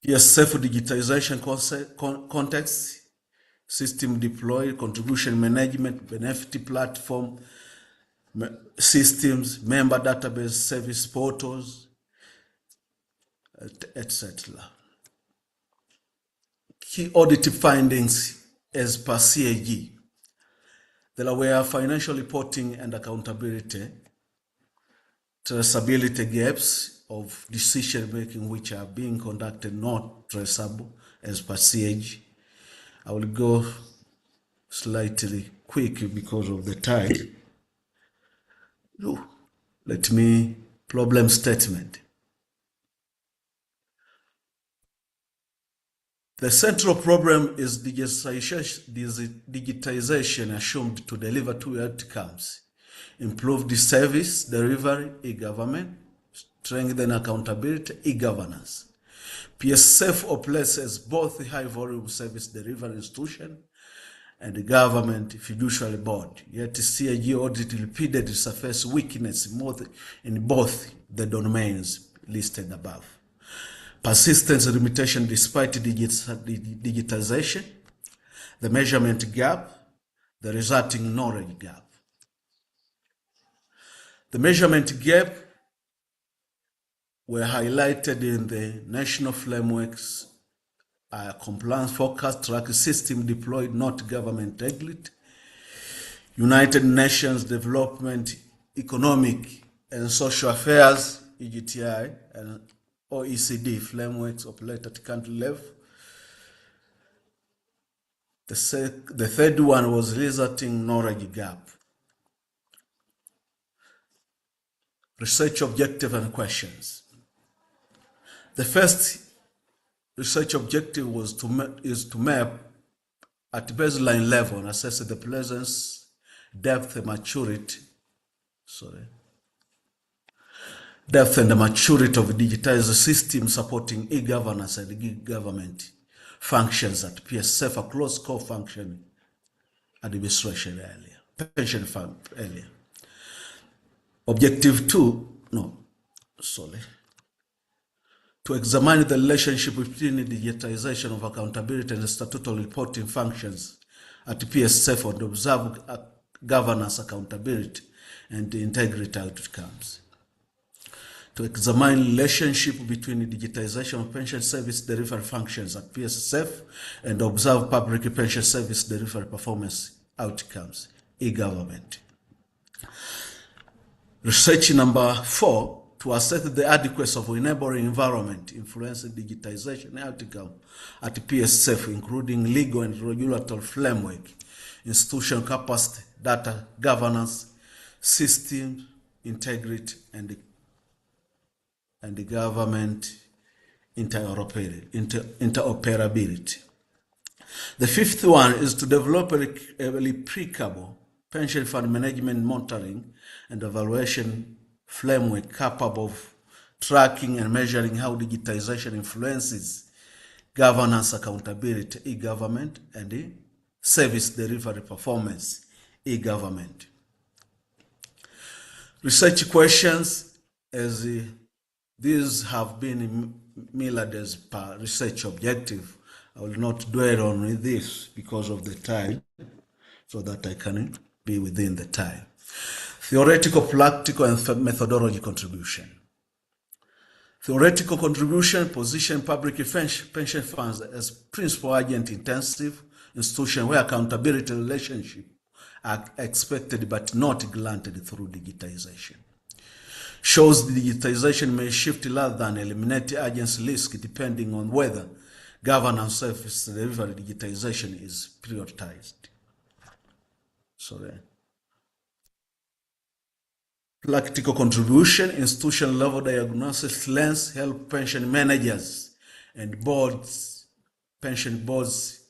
Speaker 18: PSF digitization context, system deployed, contribution management, benefit platform, systems, member database, service portals, etc. Key audit findings as per CAG. There were financial reporting and accountability, traceability gaps of decision making which are being conducted not traceable as per CAG. I will go slightly quick because of the time. Let me problem statement. The central problem is digitization assumed to deliver 2 outcomes: improve the service delivery, e-government; strengthen accountability, e-governance. PSF operates as both high-volume service delivery institution and the government fiduciary board. Yet CAG audit repeatedly surfaced weakness in both the domains listed above. Persistence limitation despite digitization, the measurement gap, the resulting knowledge gap. The measurement gap were highlighted in the national frameworks compliance forecast track system deployed, not government regulate, United Nations Development, Economic and Social Affairs, EGTI, and OECD frameworks operate at country level. The third one was resulting knowledge gap. Research objective and questions. The first research objective was to map at baseline level and assess the presence, depth, and maturity. Depth and the maturity of digitized systems supporting e-governance and e-government functions at PSF across core function administration area, pension fund area. Objective 2, to examine the relationship between the digitization of accountability and the statutory reporting functions at PSF and observe governance accountability and the integrity outcomes. To examine relationship between the digitization of pension service delivery functions at PSF and observe public pension service delivery performance outcomes, e-government. Research number 4, to assess the adequacy of enabling environment influencing digitization outcome at PSF, including legal and regulatory framework, institutional capacity, data governance, system integrity, and the government interoperability. The fifth one is to develop a replicable pension fund management monitoring and evaluation framework capable of tracking and measuring how digitization influences governance accountability, e-government, and the service delivery performance, e-government. Research questions, as these have been mirrored as per research objective. I will not dwell on this because of the time, so that I can be within the time. Theoretical, practical, and methodology contribution. Theoretical contribution position public pension funds as principal agent intensive institution where accountability relationship are expected but not granted through digitization. Shows the digitization may shift rather than eliminate agency risk depending on whether governance service delivery digitization is prioritized. Practical contribution, institution level diagnosis lens help pension managers and boards, pension boards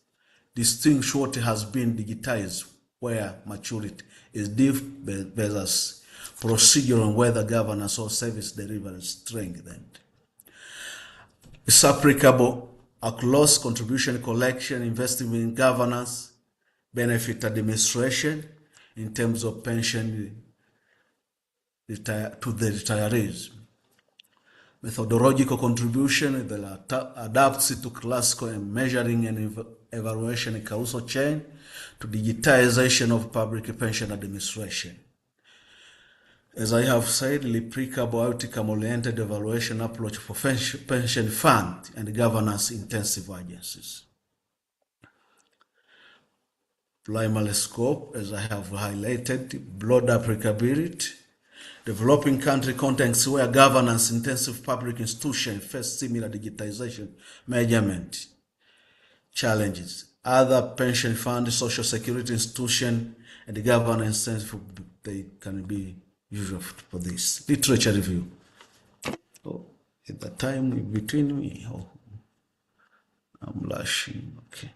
Speaker 18: distinguish what has been digitized, where maturity is deep versus procedural, and whether governance or service delivery is strengthened. It's applicable across contribution collection, investing in governance, benefit administration in terms of pension to the retirees. Methodological contribution that adapts to classical and measuring and evaluation causal chain to digitization of public pension administration. As I have said, replicable outcome-oriented evaluation approach for pension fund and governance intensive agencies. Primary scope, as I have highlighted, broad applicability, developing country contexts where governance intensive public institutions face similar digitization measurement challenges. Other pension fund, social security institution, and the governance they can be usual for this. Literature review. At the time in between me, I'm blushing. Okay.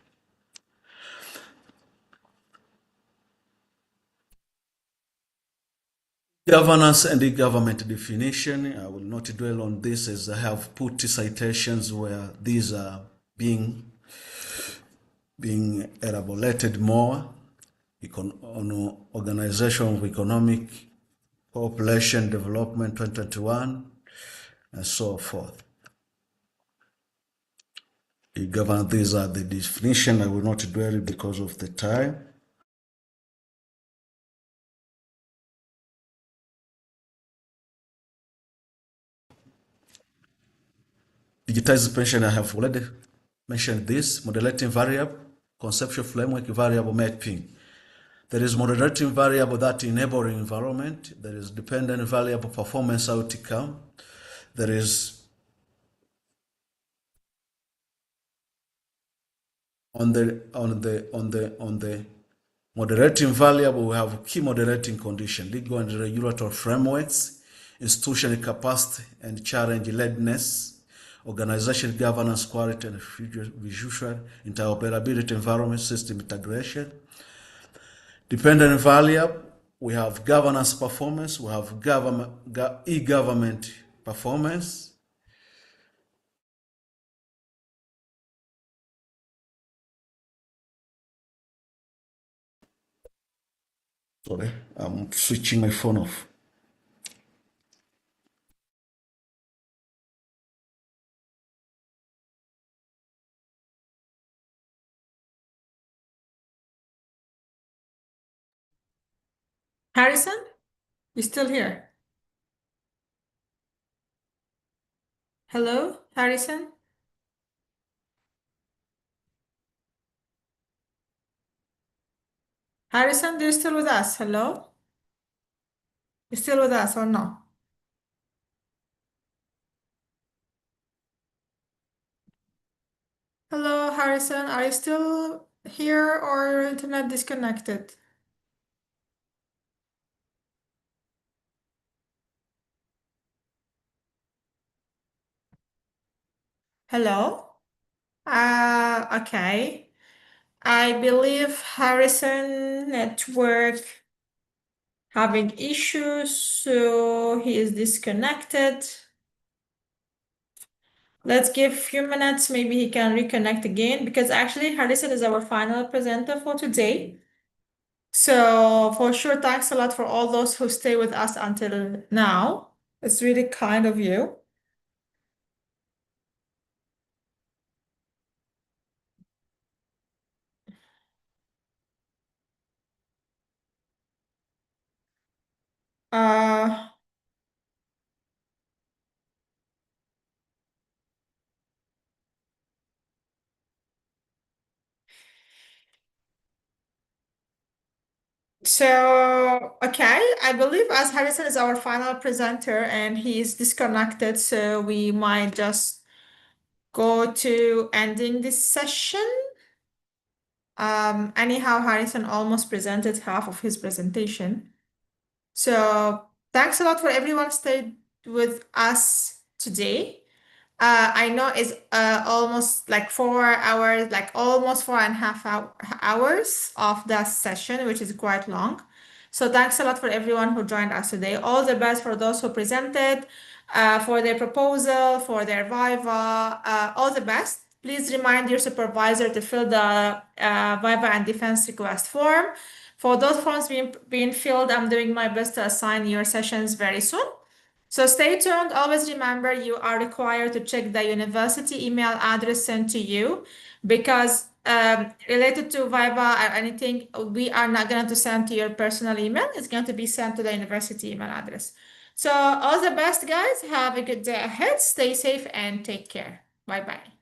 Speaker 18: Governance and e-government definition. I will not dwell on this as I have put citations where these are being being elaborated more on Organization of Economic Population Development 2021, and so forth. These are the definition. I will not dwell because of the time. Digitized pension, I have already mentioned this. Modulating variable, conceptual framework, variable mapping. There is moderating variable that enabling environment. There is dependent variable performance outcome. There is on the moderating variable, we have key moderating condition, legal and regulatory frameworks, institutional capacity and challenge readiness, organization governance, quality and visual interoperability, environment system integration. Dependent variable, we have governance performance, we have e-government performance. Sorry, I'm switching my phone off.
Speaker 12: Harrison, you still here? Hello, Harrison? Harrison, do you still with us? Hello? You still with us or no? Hello, Harrison, are you still here or your internet disconnected? Hello? Okay. I believe Harrison network having issues, so he is disconnected. Let's give a few minutes, maybe he can reconnect again, because actually Harrison is our final presenter for today. So for sure, thanks a lot for all those who stay with us until now. It's really kind of you. So, okay, I believe as Harrison is our final presenter and he is disconnected, so we might just go to ending this session. Anyhow, Harrison almost presented half of his presentation. So thanks a lot for everyone stayed with us today. I know it's almost like 4 hours, like almost 4.5 hours of that session, which is quite long. So thanks a lot for everyone who joined us today. All the best for those who presented, for their proposal, for their viva, all the best. Please remind your supervisor to fill the viva and defense request form. For those forms being filled, I'm doing my best to assign your sessions very soon. So stay tuned. Always remember you are required to check the university email address sent to you, because related to Viva or anything, we are not going to send to your personal email. It's going to be sent to the university email address. So all the best, guys. Have a good day ahead. Stay safe and take care. Bye-bye.